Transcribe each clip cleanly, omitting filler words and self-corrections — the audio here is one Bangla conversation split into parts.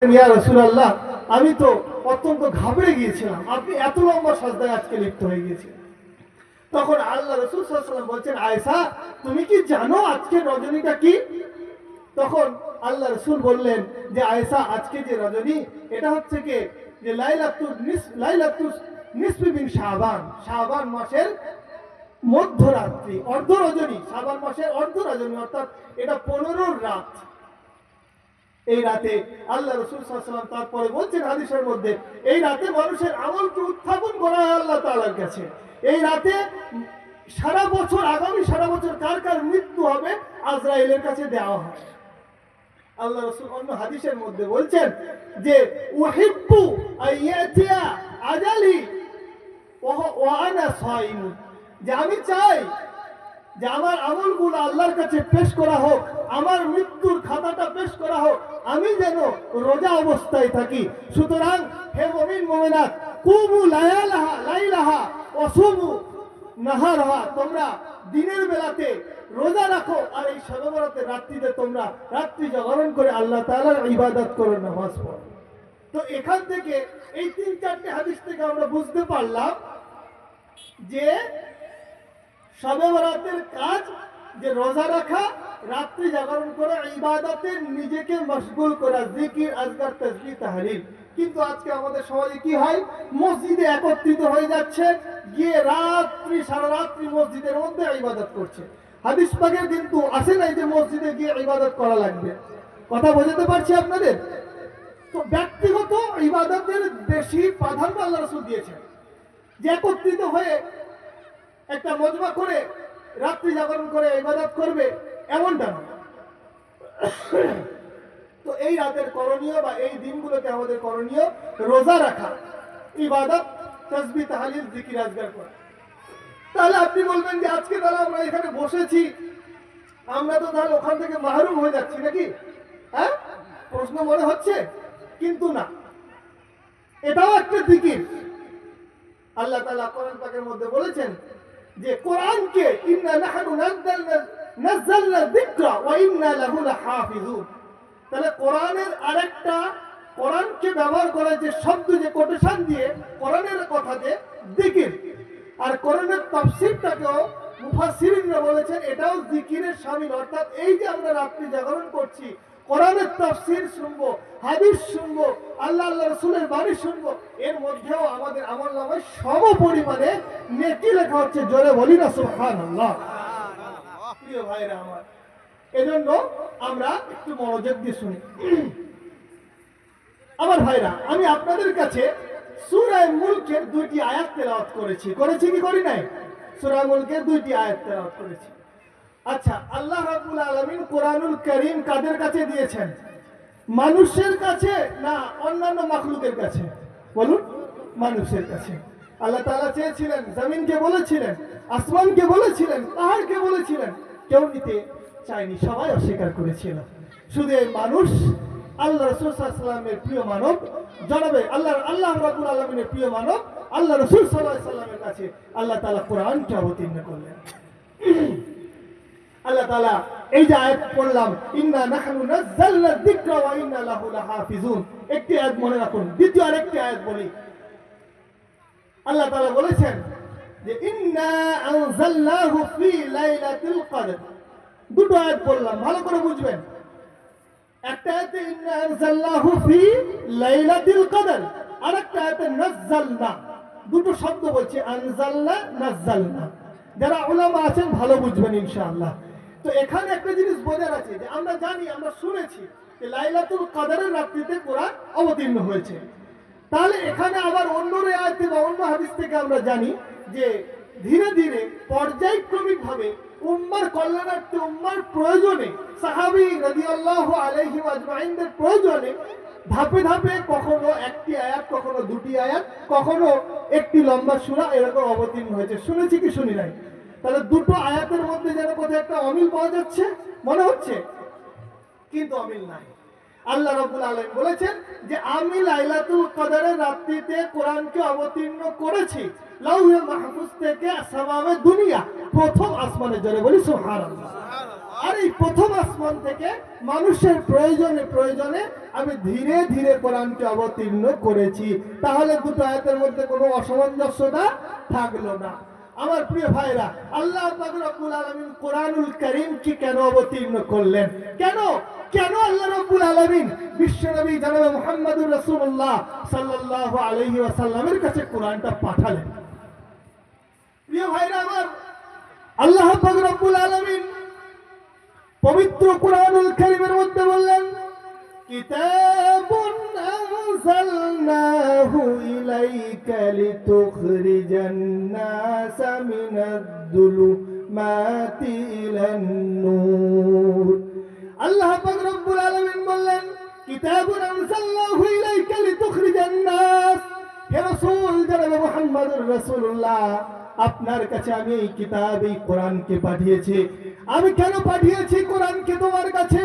ইয়া রাসূলুল্লাহ, আমি তো অত্যন্ত ঘাবড়ে গিয়েছিলাম, আপনি এত লম্বা সাজদায় আজকে লিপ্ত হয়ে গিয়েছেন। তখন আল্লাহ রাসূল সাল্লাল্লাহু আলাইহি ওয়াসাল্লাম বলছেন, আয়েশা তুমি কি জানো আজকে রজনীটা কি? তখন আল্লাহ রাসূল বললেন যে আয়েশা, আজকে যে রজনী এটা হচ্ছে কি যে লাইলাতুল নিসফি মিন শাবান, শাবান মাসের মধ্যরাত্রি, অর্ধ রজনী, শাবান মাসের অর্ধ রজনী, অর্থাৎ এটা 15 রাত। এই রাতে আল্লাহ রাসূল সাল্লাল্লাহু আলাইহি ওয়াসাল্লাম তারপরে বলছেন হাদিসের মধ্যে, এই রাতে মানুষের আমলকে উত্থাপন করা হয় আল্লাহ তাআলার কাছে। এই রাতে সারা বছর, আগামী সারা বছর কার কার মৃত্যু হবে আজরাইলের কাছে দেওয়া হয়। আল্লাহ রাসূল অন্য হাদিসের মধ্যে বলছেন যে উহিব্বু আইয়াতিয়া আজালি ওয়া আনা সাইম, যে আমি চাই যে আমার আমলগুলো আল্লাহর কাছে পেশ করা হোক, আমার মৃত্যুর খাতাটা পেশ করা হোক, আমি যেন রোজা অবস্থায় থাকি। সুতরাং হে মুমিন মুমিনাত, কুমু লাইলাহা ওয়া সুমু নাহারাহা, তোমরা দিনের বেলাতে রোজা রাখো আর এই শবে বরাতের রাত্রিতে তোমরা রাত্রি জাগরণ করে আল্লাহ তাআলার ইবাদত করো, নামাজ পড়ো। তো এখান থেকে এই 3-4টি হাদিস থেকে আমরা বুঝতে পারলাম যে শবে বরাতের কাজ যে রোজা রাখা, রাত্রি জাগরণ করা, ইবাদতে নিজেকে মশগুল করা, জিকির, আজকার, তাসবিহ, তাহলিল। কিন্তু আজকে আমাদের সমাজে কি হয়, মসজিদে একত্রিত হয়ে যাচ্ছে, গিয়ে সারা রাত্রি মসজিদের মধ্যে ইবাদত করছে। হাদিস পাকে কিন্তু আসে নাই যে মসজিদে গিয়ে ইবাদত করা লাগবে। কথা বোঝাতে পারছি আপনাদের? তো ব্যক্তিগত ইবাদতের বেশি প্রাধান্য আল্লাহ রাসূল দিয়েছেন, যে একত্রিত হয়ে একটা মজমা করে রাত্রি জাগরণ করে ইবাদত করবে, এমনটা না। তো এই রাতের করণীয় বা এই দিনগুলোতে আমাদের করণীয় রোজা রাখা, ইবাদত, তাসবিহ, তাহলিল, জিকির, আজকার করা। তাহলে আপনি বলবেন যে আজকে তাহলে আমরা এখানে বসেছি, আমরা তো তাহলে ওখান থেকে মাহরুম হয়ে যাচ্ছি নাকি? হ্যাঁ, প্রশ্ন মনে হচ্ছে, কিন্তু না, এটাও একটা জিকির। আল্লাহ তাআলা কোরআন পাকের মধ্যে বলেছেন যে কোরআনকে ইন্না নাহনু নাযালনা যিকরা ওয়া ইন্না লাহু লাহাফিজুন। তাহলে কোরআনের আরেকটা, কোরআনকে ব্যবহার করা যে শব্দ, যে কোটেশন দিয়ে কোরআনের কথাতে জিকির, আর কোরআনের তাফসীরটাকেও মুফাসসিরিনরা বলেছেন এটাও জিকিরের শামিল। অর্থাৎ এই যে আমরা রাত্রি জাগরণ করছি, কোরআনের তাফসীর শুনবো, হাদিস শুনবো, আল্লাহ রাসূলের বাণী শুনবো, এর মধ্যেও আমাদের আমলনামায় সম পরিমাণে নেকি লেখা হচ্ছে। জোরে বলি না সুবহানাল্লাহ। প্রিয় ভাইরা আমার, এজন্য আমরা একটু মনোযোগ দিয়ে শুনি। আমার ভাইরা, আমি আপনাদের কাছে সূরা মুলকের 2টি আয়াত তেলাওয়াত করেছি কি করি নাই? সূরা মুলকের 2টি আয়াত তেলাওয়াত করেছি। আচ্ছা, আল্লাহ রাব্বুল আলামিন কোরআনুল কারীম কাদের কাছে দিয়েছেন? মানুষের কাছে না অন্যান্য মাখলুকের কাছে? বলুন, মানুষের কাছে। আল্লাহ তাআলা চেয়েছিলেন, জমিনকে বলেছিলেন, আসমানকে বলেছিলেন, পাহাড়কে বলেছিলেন, কেউ নিতে চায়নি, সবাই অস্বীকার করেছিল। শুধু এই মানুষ, আল্লাহ রাসূল সাল্লাল্লাহু আলাইহি ওয়াসাল্লামের প্রিয় মানব, জনাবে আল্লাহ রাব্বুল আলামিনের প্রিয় মানব আল্লাহ রাসূল সাল্লাল্লাহু আলাইহি ওয়াসাল্লামের কাছে আল্লাহ তাআলা কোরআনকে অবতীর্ণ করলেন। আল্লাহ তাআলা এই যে আয়াত পড়লাম, ইন্না নাহনু নাযালনা যিকরা ওয়া ইন্না লাহু লাহাফিজুন, একটি আয়াত মনে রাখুন। দ্বিতীয় আরেকটি আয়াত বলি, আল্লাহ তাআলা বলেছেন যে ইন্না আনজালনাহু ফি লাইলাতুল কদর। দুটো আয়াত বললাম, ভালো করে বুঝবেন। একটা আয়াতে ইন্না আনজালনাহু ফি লাইলাতুল কদর, আরেকটা আয়াতে নাযালনা। দুটো শব্দ বলছে, আনজালনা, নাযালনা। যারা উলামা আছেন ভালো বুঝবেন ইনশাআল্লাহ। তো এখানে একটা জিনিস বোঝার আছে যে আমরা জানি, আমরা শুনেছি যে লাইলাতুল কদরের রাত্রিতে কোরআন অবতীর্ণ হয়েছে। তাহলে এখানে আবার অন্য আয়াতে বা অন্য হাদিস থেকে আমরা জানি যে ধীরে ধীরে পর্যায়ক্রমিকভাবে উম্মার কল্যাণার্থে, উম্মার প্রয়োজনে, সাহাবী রাদিয়াল্লাহু আলাইহিম আজমাইনদের প্রয়োজনে ধাপে ধাপে কখনো একটি আয়াত, কখনো 2টি আয়াত, কখনো একটি লম্বা সূরা এরকম অবতীর্ণ হয়েছে। শুনেছি কি শুনি নাই? তাহলে দুটো আয়াতের মধ্যে যেন কোথাও একটা অমিল পাওয়া যাচ্ছে মনে হচ্ছে, কিন্তু অমিল নাই। আল্লাহ রাব্বুল আলামিন বলেছেন যে আমি লাইলাতুল কদরের রাত্রিতে কোরআনকে অবতীর্ণ করেছি লাউহে মাহফুজ থেকে সামায়ে দুনিয়া, প্রথম আসমানে। জোরে বলি সুবহানাল্লাহ। আর এই প্রথম আসমান থেকে মানুষের প্রয়োজনে প্রয়োজনে আমি ধীরে ধীরে কোরআনকে অবতীর্ণ করেছি। তাহলে দুটো আয়াতের মধ্যে কোনো অসামঞ্জস্যতা থাকলো না। আমার প্রিয় ভাইরা, আল্লাহ পাক রব্বুল আলামিন কোরআনুল কারীমকে কেন অবতীর্ণ করলেন? কেন কেন আল্লাহ রব্বুল আলামিন বিশ্বনবী জনাব মুহাম্মদুর রাসূলুল্লাহ সাল্লাল্লাহু আলাইহি ওয়াসাল্লামের কাছে কোরআনটা পাঠালেন? প্রিয় ভাইরা আমার, আল্লাহ পাক রব্বুল আলামিন পবিত্র কোরআনুল কারীমের মধ্যে বললেন, কিতাবুন আনজালনাহু ইলাইকা লিতুখরিজান নাসা মিনাদ-দুলুমাতি ইলান-নূর। আল্লাহ পাক রব্বুল আলামিন বললেন, কিতাবুন আনজালনাহু ইলাইকা লিতুখরিজান নাস। হে রাসূল জনাব মুহাম্মদুর রাসূলুল্লাহ, আপনার কাছে আমি এই কিতাব, এই কোরআনকে পাঠিয়েছি। আমি কেন পাঠিয়েছি কোরআনকে তোমার কাছে?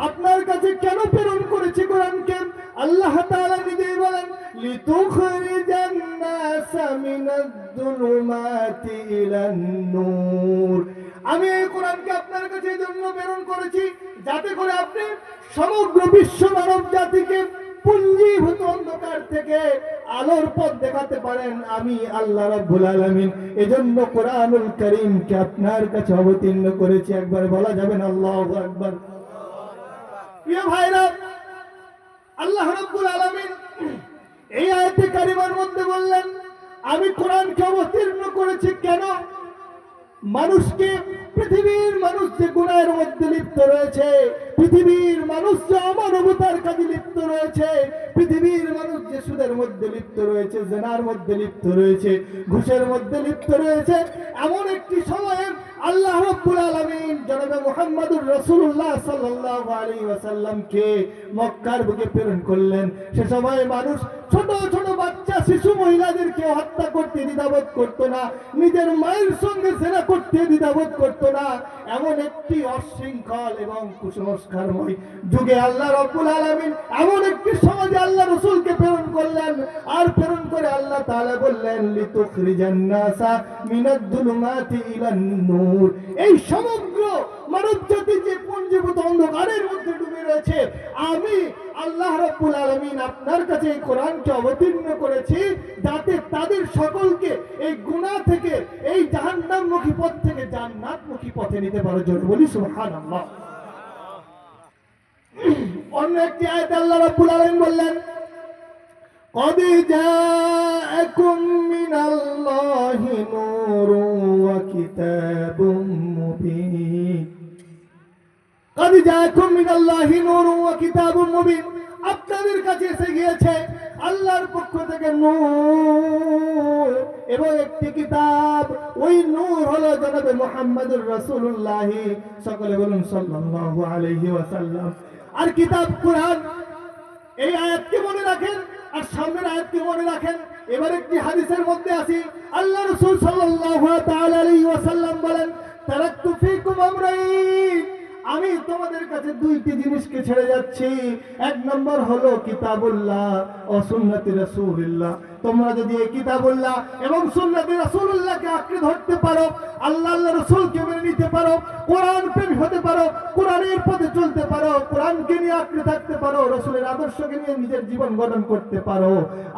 আপনার কাছে কেন প্রেরণ করেছি কোরআনকে? আল্লাহ তাআলা নিজেই বলেন, লিতুখরিজান নাসা মিনাদ-দুলুমাতি ইলান-নূর। আমি এই কোরআনকে আপনার কাছে এই জন্য প্রেরণ করেছি যাতে করে আপনি সমগ্র বিশ্ব মানব জাতিকে পুঞ্জীভূত অন্ধকার থেকে আলোর পথ দেখাতে পারেন। আমি আল্লাহ রাব্বুল আলামিন এজন্য কোরআনুল কারীমকে আপনার কাছে অবতীর্ণ করেছি। একবার বলা যাবে না আল্লাহু আকবার? প্রিয় ভাইরা, আল্লাহ রাব্বুল আলামিন এই আয়াতে কারিমার মধ্যে বললেন, আমি কোরআনকে অবতীর্ণ করেছি কেন? মানুষকে, পৃথিবীর মানুষ যে গুনাহের মধ্যে লিপ্ত রয়েছে, পৃথিবীর মানুষ যে অমানবতার কাজে লিপ্ত রয়েছে, পৃথিবীর মানুষ যে সুদের মধ্যে লিপ্ত রয়েছে, জিনার মধ্যে লিপ্ত রয়েছে, ঘুষের মধ্যে লিপ্ত রয়েছে, এমন একটি সময়ে আল্লাহ রাব্বুল আলামিন জনাবে মুহাম্মদুর রাসূলুল্লাহ সাল্লাল্লাহু আলাইহি ওয়াসাল্লামকে মক্কার বুকে প্রেরণ করলেন। সে সময় মানুষ ছোট ছোট বাচ্চা, শিশু, মহিলাদেরকে হত্যা করতে দ্বিধাবোধ করতো না, নিজের মায়ের সঙ্গে জিনা করতে দ্বিধাবোধ করতো না। এমন একটি অশৃঙ্খল এবং কুসংস্কারময় যুগে আল্লাহ রাব্বুল আলামিন এমন একটি সমাজে আল্লাহ রাসূলকে প্রেরণ করলেন। আর প্রেরণ করে আল্লাহ তাআলা বললেন, লিতুখরিজান নাসা মিনাদ-দুলুমাতি ইলান-নূর। এই সমগ্র মানব জাতি যে পুঞ্জীভূত অন্ধকারের মধ্যে ডুবে রয়েছে, আমি আল্লাহ রাব্বুল আলামিন আপনার কাছে এই কোরআনকে অবতীর্ণ করেছি যাতে তাদের সকলকে এই গুনাহ থেকে, এই জাহান্নামমুখী পথ থেকে জান্নাতমুখী পথে নিতে পারো। জোরে বলি সুবহানাল্লাহ। অন্য একটি আয়াতে আল্লাহ রাব্বুল আলামিন বললেন, قد جاءكم من الله نور وكتاب مبين। قد جاءكم من الله نور وكتاب مبين। আপনাদের কাছে এসে গিয়েছে আল্লাহর পক্ষ থেকে নূর এবং একটি কিতাব। ওই নূর হলো জনাবে মুহাম্মদুর রাসূলুল্লাহ, সকলে বলুন সাল্লাল্লাহু আলাইহি ওয়াসাল্লাম। আর কিতাব কোরআন। এই আয়াতকে মনে রাখেন আর সামনের আয়াতকে মনে রাখেন। এবার একটি হাদিসের মধ্যে আসি, আল্লাহ রাসূল সাল্লাল্লাহু তাআলা আলাইহি ওয়াসাল্লাম বলেন, তারাকতু ফীকুম আমরাইন। আমি তোমাদের কাছে দুইটি জিনিসকে ছেড়ে যাচ্ছি। এক নম্বর হলো কিতাবুল্লাহ ও সুন্নতি রাসূলুল্লাহ। তোমরা যদি এই কিতাবুল্লাহ এবং সুন্নতি রাসূলুল্লাহকে আঁকড়ে ধরতে পারো, আল্লাহ রাসূলকে মেনে নিতে পারো, কোরআন প্রেমী হতে পারো, কোরআনের পথে চলতে পারো, কোরআনকে নিয়ে আঁকড়ে থাকতে পারো, রাসূলের আদর্শকে নিয়ে নিজের জীবন গঠন করতে পারো,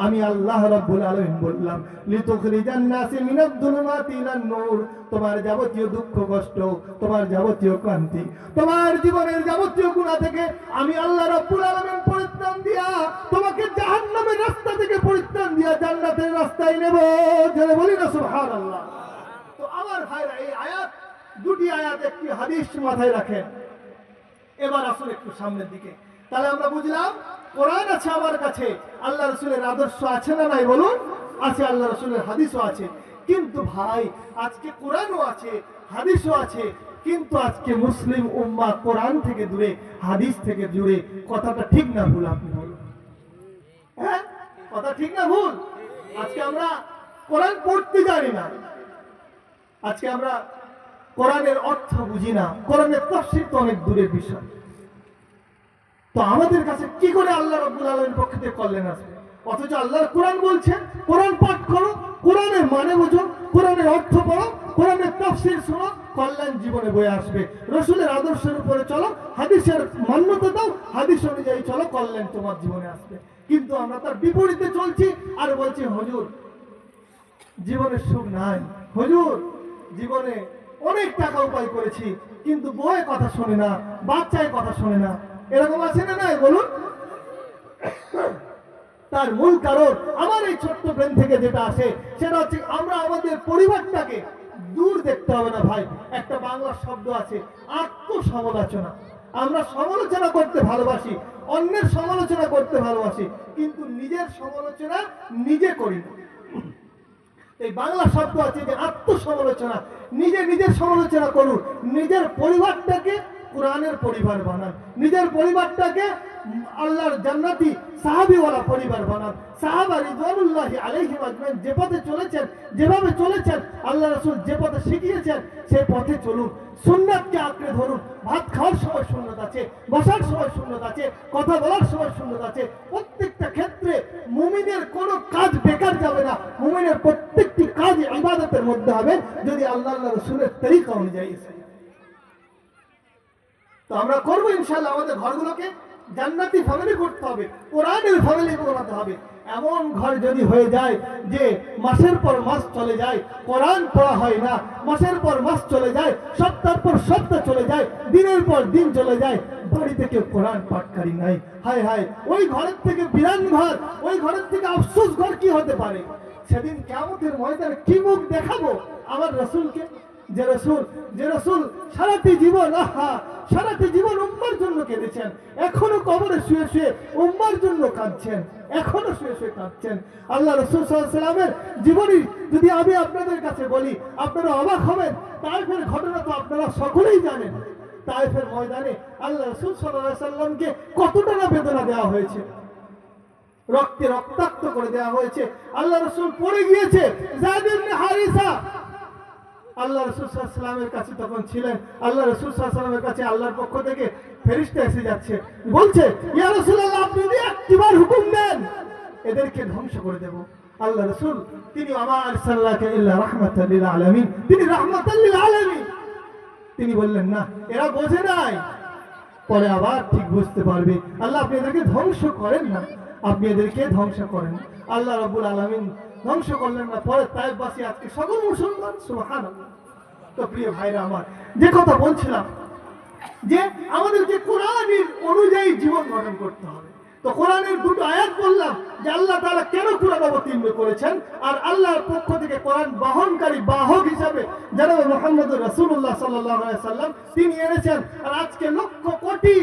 আমি আল্লাহ রাব্বুল আলামিন বললাম, লিতুখরিজান নাসি মিনাদ-দুলুমাতি ইলান-নূর। তোমার যাবতীয় দুঃখ কষ্ট, তোমার যাবতীয় ক্লান্তি, তোমার জীবনের যাবতীয় গুনাহ থেকে আমি আল্লাহ রাব্বুল আলামিন পরিত্রাণ দিয়া তোমাকে জাহান্নামের রাস্তা থেকে পরিত্রাণ দিয়া জান্নাতের রাস্তায় নেব। যারা বলি না সুবহানাল্লাহ। তো আমার ভাইরা, এই আয়াত, দুটি আয়াত, একটি হাদিস মাথায় রাখেন। এবার আসলে একটু সামনের দিকে, তাহলে আমরা বুঝলাম কোরআন আছে আমার কাছে, আল্লাহ রাসূলের আদর্শ আছে না নাই বলুন? আছে, আল্লাহ রাসূলের হাদিসও আছে। কিন্তু ভাই, আজকে কোরআনও আছে, হাদিসও আছে, কিন্তু আজকে মুসলিম উম্মাহ কোরআন থেকে দূরে, হাদিস থেকে দূরে। কথাটা ঠিক না ভুল? আপনি বলুন। হ্যাঁ, কথা ঠিক না ভুল? আজকে আমরা কোরআন পড়তে জানি না, আজকে আমরা কোরআনের অর্থ বুঝি না, কোরআনের তাফসীর তো অনেক দূরের বিষয়। তো আমাদের কাছে কি করে আল্লাহ রাব্বুল আলামিনের পক্ষ থেকে কল্যাণ আসবে? অথচ আল্লাহর কোরআন বলছে, কোরআন পাঠ করো, কোরআনের মানে বুঝো, কোরআনের অর্থ পড়ো, কোরআনের তাফসীর শোনো, কল্যাণ জীবনে বয়ে আসবে। রসুলের আদর্শের উপরে চলো, হাদিসের মান্যতা দাও, হাদিস অনুযায়ী চলো, কল্যাণ তোমার জীবনে আসবে। কিন্তু আমরা তার বিপরীতে চলছি আর বলছি হুজুর জীবনের সুখ নাই, হুজুর জীবনে অনেক টাকা উপায় করেছি কিন্তু বউয়ের কথা শোনে না, বাচ্চায় কথা শোনে না। এরকম আছে না নাই বলুন? তার মূল কারণ আমার এই ছোট্ট ব্রেন থেকে যেটা আসে সেটা হচ্ছে আমরা আমাদের পরিবারটাকে দূর দেখতে হবে না ভাই। একটা বাংলা শব্দ আছে আত্মসমালোচনা। আমরা সমালোচনা করতে ভালোবাসি, অন্যের সমালোচনা করতে ভালোবাসি, কিন্তু নিজের সমালোচনা নিজে করি না। এই বাংলা শব্দ আছে যে আত্মসমালোচনা, নিজের সমালোচনা করুন। নিজের পরিবারটাকে কোরআনের পরিবার বানান, নিজের পরিবারটাকে আল্লাহর জান্নাতি সাহাবীওয়ালা পরিবার বানান। সাহাবা রিদওয়ানুল্লাহি আলাইহিম আজমাইন যে পথে চলেছেন, যেভাবে চলেছেন, আল্লাহ রাসূল যে পথে শিখিয়েছেন সেই পথে চলুন। সুন্নাতকে আঁকড়ে ধরুন। ভাত খাওয়ার সময় সুন্নাত আছে, বসার সময় সুন্নাত আছে, কথা বলার সময় সুন্নাত আছে। প্রত্যেকটা ক্ষেত্রে মুমিনের কোনো কাজ বেকার যাবে না। মুমিনের প্রত্যেকটি কাজ ইবাদতের মধ্যে হবে যদি আল্লাহ রাসূলের তরিকা অনুযায়ী। তো আমরা করবো ইনশাআল্লাহ। আমাদের ঘরগুলোকে জান্নাতি ফ্যামিলি করতে হবে, কোরআনের ফ্যামিলি বানাতে হবে। এমন ঘর যদি হয়ে যায় যে মাসের পর মাস চলে যায় কোরআন পড়া হয় না, মাসের পর মাস চলে যায়, সপ্তাহের পর সপ্তাহ চলে যায়, দিনের পর দিন চলে যায়, বাড়িতে কেউ কোরআন পাঠকারী নাই, হায় হায়, ওই ঘরের থেকে বিরান ঘর, ওই ঘরের থেকে আফসোস ঘর কি হতে পারে? সেদিন কিয়ামতের ময়দানে কি মুখ দেখাবো আমার রাসূলকে? যে রসুল সারাটি জীবন উম্মার জন্য কেঁদেছেন, এখনো কবরে শুয়ে শুয়ে উম্মার জন্য কাঁদছেন, এখনো শুয়ে শুয়ে কাঁদছেন। আল্লাহ রাসূল সাল্লাল্লাহু আলাইহি ওয়াসাল্লামের জীবনী যদি আমি আপনাদের কাছে বলি আপনারা অবাক হবেন। তায়েফের ঘটনা তো আপনারা সকলেই জানেন। তায়েফের ময়দানে আল্লাহ রাসূল সাল্লাল্লাহু আলাইহি ওয়াসাল্লামকে কতটা না বেদনা দেওয়া হয়েছে, রক্তে রক্তাক্ত করে দেওয়া হয়েছে। আল্লাহ রাসূল পড়ে গিয়েছে, যায়েদ ইবনে হারিসা আল্লাহ রাসূল সাল্লাল্লাহু আলাইহি ওয়াসাল্লামের কাছে তখন ছিলেন। আল্লাহ রাসূল সাল্লাল্লাহু আলাইহি ওয়াসাল্লামের কাছে আল্লাহর পক্ষ থেকে ফেরেশতা এসে যাচ্ছে, বলছে ইয়া রাসূলুল্লাহ আপনি যদি একবার হুকুম দেন এদেরকে ধ্বংস করে দেব। আল্লাহ রাসূল তিনি আমা আরসালনাকা ইল্লা রাহমাতাল লিল আলামিন, তিনি রাহমাতাল লিল আলামিন। তিনি বললেন না এরা বোঝে নাই, পরে আবার ঠিক বুঝতে পারবে। আল্লাহ আপনি এদেরকে ধ্বংস করেন না, আপনি এদেরকে ধ্বংস করেন। আল্লাহ রাব্বুল আলামিন ধ্বংস করলেন না। পরে তায়েফবাসী আজকে সকল মুসলমান, সুবহানাল্লাহ। তো প্রিয় ভাইরা আমার, যে কথা বলছিলাম যে আমাদেরকে কোরআনের অনুযায়ী জীবন গঠন করতে হবে। তো কোরআনের দুটো আয়াত বললাম যে আল্লাহ তাআলা কেন কোরআন অবতীর্ণ করেছেন, আর আল্লাহর পক্ষ থেকে কোরআন বহনকারী বাহক হিসাবে জনাব মুহাম্মদুর রাসূলুল্লাহ সাল্লাল্লাহু আলাইহি সাল্লাম তিনি এনেছেন। আর আজকে লক্ষ কোটি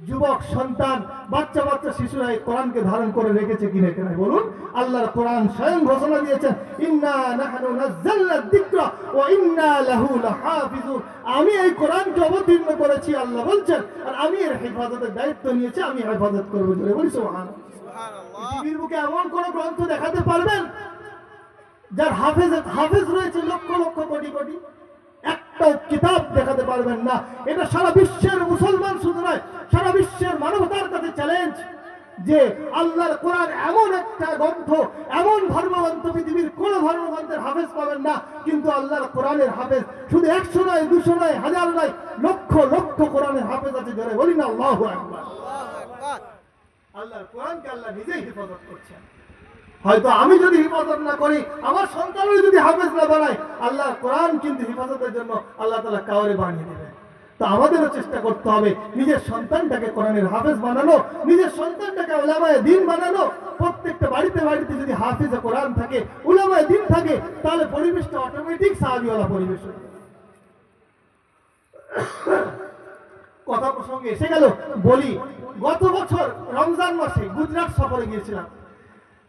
যুবক সন্তান, বাচ্চা শিশুরা এই কোরআনকে ধারণ করে রেখেছে কিনা কেন বলুন? আল্লাহর কোরআন স্বয়ং ঘোষণা দিয়েছেন, ইন্না নাহনু নাযালনা যিকরা ওয়া ইন্না লাহু লাহাফিজুন। আমি এই কোরআনকে অবতীর্ণ করেছি আল্লাহ বলছেন, আর আমি এর হেফাজতের দায়িত্ব নিয়েছি, আমি হেফাজত করব। জোরে বলি সুবহানাল্লাহ। পৃথিবীর বুকে এমন কোন গ্রন্থ দেখাতে পারবেন যার হাফেজ রয়েছে লক্ষ লক্ষ কোটি কোটি? একটা কিতাব দেখাতে পারবেন না। এটা সারা বিশ্বের মুসলমান শুধু নয়, সারা বিশ্বের মানবতার কাছে চ্যালেঞ্জ যে আল্লাহর কোরআন এমন একটা গ্রন্থ, এমন ধর্মগ্রন্থ পৃথিবীর কোন ধর্মগ্রন্থের হাফেজ পাবেন না, কিন্তু আল্লাহর কোরআনের হাফেজ শুধু 100 নয়, 200 নয়, 1000 নয়, লক্ষ লক্ষ কোরআনের হাফেজ আছে। যারা বলি না আল্লাহু আকবার। আল্লাহর কোরআনকে আল্লাহ নিজেই হেফাজত করছেন। হয়তো আমি যদি হেফাজত না করি, আমার সন্তানও যদি হাফেজ না বানায়, আল্লাহ কোরআন কিন্তু হেফাজতের জন্য আল্লাহ তাআলা কাউরে বানিয়ে দেবেন। তো আমাদেরও চেষ্টা করতে হবে নিজের সন্তানটাকে কোরআনের হাফেজ বানানো, নিজের সন্তানটাকে উলামায়ে দ্বীন বানানো। প্রত্যেকটা বাড়িতে বাড়িতে যদি হাফেজে কোরআন থাকে, উলামায়ে দ্বীন থাকে, তাহলে পরিবেশটা অটোমেটিক সাহাবীওয়ালা পরিবেশ হবে। কথা প্রসঙ্গে এসে গেল, বলি গত বছর রমজান মাসে গুজরাট সফরে গিয়েছিলাম।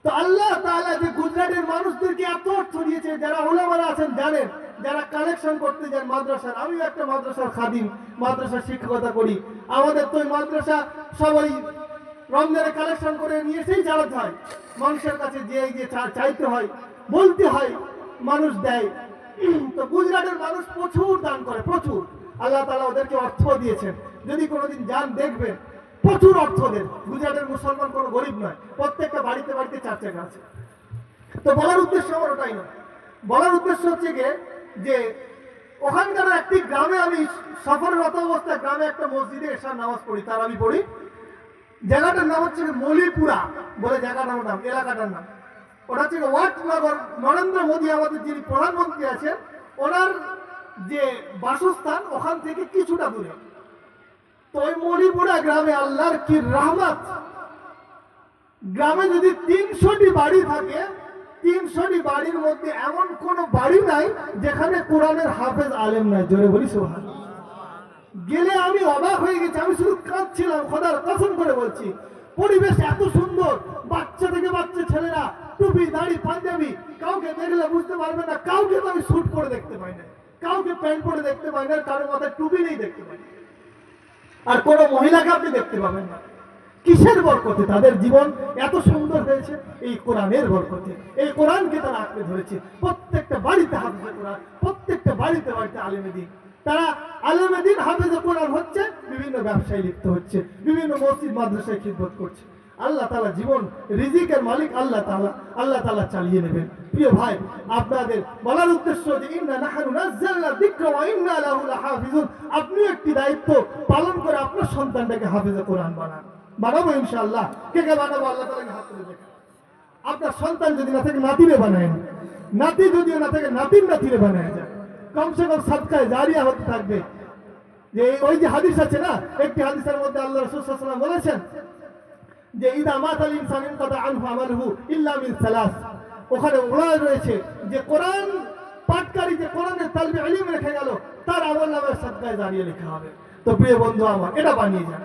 তো আল্লাহ তাআলা যে গুজরাটের মানুষদেরকে এত অর্থ দিয়েছে, যারা উলামারা আছেন জানেন, যারা কালেকশন করতে যান মাদ্রাসার, আমিও একটা মাদ্রাসার খাদিম, মাদ্রাসার শিক্ষকতা করি। আমাদের তো ওই মাদ্রাসা সবাই রমজানে কালেকশন করে নিয়ে এসেই চালাতে হয়, মানুষের কাছে যে চাইতে হয়, বলতে হয়, মানুষ দেয়। তো গুজরাটের মানুষ প্রচুর দান করে, প্রচুর। আল্লাহ তাআলা ওদেরকে অর্থ দিয়েছেন, যদি কোনোদিন যান দেখবেন প্রচুর অর্থ দেন। গুজরাটের মুসলমান কোনো গরিব নয়, প্রত্যেকটা বাড়িতে বাড়িতে 4 চাকা আছে। তো বলার উদ্দেশ্য আমার ওটাই নয়, বলার উদ্দেশ্য হচ্ছে যে ওখানকার একটি গ্রামে আমি সফররত অবস্থায় গ্রামে একটা মসজিদে এশার নামাজ পড়ি, তার আমি পড়ি। জায়গাটার নাম হচ্ছে মলিপুরা বলে জায়গাটার নাম, এলাকাটার নাম। ওটা হচ্ছে ওয়াটনগর। নরেন্দ্র মোদী আমাদের যিনি প্রধানমন্ত্রী আছেন, ওনার যে বাসস্থান ওখান থেকে কিছুটা দূরে। তো ওই মলিপুরা গ্রামে আল্লাহর কি রহমত, গ্রামে যদি 300টি বাড়ি থাকে, 300টি বাড়ির মধ্যে এমন কোন বাড়ি নাই যেখানে কোরআনের হাফেজ আলেম নাই। জোরে বলি সুবহানাল্লাহ। গেলে আমি অবাক হয়ে গেছি, আমি শুধু কাঁদছিলাম, খোদার কসম করে বলছি। পরিবেশ এত সুন্দর, বাচ্চা থেকে বাচ্চা ছেলেরা টুপি দাড়ি পাঞ্জাবি, কাউকে দেখলে বুঝতে পারবে না, কাউকে তো আমি স্যুট পরে দেখতে পাই না, কাউকে প্যান্ট পরে দেখতে পাই না, কারোর মাথায় টুপি নেই দেখতে পাই না, আর কোনো মহিলাকে আপনি দেখতে পাবেন না। কিসের বরকতে তাদের জীবন এত সুন্দর হয়েছে? এই কোরআনের বরকতে। এই কোরআনকে তারা আঁকড়ে ধরেছে। প্রত্যেকটা বাড়িতে হাফেজে কোরআন, প্রত্যেকটা বাড়িতে বাড়িতে আলেমে দ্বীন। তারা আলেমে দ্বীন হাফেজে কোরআন হচ্ছে, বিভিন্ন ব্যবসায় লিপ্ত হচ্ছে, বিভিন্ন মসজিদ মাদ্রাসায় খিদমত করছে। আল্লাহ তাআলা জীবন রিজিকের মালিক আল্লাহ তাআলা চালিয়ে নেবেন। প্রিয় ভাই, আপনাদের বলার উদ্দেশ্য যে ইন্না নাহনু নাযালনা যিকরা ওয়া ইন্না লাহু লাহাফিজুন। আপনি একটি দায়িত্ব পালন করে আপনার সন্তানটাকে হাফেজে কোরআন বানাবো ইনশাআল্লাহ। কে কে বানাবো? আল্লাহ তাআলাকে হাত তুলে দেখেন। আপনার সন্তান যদি না থাকে নাতিরে বানায়, নাতি যদিও না থাকে নাতির নাতিরে বানায় যায়, কমসে কম সাদকায়ে জারিয়া হতে থাকবে। যে ওই যে হাদিস আছে না, একটি হাদিসের মধ্যে আল্লাহ রাসূল সাল্লাল্লাহু আলাইহি ওয়াসাল্লাম বলেছেন যে ইদা মাতাল ইনসান ইনকাতা আনহু আমালুহু ইল্লা মিন সালাস। ওখানে উল্লেখ রয়েছে যে কোরআন পাঠকারী যে কোরআনের তালবে ইলম রেখে গেল, তার আমলনামায় সাদকায়ে জারিয়া লেখা হবে। তো প্রিয় বন্ধু আমার, এটা বানিয়ে যান।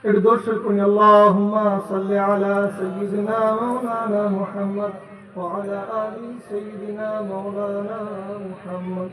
একটু দর্শন করি। আল্লাহুম্মা সাল্লি আলা সাইয়্যিদিনা মাওলানা মুহাম্মদ ওয়া আলা আলি সাইয়্যিদিনা মাওলানা মুহাম্মদ।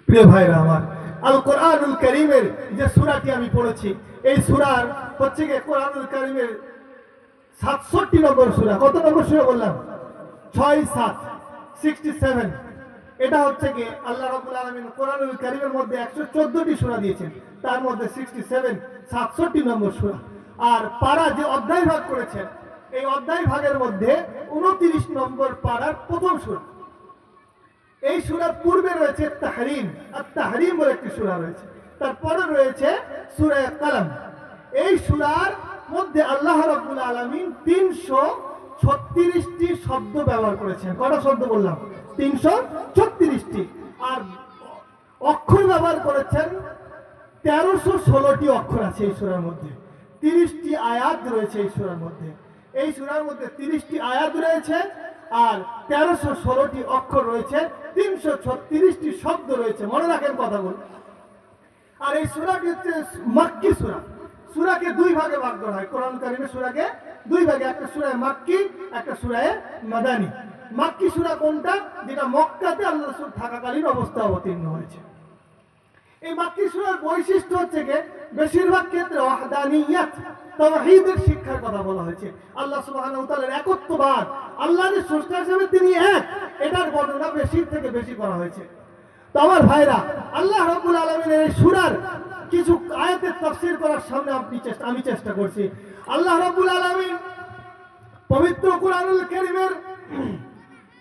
প্রিয় ভাইরা আমার, আল কোরআনুল কারীমের যে সূরাটি আমি পড়েছি, এই সূরার হচ্ছে কি কোরআনুল কারীমের 67 নম্বর সূরা। কত নম্বর সূরা বললাম? 67। এটা হচ্ছে কি আল্লাহ রাব্বুল আলামিন কোরআনুল কারীমের মধ্যে 114টি সূরা দিয়েছেন, তার মধ্যে 67 নম্বর সূরা। আর পারা যে অধ্যায় ভাগ করেছেন, এই অধ্যায় ভাগের মধ্যে 29 নম্বর পারার প্রথম সূরা। এই সূরার পূর্বে রয়েছে তাহরিম, আর তাহরিম বলে একটি সূরা রয়েছে, তারপরে রয়েছে সূরা কালাম। এই সূরার মধ্যে আল্লাহ রাব্বুল আলামিন 336টি শব্দ ব্যবহার করেছেন। কটা শব্দ বললাম? 336টি। আর অক্ষর ব্যবহার করেছেন 1316টি অক্ষর আছে এই সূরার মধ্যে। 30টি আয়াত রয়েছে এই সূরার মধ্যে। এই সূরার মধ্যে 30টি আয়াত রয়েছে, আর 1316টি অক্ষর রয়েছে, 336টি শব্দ রয়েছে। মনে রাখেন কথাগুলো। আর এই সূরাটি হচ্ছে মাক্কি সূরা। সূরাকে দুই ভাগে ভাগ করা হয়। কোরআন কারীমের সূরাকে দুই ভাগে, একটা সূরা মাক্কি, একটা সূরা মাদানী। মাক্কি সূরা কোনটা? যেটা মক্কাতে আল্লাহ রাসূল থাকাকালীন অবস্থায় অবতীর্ণ হয়েছে। এই মাক্কি সূরার বৈশিষ্ট্য হচ্ছে যে বেশিরভাগ ক্ষেত্রে ওয়াহদানিয়াত, তাওহীদের শিক্ষার কথা বলা হয়েছে। আল্লাহ সুবহানাহু ওয়া তাআলার একত্ববাদ, আল্লাহর স্রষ্টা হিসেবে তিনি এক, এটার বর্ণনা বেশি থেকে বেশি করা হয়েছে। তো আমার ভাইরা, আল্লাহ রাব্বুল আলামিনের এই সূরার কিছু আয়াতের তাফসীর করার সামনে আমি চেষ্টা করছি। আল্লাহ রাব্বুল আলামিন পবিত্র কোরআনুল কারীমের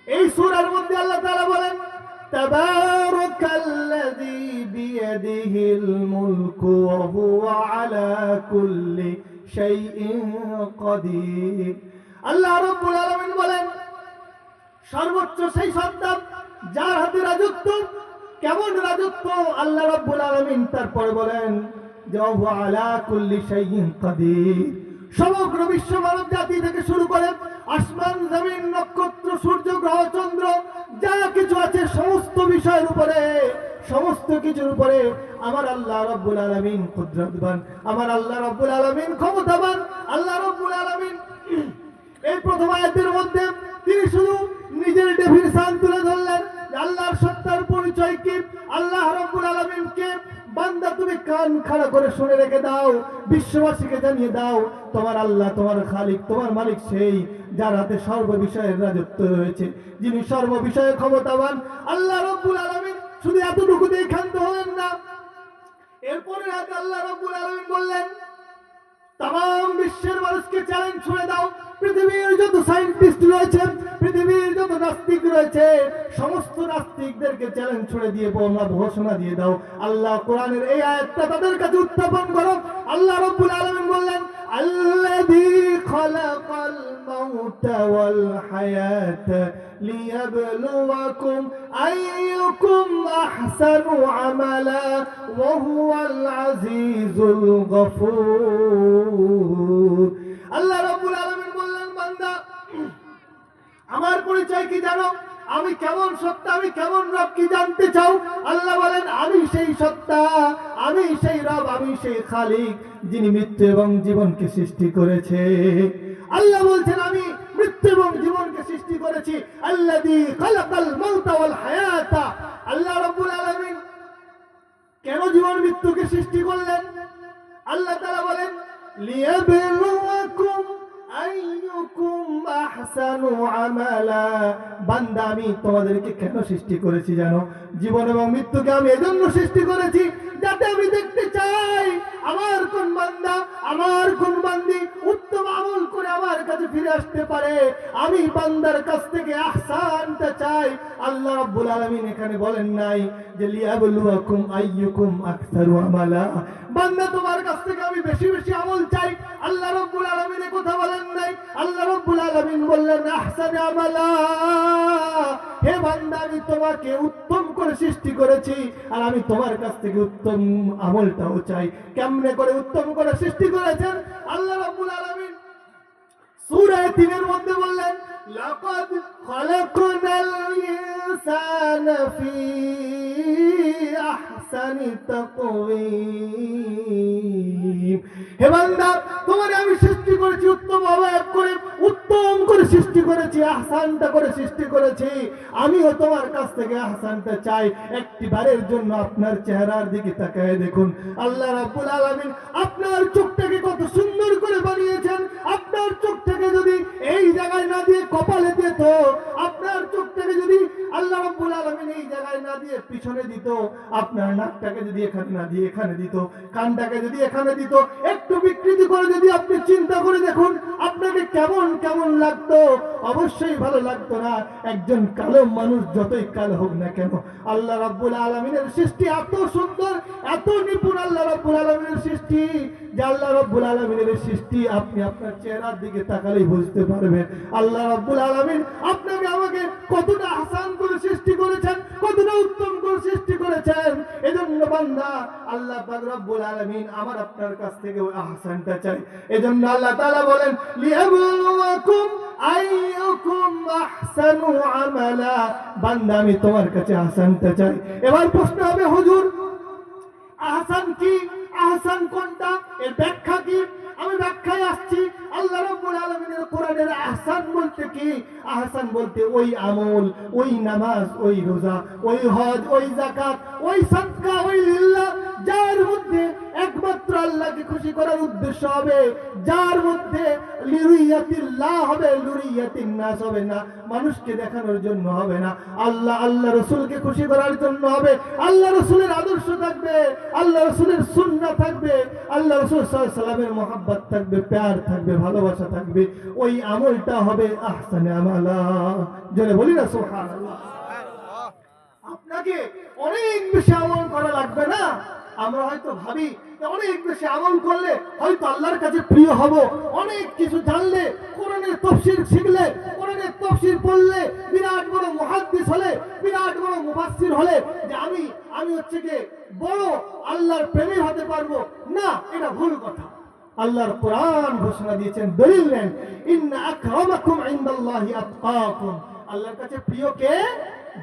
এই সূরার মধ্যে আল্লাহ তাআলা বলেন, তাবারাকাল্লাযী বিয়াদিহিল মুলকু ওয়া হুয়া আলা কুল্লি শাইইন কাদির। আল্লাহ রাব্বুল আলামিন বলেন, সর্বোচ্চ সেই সত্তা যার হাতে রাজত্ব। কেমন রাজত্ব? আল্লাহ রাব্বুল আলামিন তারপরে বলেন যে ওয়া হুয়া আলা কুল্লি শাইইন কাদির। সমগ্র বিশ্ব মানব জাতি থেকে শুরু করে আসমান জমিন নক্ষত্র সূর্য গ্রহ চন্দ্র যা কিছু আছে সমস্ত বিষয়ের উপরে, সমস্ত কিছুর উপরে আমার আল্লাহ রাব্বুল আলামিন কুদরতবান, আমার আল্লাহ রাব্বুল আলামিন ক্ষমতাবান। আল্লাহ রাব্বুল আলামিন এই প্রথম আয়াতের মধ্যে তিনি শুধু নিজের ডেফিনিশন তুলে ধরলেন আল্লাহর সত্তার পরিচয় কি, আল্লাহ রাব্বুল আলামিন কে। বান্দা তুমি কান খাড়া করে শুনে রেখে দাও, বিশ্ববাসীকে জানিয়ে দাও তোমার আল্লাহ, তোমার খালিক, তোমার মালিক সেই যার হাতে সর্ব বিষয়ের রাজত্ব রয়েছে, যিনি সর্ব বিষয়ে ক্ষমতাবান আল্লাহ রাব্বুল আলামিন। শুধু এতটুকু দিয়ে ক্ষান্ত হলেন না, এরপরে হাতে আল্লাহ রাব্বুল আলামিন বললেন তাম বিশ্বের মানুষকে চ্যালেঞ্জ ছুড়ে দাও, পৃথিবীর যত সায়েন্টিস্ট রয়েছে, পৃথিবীর যত নাস্তিক রয়েছে, সমস্ত নাস্তিকদেরকে চ্যালেঞ্জ ছুড়ে দিয়ে বলা ঘোষণা দিয়ে দাও, আল্লাহ কোরআনের এই আয়াতটা তাদের কাছে উত্থাপন করো। আল্লাহ রাব্বুল আলামিন বললেন আল্লাযী খালাকাল মাউতা ওয়াল হায়াতা লিয়াবলুয়াকুম আইয়ুকুম আহসানু আমালা ওয়া হুয়াল আজিজুল গফুর। আল্লাহ রাব্বুল আলামিন বললেন বান্দা আমার পরিচয় কি জানো, আমি কেমন সত্তা, আমি কেমন রব কি জানতে চাও? আল্লাহ বলেন আমি সেই সত্তা, আমি সেই রব, আমি সেই খালিক যিনি মৃত্যু এবং জীবনকে সৃষ্টি করেছে। আল্লাহ বলছেন আমি মৃত্যু এবং জীবনকে সৃষ্টি করেছি। আল্লাযী খালাকাল মাউতা ওয়াল হায়াতা। আল্লাহ রাব্বুল আলামিন কেন জীবন মৃত্যুকে সৃষ্টি করলেন? আল্লাহ তাআলা বলেন লিয়াবলুয়াকুম আইয়ুকুম আহসানু আমালা। বান্দা আমি তোমাদেরকে কেন সৃষ্টি করেছি জানো? জীবন এবং মৃত্যুকে আমি এজন্য সৃষ্টি করেছি যাতে আমি দেখতে চাই আমার কোন বান্দা, আমার কোন বান্দি উত্তম আমল করে আমার কাছে ফিরে আসতে পারে। আমি বান্দার কাছ থেকে আহসানটা চাই। আল্লাহ রাব্বুল আলামিন এখানে বলেন নাই যে লিয়াবলুয়াকুম আইয়ুকুম আকসারু আমালা, বান্দা তোমার কাছ থেকে আমি বেশি বেশি আমল চাই। আল্লাহ রাব্বুল আলামিন কথা বলেন নাই। আল্লাহ রাব্বুল আলামিন বললেন আহসান আমালা, হে বান্দা আমি তোমাকে উত্তম করে সৃষ্টি করেছি আর আমি তোমার কাছ থেকে উত্তম আমলটাও চাই। কেমনে করে উত্তম করে সৃষ্টি করেছেন? আল্লাহ রাব্বুল আলামিন সূরা ৩ এর মধ্যে বললেন লাকাদ খালাকনাল ইনসানা ফি আহসানি তাকওয়িম। হে বান্দা তোমারে আমি সৃষ্টি করেছি উত্তম অবয়ব করে, উত্তম করে সৃষ্টি করেছি, আহসানটা করে সৃষ্টি করেছি। আমিও তোমার কাছ থেকে আহসানটা চাই। একটি বারের জন্য আপনার চেহারার দিকে তাকায় দেখুন, আল্লাহ রাব্বুল আলামিন আপনার চোখটাকে কত সুন্দর করে বানিয়েছেন। আপনার চোখটাকে যদি এই জায়গায় না দিয়ে কপালে দিত, আপনার চোখটাকে যদি আল্লাহ রাব্বুল আলামিন এই জায়গায় না দিয়ে পিছনে দিত, আপনার নাকটাকে যদি এখানে না দিয়ে এখানে দিত, কানটাকে যদি এখানে দিত, একটু বিকৃতি করে যদি আপনি চিন্তা করে দেখুন আপনাকে কেমন কেমন লাগতো? অবশ্যই ভালো লাগতো না। একজন কালো মানুষ যতই কালো হোক না কেন, আল্লাহ রাব্বুল আলামিনের সৃষ্টি এত সুন্দর, এত নিপুণ আল্লাহ রাব্বুল আলামিনের সৃষ্টি যে আল্লাহ রাব্বুল আলামিনের সৃষ্টি আপনি আপনার চেহারার দিকে তাকালেই বুঝতে পারবেন আল্লাহ রাব্বুল আলামিন আপনাকে আমাকে কতটা আহসান করে সৃষ্টি করেছেন, কতটা উত্তম করে সৃষ্টি করেছেন। এজন্য বান্দা আল্লাহ পাক রব্বুল আলামিন আমার আপনার কাছ থেকে ওই আহসানটা চাই। এজন্য আল্লাহ তাআলা বলেন লিয়াবলুয়াকুম আইয়ুকুম আহসানু আমালা। বান্দা আমি তোমার কাছে আহসানটা চাই। এবার প্রশ্ন হবে হুজুর আহসান কি, আহসান কোনটা, এর ব্যাখ্যা কি? আমি ব্যাখ্যায় আসছি। আল্লাহ রাব্বুল আলামিনের কোরআনের আহসান বলতে কি? আহসান বলতে ওই আমল, ওই নামাজ, ওই রোজা, ওই হজ, ওই যাকাত, ওই সাদকা, ওই লিল্লাহ, যার মধ্যে একমাত্র আল্লাহকে খুশি করার উদ্দেশ্য হবে, যার মধ্যে লিরুইয়াতিল্লাহ হবে, লুরিয়াতিন নাস হবে না, মানুষকে দেখানোর জন্য হবে না, আল্লাহ রাসূলকে খুশি করার জন্য হবে। আল্লাহ রাসূলের আদর্শ থাকবে, আল্লাহ রাসূলের সুন্নাহ থাকবে, আল্লাহ রাসূল সাল্লাল্লাহু আলাইহি ওয়াসাল্লামের মহব্বত থাকবে, প্যার থাকবে, ভালোবাসা থাকবে। ওই আমলটা হবে আহসানে আমালা। জোরে বলি না সুবহানাল্লাহ। আপনাকে অনেক বেশি আমল করা লাগবে না। আমরা হয়তো ভাবি অনেক বেশি আমল করলে হয়তো আল্লাহর কাছে প্রিয় হব, অনেক কিছু জানলে, কোরআনের তাফসীর শিখলে, কোরআনের তাফসীর পড়লে, বিরাট বড় মুহাদ্দিস হলে, বিরাট বড় মুফাসসির হলে যে আমি হচ্ছে যে বড় আল্লাহর প্রেমী হতে পারবো না, এটা ভুল কথা। আল্লাহর কোরআন ঘোষণা দিয়েছেন, দলিল নেন, ইন্না আকরামাকুম ইনদাল্লাহি আতকাকুম। আল্লাহর কাছে প্রিয় কে?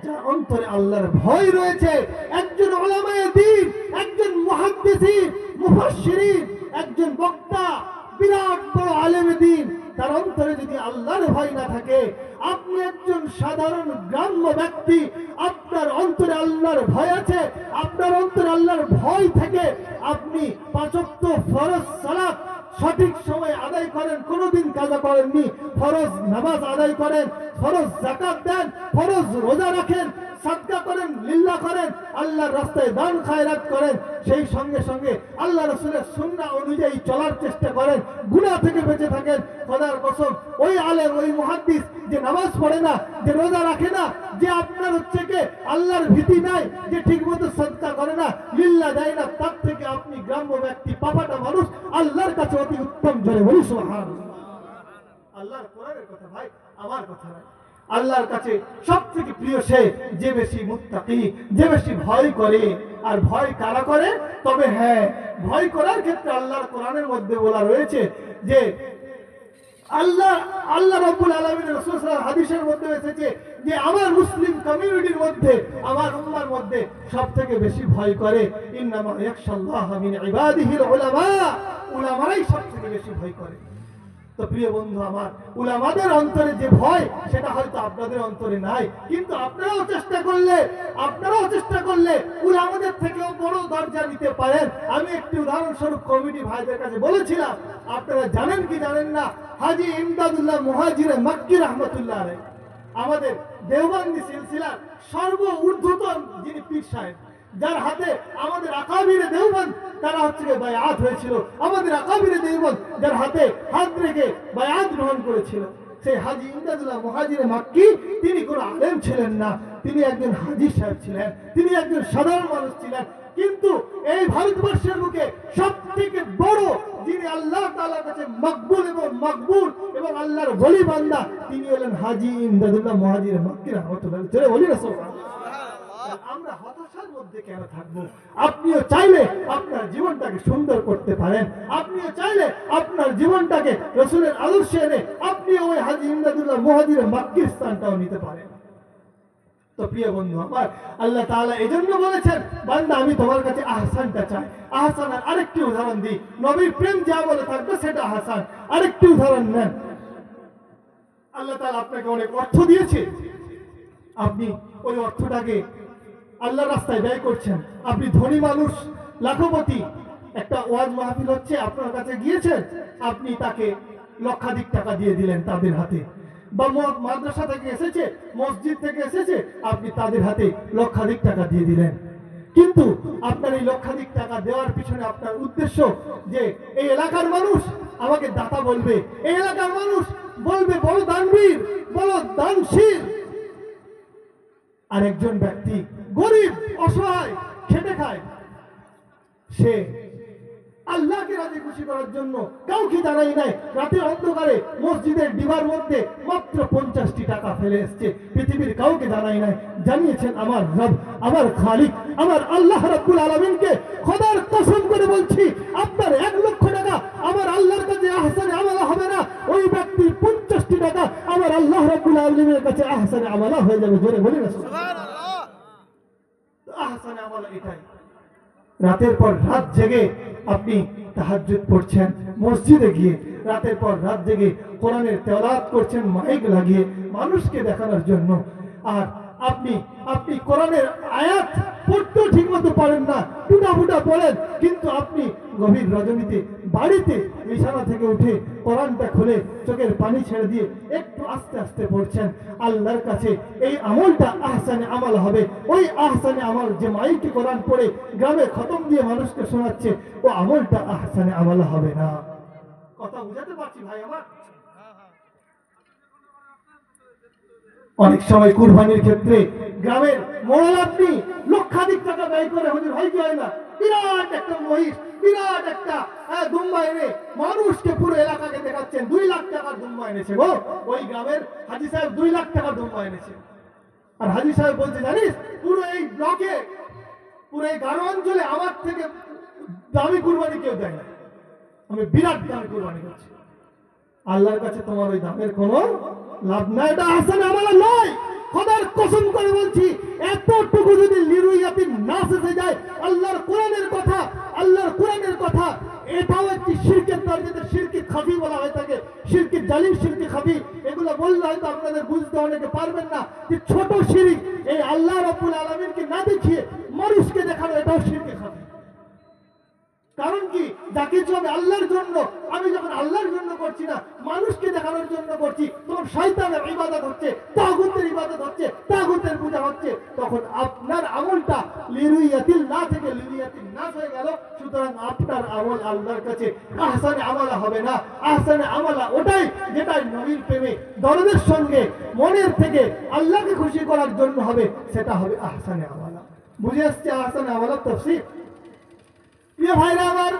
যার অন্তরে আল্লাহর ভয় রয়েছে। একজন উলামায়ে দ্বীন, একজন মুহাদ্দিসিন, মুফাসসিরিন, একজন বক্তা, বিরাট বড় আলেমে দ্বীন, তার আপনার অন্তরে যদি আল্লাহর ভয় না থাকে, আপনি একজন সাধারণ গ্রাম্য ব্যক্তি, আপনার অন্তরে আল্লাহর ভয় আছে, আপনার অন্তরে আল্লাহর ভয় থেকে আপনি 5 ওয়াক্ত ফরজ সালাত সঠিক সময় আদায় করেন, কোনোদিন কাজা করেননি, ফরজ নামাজ আদায় করেন, ফরজ যাকাত দেন, ফরজ রোজা রাখেন, সাদকা করেন, লিল্লাহ করেন, আল্লাহর রাস্তায় দান খায়রাত করেন, সেই সঙ্গে সঙ্গে আল্লাহ রাসূলের সুন্নাহ অনুযায়ী চলার চেষ্টা করেন, গুনাহ থেকে বেঁচে থাকেন, খোদার কসম ওই আলেম, ওই মুহাদ্দিস যে নামাজ পড়ে না, যে রোজা রাখে না, যে আপনার হচ্ছে কি আল্লাহর ভীতি নাই, যে ঠিকমতো সাদকা করে না, লিল্লাহ দেয় না, তার থেকে আপনি গ্রাম্য ব্যক্তি পাপাটা মানুষ আল্লাহর কাছে অতি উত্তম। জোরে বলি সুবহানাল্লাহ। আল্লাহর কোরআনের কথা ভাই, আমার কথা নয়। আল্লাহর কাছে সবথেকে প্রিয় সে যে বেশি মুত্তাকি, যে বেশি ভয় করে। আর ভয় কারা করে? তবে হ্যাঁ, ভয় করার ক্ষেত্রে আল্লাহর কোরআনের মধ্যে বলা রয়েছে যে আল্লাহ রাব্বুল আলামিনের রাসূল সাল্লাল্লাহু আলাইহি হাদিসের মধ্যে এসেছে যে আমার মুসলিম কমিউনিটির মধ্যে, আমার উম্মার মধ্যে সবথেকে বেশি ভয় করে ইন্নামা ইয়াখশাল্লাহা মিন ইবাদিহিল উলামা, উলামারাই সবথেকে বেশি ভয় করে। তো প্রিয় বন্ধু আমার, উলামাদের অন্তরে যে ভয় সেটা হয়তো আপনাদের অন্তরে নাই, কিন্তু আপনারাও চেষ্টা করলে উলামাদের থেকেও বড় দরজা নিতে পারেন। আমি একটি উদাহরণস্বরূপ কমিটি ভাইদের কাছে বলেছিলাম, আপনারা জানেন কি জানেন না, হাজী ইমদাদুল্লাহ মুহাজিরে মক্কি রাহমাতুল্লাহ আলাইহি আমাদের দেওবন্দি সিলসিলার সর্ব ঊর্ধ্বতন যিনি পীর সাহেব, যার হাতে আমাদের আকাবিরে দেওবন্দ তারা হচ্ছে বায়াত হয়েছিল, আমাদের আকাবিরে দেওবন্দ যার হাতে হাত রেখে বায়াত গ্রহণ করেছিল, সেই হাজী ইমদাদুল্লাহ মুহাজিরে মক্কি তিনি কোনো আলেম ছিলেন না, তিনি একজন হাজী সাহেব ছিলেন, তিনি একজন সাধারণ মানুষ ছিলেন। কিন্তু এই ভারতবর্ষের বুকে সবথেকে বড় যিনি আল্লাহ তাআলার কাছে মকবুল এবং আল্লাহর ওলি বান্দা, তিনি হলেন হাজী ইমদাদুল্লাহ মুহাজিরে মক্কি রাহমাতুল্লাহ আলাইহি। বলি না সুবহানাল্লাহ। আমরা হতাশার মধ্যে কেন থাকবো? আপনিও চাইলে আপনার জীবনটাকে সুন্দর করতে পারেন, আপনিও চাইলে আপনার জীবনটাকে রাসূলের আদর্শে এনে আপনিও ওই হাজী ইমদাদুল্লাহ মুহাজিরে মক্কির স্থানটাও নিতে পারেন। তো প্রিয় বন্ধু আমার, আল্লাহ তাআলা এজন্য বলেছেন, বান্দা আমি তোমার কাছে আহসানটা চাই। আহসানের আরেকটি উদাহরণ দিই, নবীর প্রেম যা বলে থাকবে সেটা আহসান। আরেকটি উদাহরণ নেন, আল্লাহ তাআলা আপনাকে অনেক অর্থ দিয়েছে, আপনি ওই অর্থটাকে আল্লাহর রাস্তায় ব্যয় করছেন। আপনি ধনী মানুষ, লাখপতি, একটা ওয়াজ মাহফিল হচ্ছে, আপনার কাছে গিয়েছেন, আপনি তাকে লক্ষাধিক টাকা দিয়ে দিলেন তাদের হাতে, বা মাদ্রাসা থেকে এসেছে, মসজিদ থেকে এসেছে, আপনি তাদের হাতে লক্ষাধিক টাকা দিয়ে দিলেন। কিন্তু আপনার এই লক্ষাধিক টাকা দেওয়ার পিছনে আপনার উদ্দেশ্য যে এই এলাকার মানুষ আমাকে দাতা বলবে, এই এলাকার মানুষ বলবে বড় দানবীর, বড় দানশীল। আর একজন ব্যক্তি গরিব, অসহায়, খেটে খায়, সে আল্লাহকে রাজি খুশি করার জন্য কাউকে জানাই নাই, রাতের অন্ধকারে মসজিদের ডিবার মধ্যে মাত্র 50টি টাকা ফেলে এসছে, পৃথিবীর কাউকে জানাই নাই, জানিয়েছেন আমার রব, আমার খালিক, আমার আল্লাহ রাব্বুল আলামিনকে। খোদার কসম করে বলছি, আপনার 1 লক্ষ টাকা আমার আল্লাহর কাছে আহসানে আমালা হবে না, ওই ব্যক্তির 50টি টাকা আমার আল্লাহ রাব্বুল আলামিনের কাছে আহসানে আমালা হয়ে যাবে। জোরে বলি না সুবহানাল্লাহ। আহসানে আমালা এটাই, রাতের পর রাত জেগে আপনি তাহাজ্জুদ পড়ছেন, মসজিদে গিয়ে রাতের পর রাত জেগে কোরআনের তেলাওয়াত করছেন মাইক লাগিয়ে মানুষকে দেখানোর জন্য। আর আপনি কোরআনের আয়াত পড়তেও ঠিকমতো পারেন না, টুটাফুটা পড়েন, কিন্তু আপনি গভীর রজনীতে বাড়িতে বিছানা থেকে উঠে কোরআনটা খুলে চোখের পানি ছেড়ে দিয়ে একটু আস্তে আস্তে পড়ছেন। আল্লাহর কাছে এই আমলটা আহসানে আমাল হবে। ওই আহসানে আমল যে মাইকে কোরআন পড়ে গ্রামে খতম দিয়ে মানুষকে শোনাচ্ছে, ও আমলটা আহসানে আমাল হবে না। কথা বুঝাতে পারছি ভাই আমার? অনেক সময় কুরবানির ক্ষেত্রে গ্রামের মোড়ল আপনি লক্ষাধিক টাকা ব্যয় করে, হুজুর হয় কি হয় না, বিরাট একটা মহিষ, বিরাট একটা দুম্বা এনে মানুষকে পুরো এলাকাকে দেখাচ্ছেন, 2 লাখ টাকার দুম্বা এনেছে গো। ওই গ্রামের হাজী সাহেব 2 লাখ টাকার দুম্বা এনেছে। আর হাজী সাহেব বলছে, জানিস পুরো এই ব্লকে, পুরো এই গারো অঞ্চলে আমার থেকে দামি কুরবানি কেউ দেয় না, আমি বিরাট দামি কুরবানি করছি। আল্লাহর কাছে তোমার ওই দামের কোনো লাভ নাই, এটা আহসানে আমাল নয়। খোদার কসম করে বলছি, এতটুকু যদি লিরুইয়াতি না শেষে যায়, আল্লাহর কোরআনের কথা এটাও একটি শিরকের দরজাতে শিরকে খাফি বলা হয়ে থাকে, শিরকে জালিম অনেকে পারবেন না যে ছোট শিরক এই আল্লাহ রাব্বুল আলামিনকে না দেখিয়ে মানুষকে দেখানো, এটাও শিরকের খাতে। কারণ কি, যা কিছু আমি আল্লাহর জন্য, আমি যখন আল্লাহর জন্য করছি না, মানুষকে দেখানোর জন্য করছি, তখন শয়তানের ইবাদত হচ্ছে, তাগুতের ইবাদত হচ্ছে, তাগুতের পূজা হচ্ছে, তখন আপনার আমলটা লিরুয়াতিল্লাহ থেকে লিরুয়াতিন নাস হয়ে গেল। সুতরাং আপনার আমল আল্লাহর কাছে আহসানে আমালা হবে না। আহসানে আমালা ওটাই যেটা নবীর প্রেমে দরদের সঙ্গে মনের থেকে আল্লাহকে খুশি করার জন্য হবে, সেটা হবে আহসানে আমালা। বুঝে আসছে আহসানে আমালার তাফসীর? প্রিয় ভাইরা আমার,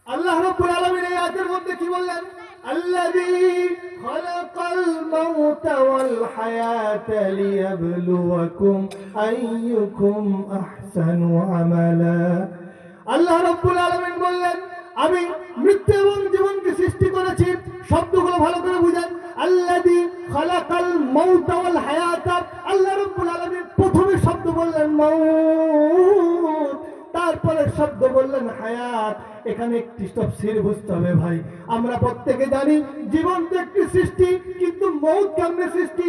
আল্লাহ রাব্বুল আলামিন এই আয়াতের মধ্যে কি বললেন? আল্লাযী খালাকাল মাউতা ওয়াল হায়াতা লিয়াবলুয়াকুম আইয়ুকুম আহসানু আমালা। আল্লাহ রাব্বুল আলামিন বললেন, আমি মৃত্যু এবং জীবনকে সৃষ্টি করেছি। শব্দগুলো ভালো করে বুঝেন। আল্লাযী খালাকাল মাউতা ওয়াল হায়াতা, আল্লাহ রাব্বুল আলামিন প্রথমে শব্দ বললেন মাউত, তারপরে শব্দ বললেন হায়াত। এখানে একটি তাফসীর বুঝতে হবে ভাই। আমরা প্রত্যেকে জানি জীবন তো একটি সৃষ্টি, কিন্তু মউত কেমনে সৃষ্টি?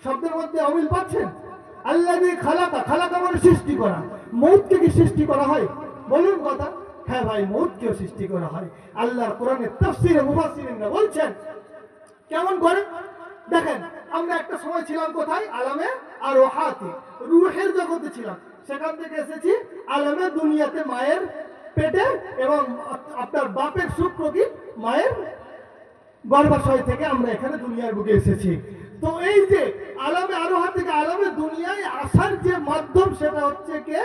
শব্দের মধ্যে অমিল পাচ্ছেন? আল্লাযী খালাকা, খালাকা মানে সৃষ্টি করা। মউতকে কি সৃষ্টি করা হয়? বলুন কথা। হ্যাঁ ভাই, মউতকেও সৃষ্টি করা হয়। আল্লাহর কোরআনের তাফসীরে মুফাসসিরিনরা বলছেন কেমন করে দেখেন। আমরা একটা সময় ছিলাম কোথায়? আলামে আর রুহাতে, রুহের জগতে ছিলাম। সেখান থেকে এসেছি আলামে দুনিয়াতে, মায়ের পেটে, এবং আপনার বাপের শুক্র কি মায়ের গর্ভাশয় থেকে আমরা এখানে দুনিয়ার বুকে এসেছি। তো এই যে আলামে আরোহা থেকে আলামে দুনিয়ায় আসার যে মাধ্যম, সেটা হচ্ছে কে?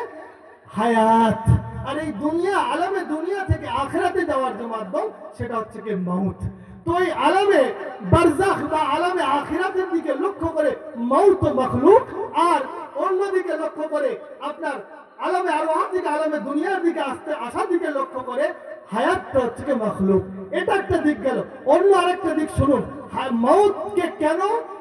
হায়াত। আর এই দুনিয়া, আলামে দুনিয়া থেকে আখিরাতে যাওয়ার যে মাধ্যম, সেটা হচ্ছে কে? মাউত। তো এই আলামে বারজাখ বা আলামে আখিরাতের দিকে লক্ষ্য করে মাউত মাখলুক, আর অন্যদিকে লক্ষ্য করে আপনার আলামে আরোহা থেকে আলামে দুনিয়ার দিকে আসার দিকে লক্ষ্য করে হায়াতটা হচ্ছে কে মাখলুক। এটা একটা দিক গেল। অন্য আরেকটা দিক শুনুন, মাউতকে কেন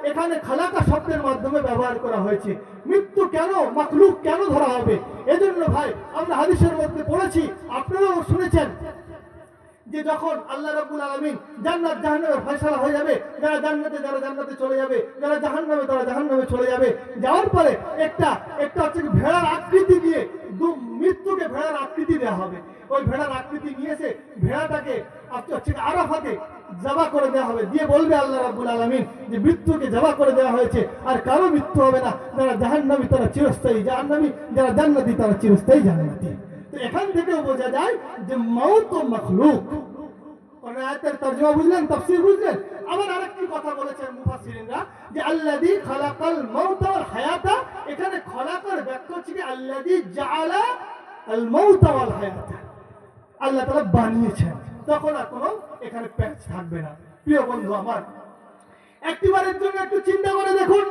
এখানে খালাকা শব্দের মাধ্যমে ব্যবহার করা হয়েছে? মৃত্যু কেন, মাখলুক কেন ধরা হবে? এজন্য ভাই আমরা হাদিসের মধ্যে পড়েছি, আপনারাও শুনেছেন, যে যখন আল্লাহ রাব্বুল আলামিন জান্নাত জাহান্নামের ফয়সালা হয়ে যাবে, যারা জান্নাতে যারা জান্নাতে চলে যাবে, যারা জাহান্নামে তারা জাহান্নামে চলে যাবে, যাওয়ার পরে একটা হচ্ছে ভেড়ার আকৃতি দিয়ে মৃত্যুকে ভেড়ার আকৃতি দেওয়া হবে। ওই ভেড়ার আকৃতি নিয়ে এসে ভেড়াটাকে হচ্ছে আরাফাতে জবা করে দেওয়া হবে, দিয়ে বলবে আল্লাহ রাব্বুল আলামিন যে মৃত্যুকে জবা করে দেওয়া হয়েছে, আর কারো মৃত্যু হবে না। যারা জাহান্নামী তারা চিরস্থায়ী জাহান্নামী, যারা জান্নাতি তারা চিরস্থায়ী জান্নাতি। তো এখান থেকেও বোঝা যায় যে মাউত মাখলুক। আয়াতের তরজমা বুঝলেন, তাফসীর বুঝলেন? আবার আরেকটি কথা বলেছেন মুফাসসিরিনরা যে আল্লাযী খালাকাল মাউতা ওয়াল হায়াতা, এখানে খালাকার ব্যাখ্যা হচ্ছে কি আল্লাযী জাআলা আল মাউতা ওয়াল হায়াতা, আল্লাহ তাআলা বানিয়েছেন, তখন আর কোনো এখানে প্যাচ থাকবে না। প্রিয় বন্ধু আমার, একটিবারের জন্য একটু চিন্তা করে দেখুন।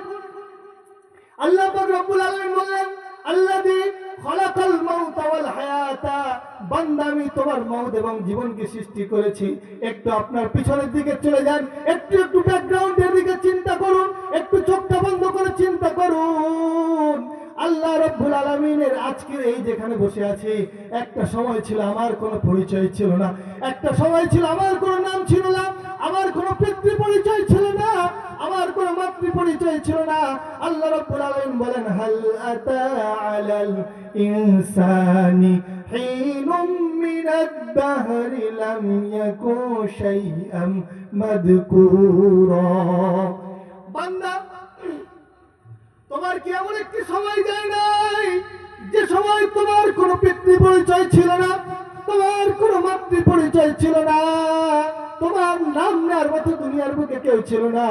আল্লাহ পাক রব্বুল আলামিন বললেন আল্লাযী খালাকাল মাউতা ওয়াল হায়াতা, বান্দা আমি তোমার মউত এবং জীবনকে সৃষ্টি করেছি। একটু আপনার পিছনের দিকে চলে যান, একটু ব্যাকগ্রাউন্ডের দিকে চিন্তা করুন, একটু চোখটা বন্ধ করে চিন্তা করুন। আল্লাহ রাব্বুল আলামিনের আজকের এই যেখানে বসে আছি, একটা সময় ছিল আমার কোনো পরিচয় ছিল না, একটা সময় ছিল আমার কোনো নাম ছিল না, আমার কোনো পিতৃ পরিচয় ছিল না, আমার কোনো মাতৃ পরিচয় ছিল না। আল্লাহ রাব্বুল আলামিন বলেন হাল আতা আলাল ইনসানি হিনুম মিনাদ দাহরি লাম ইয়াকুন শাইআম মাযকুরা। বান্দা, তোমার কি এমন একটি সময় যায় নাই যে সময় তোমার কোনো পিতৃ পরিচয় ছিল না, তোমার কোনো মাতৃ পরিচয় ছিল না, তোমার নাম নেওয়ার মতো দুনিয়ার বুকে কেউ ছিল না।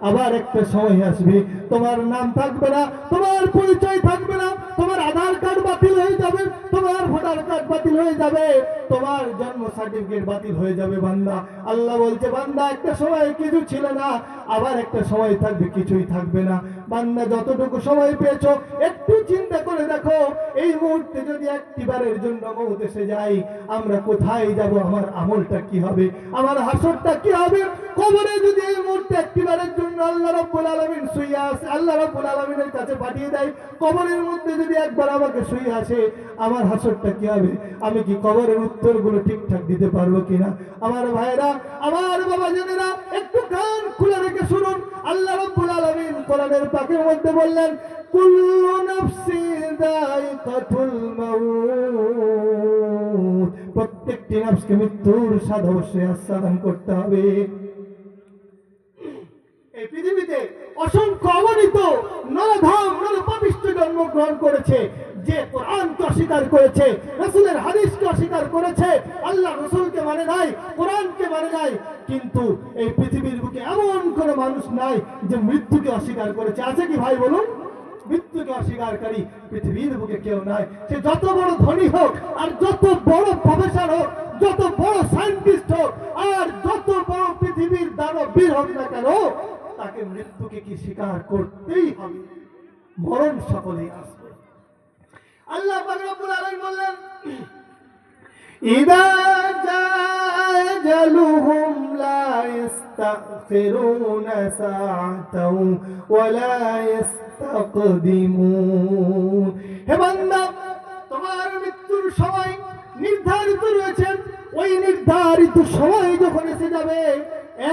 আবার একটা সময় আসবে তোমার নাম থাকবে না, তোমার পরিচয় থাকবে না, তোমার আধার কার্ড বাতিল হয়ে যাবে, তোমার ভোটার কার্ড বাতিল হয়ে যাবে, তোমার জন্ম সার্টিফিকেট বাতিল হয়ে যাবে। বান্দা, আল্লাহ বলছে বান্দা একটা সময় কিছু ছিল না, আবার একটা সময় থাকবে কিছুই থাকবে না। বান্দা যতটুকু সময় পেয়েছো একটু চিন্তা করে দেখো, এই মুহূর্তে যদি একটিবারের জন্য মউত এসে যায়, আমরা কোথায় যাব? আমার আমলটা কি হবে? আমার হাসরটা কি হবে? কবরে যদি এই মুহূর্তে একটিবারের জন্য আল্লাহ রাব্বুল আলামিন শুইয়ে আসে, আল্লাহ রাব্বুল আলামিনের কাছে পাঠিয়ে দেয়, কবরের মধ্যে যদি একবার আমাকে শুইয়ে আসে, আমার হাসরটা কি হবে? আমি কি কবরের উত্তরগুলো ঠিকঠাক দিতে পারবো কিনা? আমার ভাইরা, আমার বাবা জানেরা, একটু কান খুলে রেখে শুনুন। আল্লাহ রাব্বুল আলামিন কোরআনের পাকের মধ্যে বললেন, কুল্লু নাফসিন যায়িকাতুল মাউত, প্রত্যেকটি নফসকে মৃত্যুর স্বাদ অবশ্যই আস্বাদন করতে হবে। এই পৃথিবীতে অসংখ্য অগণিত নরধাম নরপাপিষ্ঠ জন্মগ্রহণ করেছে, যে কোরআনকে অস্বীকার করেছে, রাসূলের হাদিসকে অস্বীকার করেছে, আল্লাহ রাসূলকে মানে নাই, কোরআনকে মানে নাই। কিন্তু এই পৃথিবীর বুকে এমন কোনো মানুষ নাই যে মৃত্যুকে অস্বীকার করেছে। আছে কি ভাই বলুন? মৃত্যুকে অস্বীকারী পৃথিবীর বুকে কেউ নাই। সে যত বড় ধনী হোক, আর যত বড় প্রফেসর হোক, যত বড় সায়েন্টিস্ট হোক, আর যত বড় পৃথিবীর দানবীর হোক না কেন, তাকে মৃত্যুকে কি স্বীকার করতেই হবে। মরণ সকলেই আসবে। আল্লাহ পাক রব্বুল আলামিন বললেন, ইদা জাআজালুহুম লা ইস্তাগফিরুনা সাআতাও ওয়া লা ইস্তাকদিমুন। হে বান্দা, তোমার মৃত্যুর সময় নির্ধারিত রয়েছে। ওই নির্ধারিত সময় যখন এসে যাবে,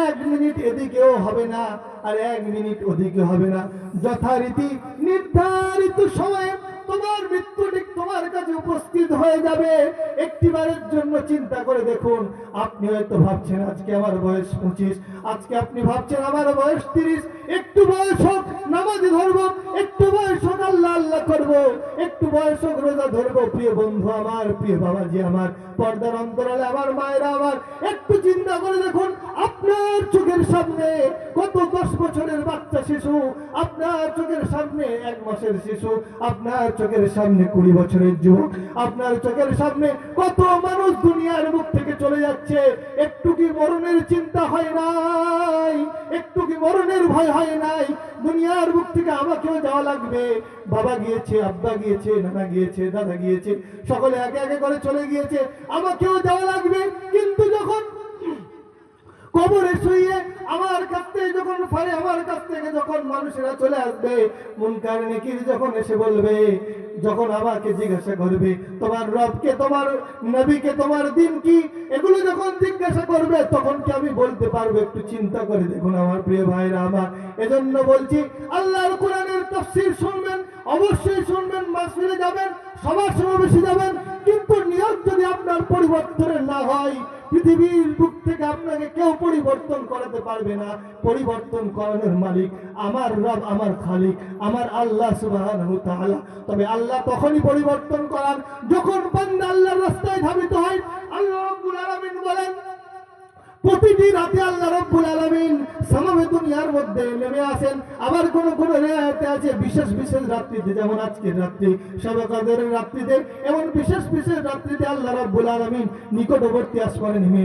1 মিনিট এদিকেও হবে না, আর 1 মিনিট ওদিকে হবে না। যথারীতি নির্ধারিত সময়ে তোমার মৃত্যু ঠিক তোমার কাছে উপস্থিত হয়ে যাবে। একটিবারের জন্য চিন্তা করে দেখুন। আপনি হয়তো ভাবছেন আজকে আমার বয়স 25, আজকে আপনি ভাবছেন আমার বয়স 30। একটু বয়স হোক নামাজি ধরবো, একটু বয়স হোক আল্লাহ আল্লাহ করবো, একটু বয়স হোক রোজা ধরবো। প্রিয় বন্ধু আমার, প্রিয় বাবাজি আমার, পর্দার অন্তরালে আমার মায়েরা আমার, একটু চিন্তা করে দেখুন। আপনার চোখের সামনে কত 10 বছরের বাচ্চা শিশু, আপনার চোখের সামনে 1 মাসের শিশু, আপনার চোখের সামনে 20 বছরের যুবক, আপনার চোখের সামনে কত মানুষ দুনিয়ার মুখ থেকে চলে যাচ্ছে। একটু কি মরণের চিন্তা হয় নাই? একটু কি মরণের ভয় হয় নাই? দুনিয়ার মুখ থেকে আমাকেও যাওয়া লাগবে। বাবা গিয়েছে, আব্বা গিয়েছে, নানা গিয়েছে, দাদা গিয়েছে, সকলে একে একে করে চলে গিয়েছে, আমাকেও যাওয়া লাগবে। কিন্তু যখন কবরে শুয়ে আমার কাছ থেকে যখন ফারে আমার কাছ থেকে যখন মানুষেরা চলে আসবে, মুনকার নেকির যখন এসে বলবে, যখন আমাকে জিজ্ঞাসা করবে তোমার রবকে, তোমার নবীকে, তোমার দিন কি, এগুলো যখন জিজ্ঞাসা করবে, তখন কি আমি বলতে পারবো? একটু চিন্তা করে দেখুন আমার প্রিয় ভাইরা আমার। এজন্য বলছি, আল্লাহর কোরআনের তাফসীর শুনবেন, অবশ্যই শুনবেন, মাহফিলে যাবেন, সবার সমাবেশে যাবেন, কিন্তু নিয়ত যদি আপনার পরিবর্তনের না হয়, পৃথিবীর বুক থেকে আপনাকে কেউ পরিবর্তন করাতে পারবে না। পরিবর্তন করানোর মালিক আমার রব, আমার খালিক, আমার আল্লাহ সুবহানাহু ওয়া তাআলা। তবে আল্লাহ তখনই পরিবর্তন করান যখন বান্দা আল্লাহর রাস্তায় ধাবিত হয়। আল্লাহ রাব্বুল আলামিন বলেন, প্রতিটি রাতে আল্লাহ রাব্বুল আলামিন সামামে দুনিয়ার মধ্যে নেমে আসেন। আবার কোন কোন রিওয়ায়াতে আছে বিশেষ বিশেষ রাত্রিতে, যেমন আজকের রাত্রি, শবে কদরের রাত্রিতে, এমন বিশেষ বিশেষ রাত্রিতে আল্লাহ রাব্বুল আলামিন নিকটবর্তী আসমানে নেমে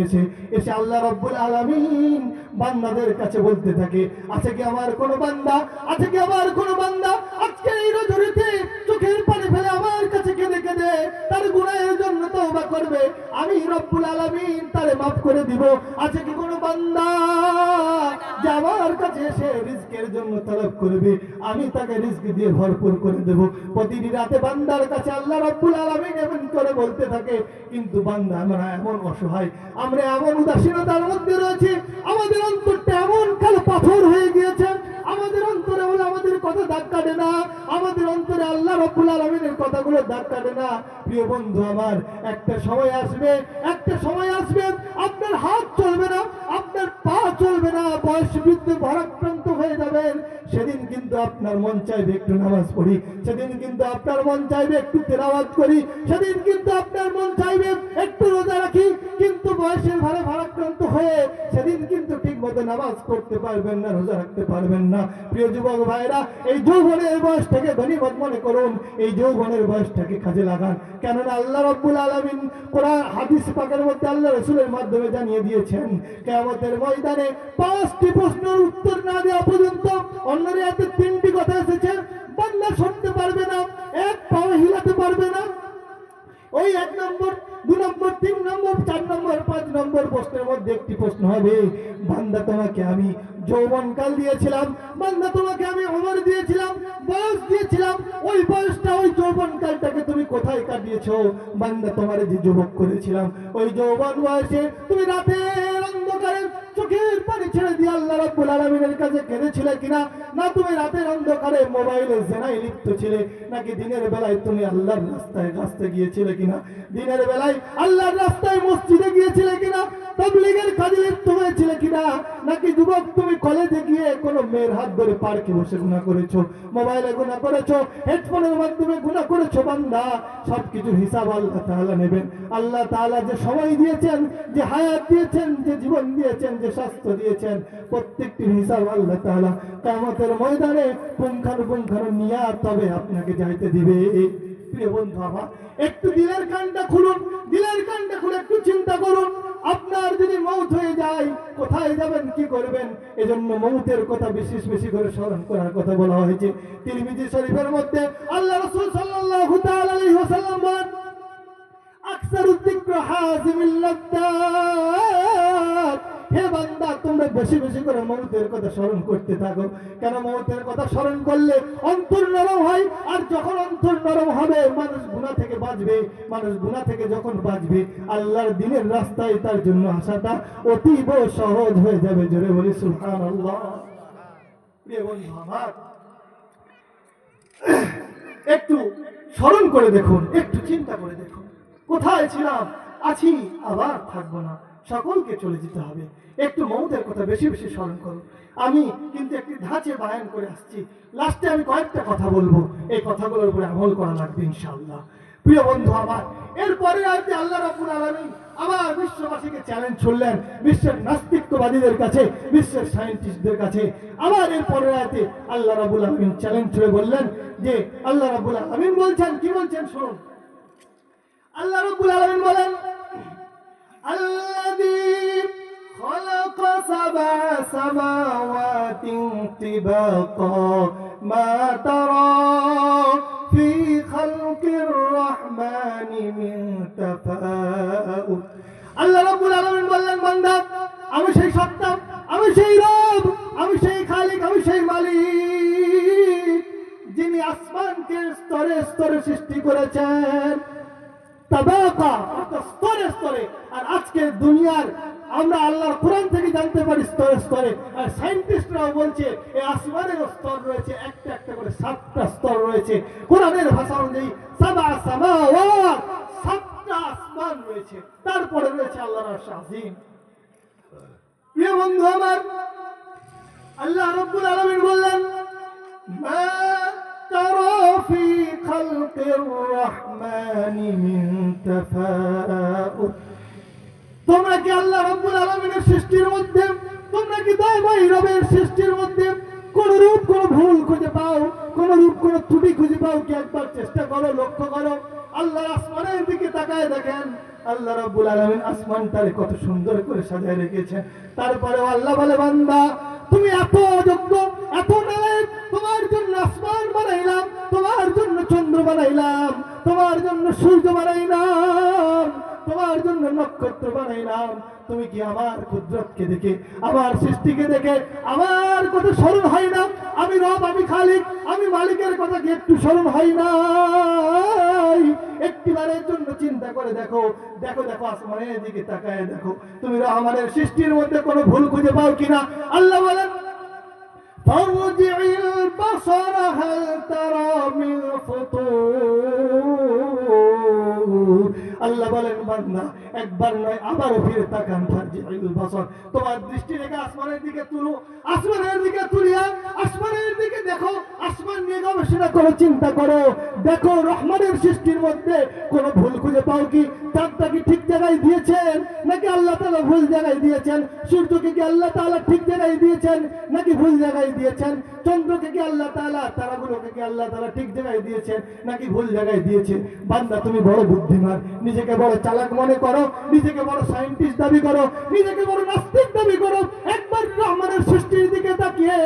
এসে আল্লাহ রাব্বুল আলামিন বান্দাদের কাছে বলতে থাকে, আছে কি আমার কোন বান্দা, আছে কি আমার কোন বান্দা আজকে এই রজনীতে চোখের পানি ফেলে আমার কাছে কেঁদে কেঁদে তার গুনাহের জন্য তওবা করবে, আমি রব্বুল আলামিন তারে মাফ করে দিব। আছে কি কোনো বান্দা যে আমার কাছে এসে রিজকের জন্য তলব করবে, আমি তাকে রিজক দিয়ে ভরপুর করে দেব। প্রতিটি রাতে বান্দার কাছে আল্লাহ রাব্বুল আলামিন এমন করে বলতে থাকে। কিন্তু বান্দা আমরা এমন অসহায়, আমরা এমন উদাসীনতার মধ্যে রয়েছি, আমাদের অন্তরটা এমন কালো পাথর হয়ে গিয়েছে, আমাদের অন্তরে বলে আমাদের কথা দাগ কাটে না, আমাদের অন্তরে আল্লাহ রাব্বুল আলামিনের কথাগুলো দাগ কাটে না। প্রিয় বন্ধু আমার, একটা সময় আসবে, একটা সময় আসবে আপনার হাত চলবে না, আপনার পা চলবে না, বয়স বৃদ্ধি ভারাক্রান্ত হয়ে যাবেন। সেদিন কিন্তু আপনার মন চাইবে একটু নামাজ পড়ি, সেদিন কিন্তু আপনার মন চাইবে একটু তেলাওয়াত করি, সেদিন কিন্তু আপনার মন চাইবে একটু রোজা রাখি, কিন্তু বয়সের ভারে ভারাক্রান্ত হয়ে সেদিন কিন্তু ঠিক মতো নামাজ পড়তে পারবেন না, রোজা রাখতে পারবেন না। প্রিয় যুবক ভাইরা, এই যৌবনের বয়সটাকে গনিমত মনে করুন, এই যৌবনের বয়সটাকে কাজে লাগান। কেননা আল্লাহ রাব্বুল আলামিন কোরআন হাদিস পাকের মধ্যে আল্লাহ রাসূলের মাধ্যমে জানিয়ে দিয়েছেন, কিয়ামতের ময়দানে 5টি প্রশ্নের উত্তর না দেওয়া পর্যন্ত, অন্য রিওয়ায়াতে 3টি কথা এসেছে, বান্দা শুনতে পারবে না, এক পাও হিলাতে পারবে না। ওই 1 নম্বর, 2 নম্বর, 3 নম্বর, 4 নম্বর, 5 নম্বর প্রশ্নের মধ্যে একটি প্রশ্ন হবে, বান্দা তোমাকে আমি যৌবনকাল দিয়েছিলাম, বান্দা তোমাকে আমি উমর দিয়েছিলাম, বয়স দিয়েছিলাম, ওই বয়সটা, ওই যৌবনকালটাকে তুমি কোথায় কাটিয়েছো? বান্দা তোমারে যে যুবক করেছিলাম, ওই যৌবন বয়সে তুমি রাতের অন্ধকারে চোখের পানি ছেড়ে দিয়ে আল্লাহ রাব্বুল আলামিনের কাছে কেঁদেছিলে কিনা? না তুমি রাতের অন্ধকারে মোবাইলে জেনায় লিপ্ত ছিলে, নাকি দিনের বেলায় তুমি আল্লাহর রাস্তায় রাস্তায় গিয়েছিলে কিনা? দিনের বেলায় আল্লাহর রাস্তায় মসজিদে গিয়েছিলে কিনা? তাবলীগের কাজে লিপ্ত হয়েছিলে কিনা? নাকি যুবক তুমি কলেজে গিয়ে কোনো মেয়ের হাত ধরে পার্কে বসে গুনাহ করেছো, মোবাইলে গুনাহ করেছো, হেডফোনের মাধ্যমে গুনাহ করেছো? বান্দা, সবকিছুর হিসাব আল্লাহ তাআলা নেবেন। আল্লাহ তাআলা যে সময় দিয়েছেন, যে হায়াত দিয়েছেন, যে জীবন দিয়েছেন, যে স্বাস্থ্য দিয়েছেন, প্রত্যেকটির হিসাব আল্লাহ তাআলা কিয়ামতের ময়দানে পুঙ্খানুপুঙ্খানু নিয়ে তবে আপনাকে যাইতে দিবে। প্রিয় বন্ধু আমার, একটু দিলের কানটা খুলুন, দিলের কানটা খুলে একটু চিন্তা করুন। আপনার যদি মৌত হয়ে যায়, কোথায় যাবেন, কি করবেন? এজন্য মৌতের কথা বিশেষ বেশি করে স্মরণ করার কথা বলা হয়েছে। তিরমিজি শরীফের মধ্যে আল্লাহ রাসূল সাল্লাল্লাহু তাআলা আলাইহি ওয়াসাল্লাম বলেন, আকসারুদ যিকর হাযিমিল লাদ্দাত। হে বান্দা, তোমরা বেশি বেশি করে মৌতের কথা স্মরণ করতে থাকো। কেন? মৌতের কথা স্মরণ করলে অন্তর নরম হয়, আর যখন অন্তর নরম হবে মানুষ গুনাহ থেকে বাঁচবে। মানুষ গুনাহ থেকে যখন বাঁচবে, আল্লাহর দ্বীনের রাস্তায় তার জন্য আসাটা অতীব সহজ হয়ে যাবে। জোরে বলি সুবহানাল্লাহ। প্রিয় বন্ধু আমার, একটু স্মরণ করে দেখুন, একটু চিন্তা করে দেখুন, কোথায় ছিলাম, আছি, আবার থাকবো না, সকলকে চলে যেতে হবে। একটু মৌতের কথা বেশি বেশি স্মরণ করুন। আমি কিন্তু একটি ধাঁচে বায়ান করে আসছি, লাস্টে আমি কয়েকটা কথা বলবো, এই কথাগুলোর উপরে আমল করা লাগবে ইনশাআল্লাহ। প্রিয় বন্ধু আমার, এরপরে আজকে আল্লাহ রাব্বুল আলামিন আবার বিশ্ববাসীকে চ্যালেঞ্জ ছুড়লেন, বিশ্বের নাস্তিকবাদীদের কাছে, বিশ্বের সায়েন্টিস্টদের কাছে। আবার এরপরে আজকে আল্লাহ রাব্বুল আলামিন চ্যালেঞ্জ ছুড়ে বললেন যে, আল্লাহ রাব্বুল আলামিন বলছেন, কি বলছেন শুনুন। আল্লাহ রাব্বুল আলামিন বলেন, আল্লাযী খালাকা সাবআ সামাওয়াতিন তিবাকা মা তারা ফি খালকির রহমানি মিন তাফাউত। আল্লাহ রাব্বুল আলামিন বললেন, বান্দা, আমি সেই সত্তা, আমি সেই রব, আমি সেই খালিক, আমি সেই মালিক, যিনি আসমানকে স্তরে স্তরে সৃষ্টি করেছেন। তাবাকা, স্তরে স্তরে। আর আজকে দুনিয়ার আমরা আল্লাহর কোরআন থেকে জানতে পারি স্তরে স্তরে, আর সায়েন্টিস্টরাও বলছে এই আসমানেরও স্তর রয়েছে, একটা একটা করে 7টা স্তর রয়েছে। কোরআনের ভাষা অনুযায়ী সাবা সামাওয়াত, 7টা আসমান রয়েছে, তারপরে রয়েছে আল্লাহর আরশ আযীম। প্রিয় বন্ধু আমার, আল্লাহ রাব্বুল আলামিন বললেন, মা তারা ফি খালকির রহমানি মিন তাফাউত। তোমরা কি আল্লাহ রাব্বুল আলামিনের সৃষ্টির মধ্যে, তোমরা কি দয়াময় রবের সৃষ্টির মধ্যে কোন রূপ, কোন ভুল খুঁজে পাও, কোন রূপ, কোন ত্রুটি খুঁজে পাও কি? একবার চেষ্টা করো, লক্ষ্য করো, আল্লাহর আসমানের দিকে তাকায় দেখেন, আল্লাহ রাব্বুল আলামিন আসমানটারে কত সুন্দর করে সাজায় রেখেছেন। তারপরেও আল্লাহ বলে, বান্দা, তুমি এত যোগ্য, এত নালায়েক, তোমার জন্য আসমান বানাইলাম, তোমার জন্য চন্দ্র বানাইলাম, তোমার জন্য সূর্য বানাইলাম, তোমার জন্য নক্ষত্র বানাইলাম। তুমি কি আমার কুদরতকে দেখে, আমার সৃষ্টিকে দেখে আমার কথা স্মরণ হয় না? আমি রব, আমি খালিক, আমি মালিকের কথা কি একটু স্মরণ হয় না? একটিবারের জন্য চিন্তা করে দেখো, দেখো দেখো আসমানের দিকে তাকায় দেখো, তুমি রহমানের সৃষ্টির মধ্যে কোনো ভুল খুঁজে পাও কিনা? আল্লাহ বলেন, ফারজি'ল বাসারা হাল তারা মিন ফুতুর। আল্লাহ বলেন, বান্দা, একবার নয় আবারও ফিরে তাকান, ফারজি'ল বাসার, তোমার দৃষ্টি রেখে আসমানের দিকে তুলো, আসমানের দিকে তুলিয়া আসমানের দিকে দেখো, আসমান নিয়ে গবেষণা করো, চিন্তা করো, দেখো রহমানের সৃষ্টির মধ্যে কোনো ভুল খুঁজে পাও কি? চাঁদটা কি ঠিক জায়গায় দিয়েছেন, নাকি আল্লাহ তাআলা ভুল জায়গায় দিয়েছেন? সূর্যকে কি আল্লাহ তাআলা ঠিক জায়গায় দিয়েছেন, নাকি ভুল জায়গায় দিয়েছেন? চন্দ্রকে কি আল্লাহ তাআলা, তারাগুলোকে কি আল্লাহ তাআলা ঠিক জায়গায় দিয়েছেন, নাকি ভুল জায়গায় দিয়েছেন? বান্দা, তুমি বড় বুদ্ধিমান, নিজেকে বড় চালাক মনে করো, নিজেকে বড় সায়েন্টিস্ট দাবি করো, নিজেকে বড় নাস্তিক দাবি করো, একবার রহমানের সৃষ্টির দিকে তাকিয়ে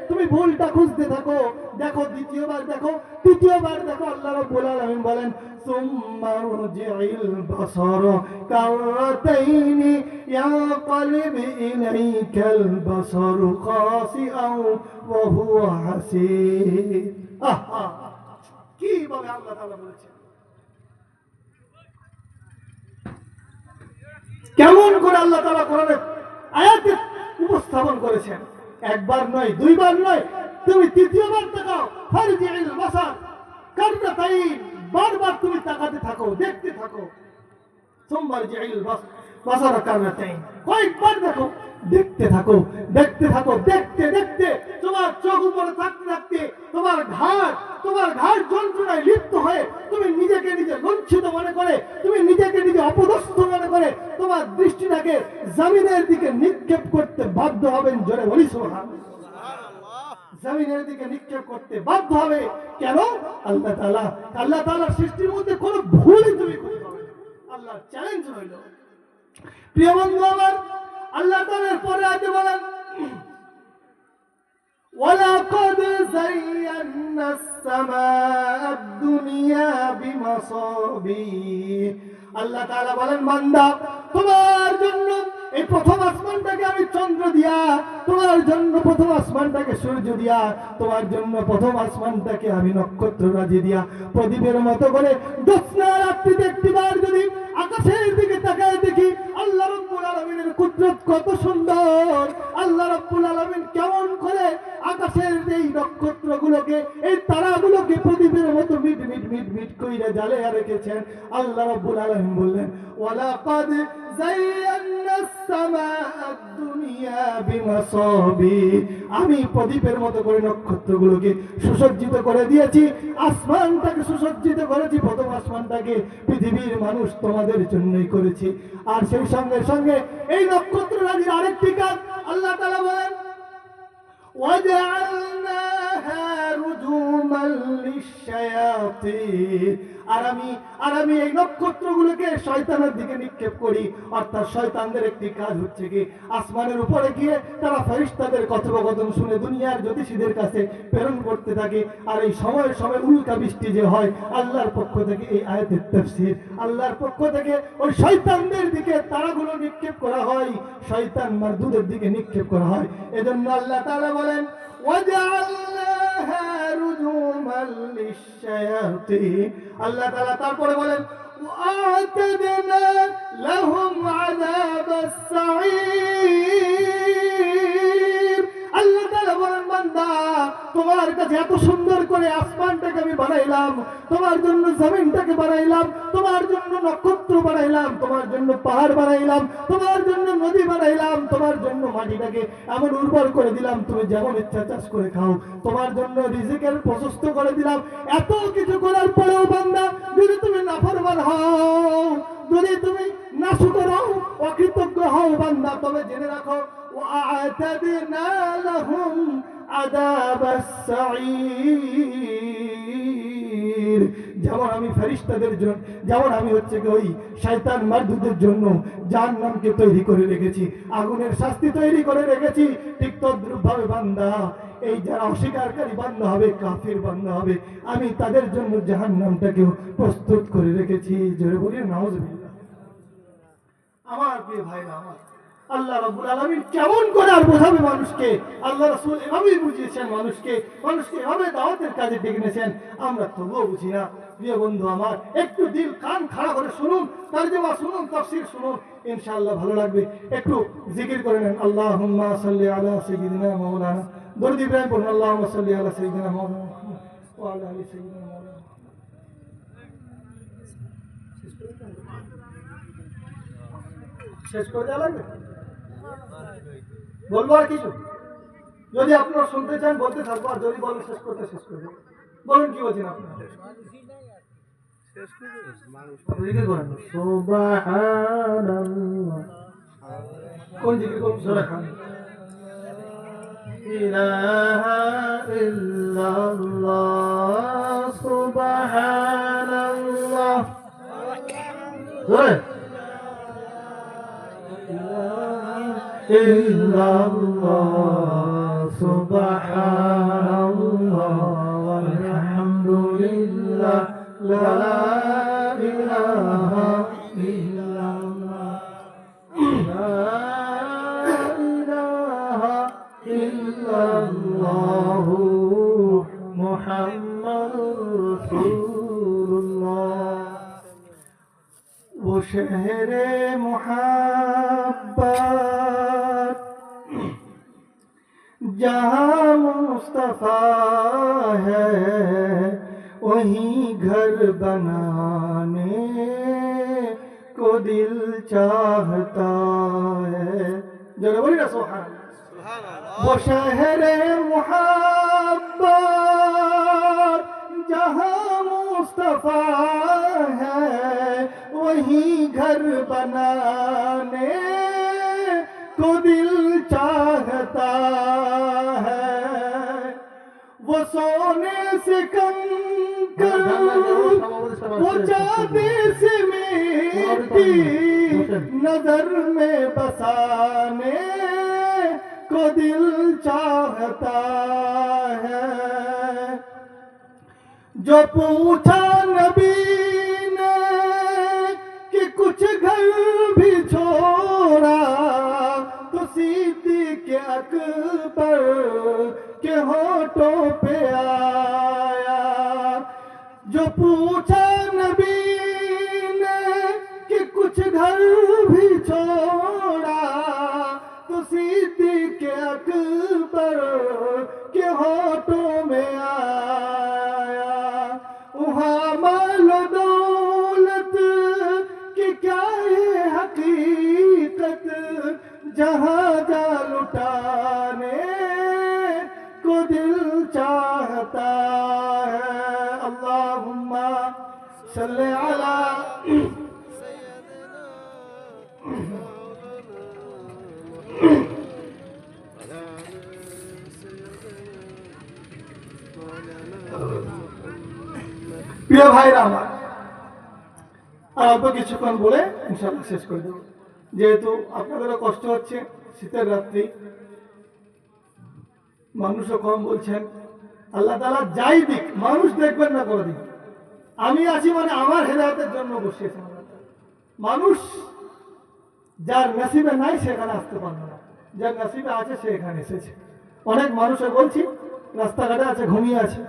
তুমি ভুলটা খুঁজতে থাকো, দেখো, দ্বিতীয়বার দেখো, তৃতীয়বার দেখো, আল্লাহ রাব্বুল আলামিন বলেন, সুম্মা রজি'ল বাসারা কাররাতাইনি ইয়ানকালিব ইলাইকাল বাসারু খাসিআন ওয়া হুয়া হাসীর। আহা, কি বলে আল্লাহ তাআলা বলেছেন। কেমন করে আল্লাহ তাআলা কোরআনে আয়াতে উপস্থাপন করেছেন। একবার নয়, দুইবার নয়, তুমি তৃতীয়বার তাকাও। ফারজিল বাসার কাররাতাইন, বারবার তুমি তাকাতে থাকো, দেখতে থাকো। সুম্মারজিল বাসার কাররাতাইন, কয়েকবার দেখো, দেখতে থাকো, দেখতে থাকো। দেখতে দেখতে তোমার চোখ উপরে থাকতে থাকতে তোমার ঘাড় যন্ত্রণায় লিপ্ত হয়ে তুমি নিজেকে নিজে লজ্জিত মনে করে, তুমি নিজেকে নিজে অপদস্থ মনে করে তোমার দৃষ্টিটাকে জমিনের দিকে নিক্ষেপ করতে বাধ্য হবেন। জোরে বলি সুবহানাল্লাহ। জমিনের দিকে নিক্ষেপ করতে বাধ্য হবে। কেন? আল্লাহ তাআলার সৃষ্টির মধ্যে কোনো ভুলই তুমি করতে হবে না। আল্লাহর চ্যালেঞ্জ রইল। প্রিয় বন্ধু আমার, আল্লাহ তাআলার পরে আয়াতে বলেন, ওয়ালাকাদ যায়্যানা আস-সামাআ আদ-দুনিয়া বিমাসাবিহ। আল্লাহ তাআলা বলেন, বান্দা তোমার জন্য এই প্রথম আসমানটাকে আমি চন্দ্র দিয়া, তোমার জন্য প্রথম আসমানটাকে সূর্য দিয়া, তোমার জন্য প্রথম আসমানটাকে আমি নক্ষত্র রাজি দিয়া, প্রদীপের মতো করে জ্যোৎস্না রাত্রিতে একটিবার যদি আকাশের দিকে তাকায় দেখি আল্লাহ রাব্বুল আলামিনের কুদরত কত সুন্দর। আল্লাহ রাব্বুল আলামিন কেমন করে আকাশের এই নক্ষত্রগুলোকে, এই তারাগুলোকে প্রদীপের মতো মিট মিট মিট মিট কইরা জ্বালিয়ে রেখেছেন। আল্লাহ রাব্বুল আলামিন বললেন, ওয়ালাকাদ যায়্যানা আস-সামাআ আদ-দুনিয়া বিমাসাবিহ। আমি প্রদীপের মতো করে নক্ষত্রগুলোকে সুসজ্জিত করে দিয়েছি, আসমানটাকে সুসজ্জিত করেছি। প্রথম আসমানটাকে পৃথিবীর মানুষ তোমাদের জন্যই করেছি। আর সেই সঙ্গে সঙ্গে এই নক্ষত্র রাজির আরেকটি কাজ আল্লাহ তাআলা বলেন, وَجَعَلْنَاهَا رُجُومًا لِلشَّيَاطِينِ। আর আমি এই নক্ষত্রগুলোকে শয়তানের দিকে নিক্ষেপ করি। অর্থাৎ শয়তানদের একটি কাজ হচ্ছে কি, আসমানের উপরে গিয়ে তারা ফেরেশতাদের কথোপকথন শুনে দুনিয়ার জ্যোতিষীদের কাছে প্রেরণ করতে থাকে। আর এই সময় সময় উল্কা বৃষ্টি যে হয়, আল্লাহর পক্ষ থেকে এই আয়াতের তাফসীর, আল্লাহর পক্ষ থেকে ওই শয়তানদের দিকে তারাগুলো নিক্ষেপ করা হয়, শয়তান মারদুদের দিকে নিক্ষেপ করা হয়। এজন্য আল্লাহ তাআলা বলেন, ওয়াজআলনাহা রুজুমান লিশ-শায়াতিন। আল্লাহ তাআলা তারপরে বলেন, ওয়া'আতাদনা লাহুম আযাবাস সাঈর। আল্লাহ তাআলা বলেন, বান্দা তোমার কাছে এত সুন্দর করে আসমানটাকে আমি বানাইলাম, তোমার জন্য জমিনটাকে বানাইলাম, তোমার জন্য নক্ষত্র বানাইলাম, তোমার জন্য পাহাড় বানাইলাম, তোমার জন্য নদী বানাইলাম, তোমার জন্য মাটিটাকে এমন উর্বর করে দিলাম তুমি যেমন ইচ্ছা চাষ করে খাও, তোমার জন্য রিজিকের প্রশস্ত করে দিলাম। এত কিছু করার পরেও বান্দা যদি তুমি নাফরমান হও, যদি তুমি নাশুকর হও, অকৃতজ্ঞ হও বান্দা, তবে জেনে রাখো, ওয়া'আতাদনা লাহুম আযাবাস সাঈর। যেমন আমি ফেরেশতাদের জন্য, যেমন আমি হচ্ছে কি ওই শয়তান মারদুদের জন্য জাহান্নামকে তৈরি করে রেখেছি, আগুনের শাস্তি তৈরি করে রেখেছি, ঠিক তদ্রূপভাবে বান্দা এই যারা অস্বীকারী বান্দা হবে, কাফির বান্দা হবে, আমি তাদের জন্য জাহান্নামটাকেও প্রস্তুত করে রেখেছি। জোরে বলি নাউজুবিল্লাহ। আমার প্রিয় ভাইরা আমার, আল্লাহ রাব্বুল আলামিন কেমন করে আর বোঝাবে মানুষকে, আল্লাহ রাসূল এভাবেই বুঝিয়েছেন মানুষকে এভাবে দাওয়াতের কাজে ডেকেছেন, আমরা তবুও বুঝি না। প্রিয় বন্ধু আমার, একটু দিল কান খাড়া করে শুনুন, তরজমা শুনুন, তাফসীর শুনুন, ইনশাআল্লাহ ভালো লাগবে। একটু জিকির করে নেন, আল্লাহুম্মা সাল্লি আলা সাইয়্যিদিনা মাওলানা, দরুদ ইব্রাহিম পড়ুন, আল্লাহুম্মা সাল্লি আলা সাইয়্যিদিনা মাওলানা ওয়া আলা আলি সাইয়্যিদিনা মাওলানা। শেষ করে দেওয়া লাগবে? বলবো আর কিছু? যদি আপনারা শুনতে চান বলতে থাকবো, আর যদি বলেন শেষ করতে শেষ করে দেবো। বলুন কি বলছেন আপনারা? সুবহানাল্লাহ। কোন জিকির করুন? ইলাহা ইল্লাল্লাহ, সুবহানাল্লাহ। ইল্লাল্লাহ, সুবহানাল্লাহ, আলহামদুলিল্লাহ, লা ইলাহা ইল্লাল্লাহ, লা ইলাহা ইল্লাল্লাহ, মুহাম্মাদুর রাসূলুল্লাহ। शहरे मोहब्बत जहाँ मुस्तफा है वहीं घर बनाने को दिल चाहता है। जरा बोलिए ना सुभान अल्लाह। वो शहरे मोहब्बत जहाँ मुस्तफा है वहीं घर बनाने को दिल चाहता है। वो सोने से कम कर वो चांदी से मिट्टी नजर में बसाने को दिल चाहता है। जो पूछा नबी ने कि कुछ घर भी छोड़ा तो सिद्दीक़ अकबर के होठों पे आया। जो पूछा नबी ने कि कुछ घर भी छोड़ा तो सिद्दीक़ अकबर के होठों में आया। वहाँ माल दौलत की क्या है हकीकत जहाँ जा लुटाने को दिल चाहता है। अल्लाहुम्मा सल्ले अला প্রিয় ভাইরা আমার, আর অল্প কিছুক্ষণ বলে ইনশাআল্লাহ শেষ করে দেব। যেহেতু আপনাদেরও কষ্ট হচ্ছে, শীতের রাত্রি, মানুষও কম বলছেন। আল্লাহ তাআলা যাই দিক মানুষ দেখবেন না করে দিক। আমি আছি মানে আমার হেদায়েতের জন্য বসিয়েছেন আল্লাহ তাআলা। মানুষ যার নসিবে নাই সেখানে আসতে পারবে না, যার নসিবে আছে সে এখানে এসেছে। অনেক মানুষও বলছি রাস্তাঘাটে আছে, ঘুমিয়ে আছে,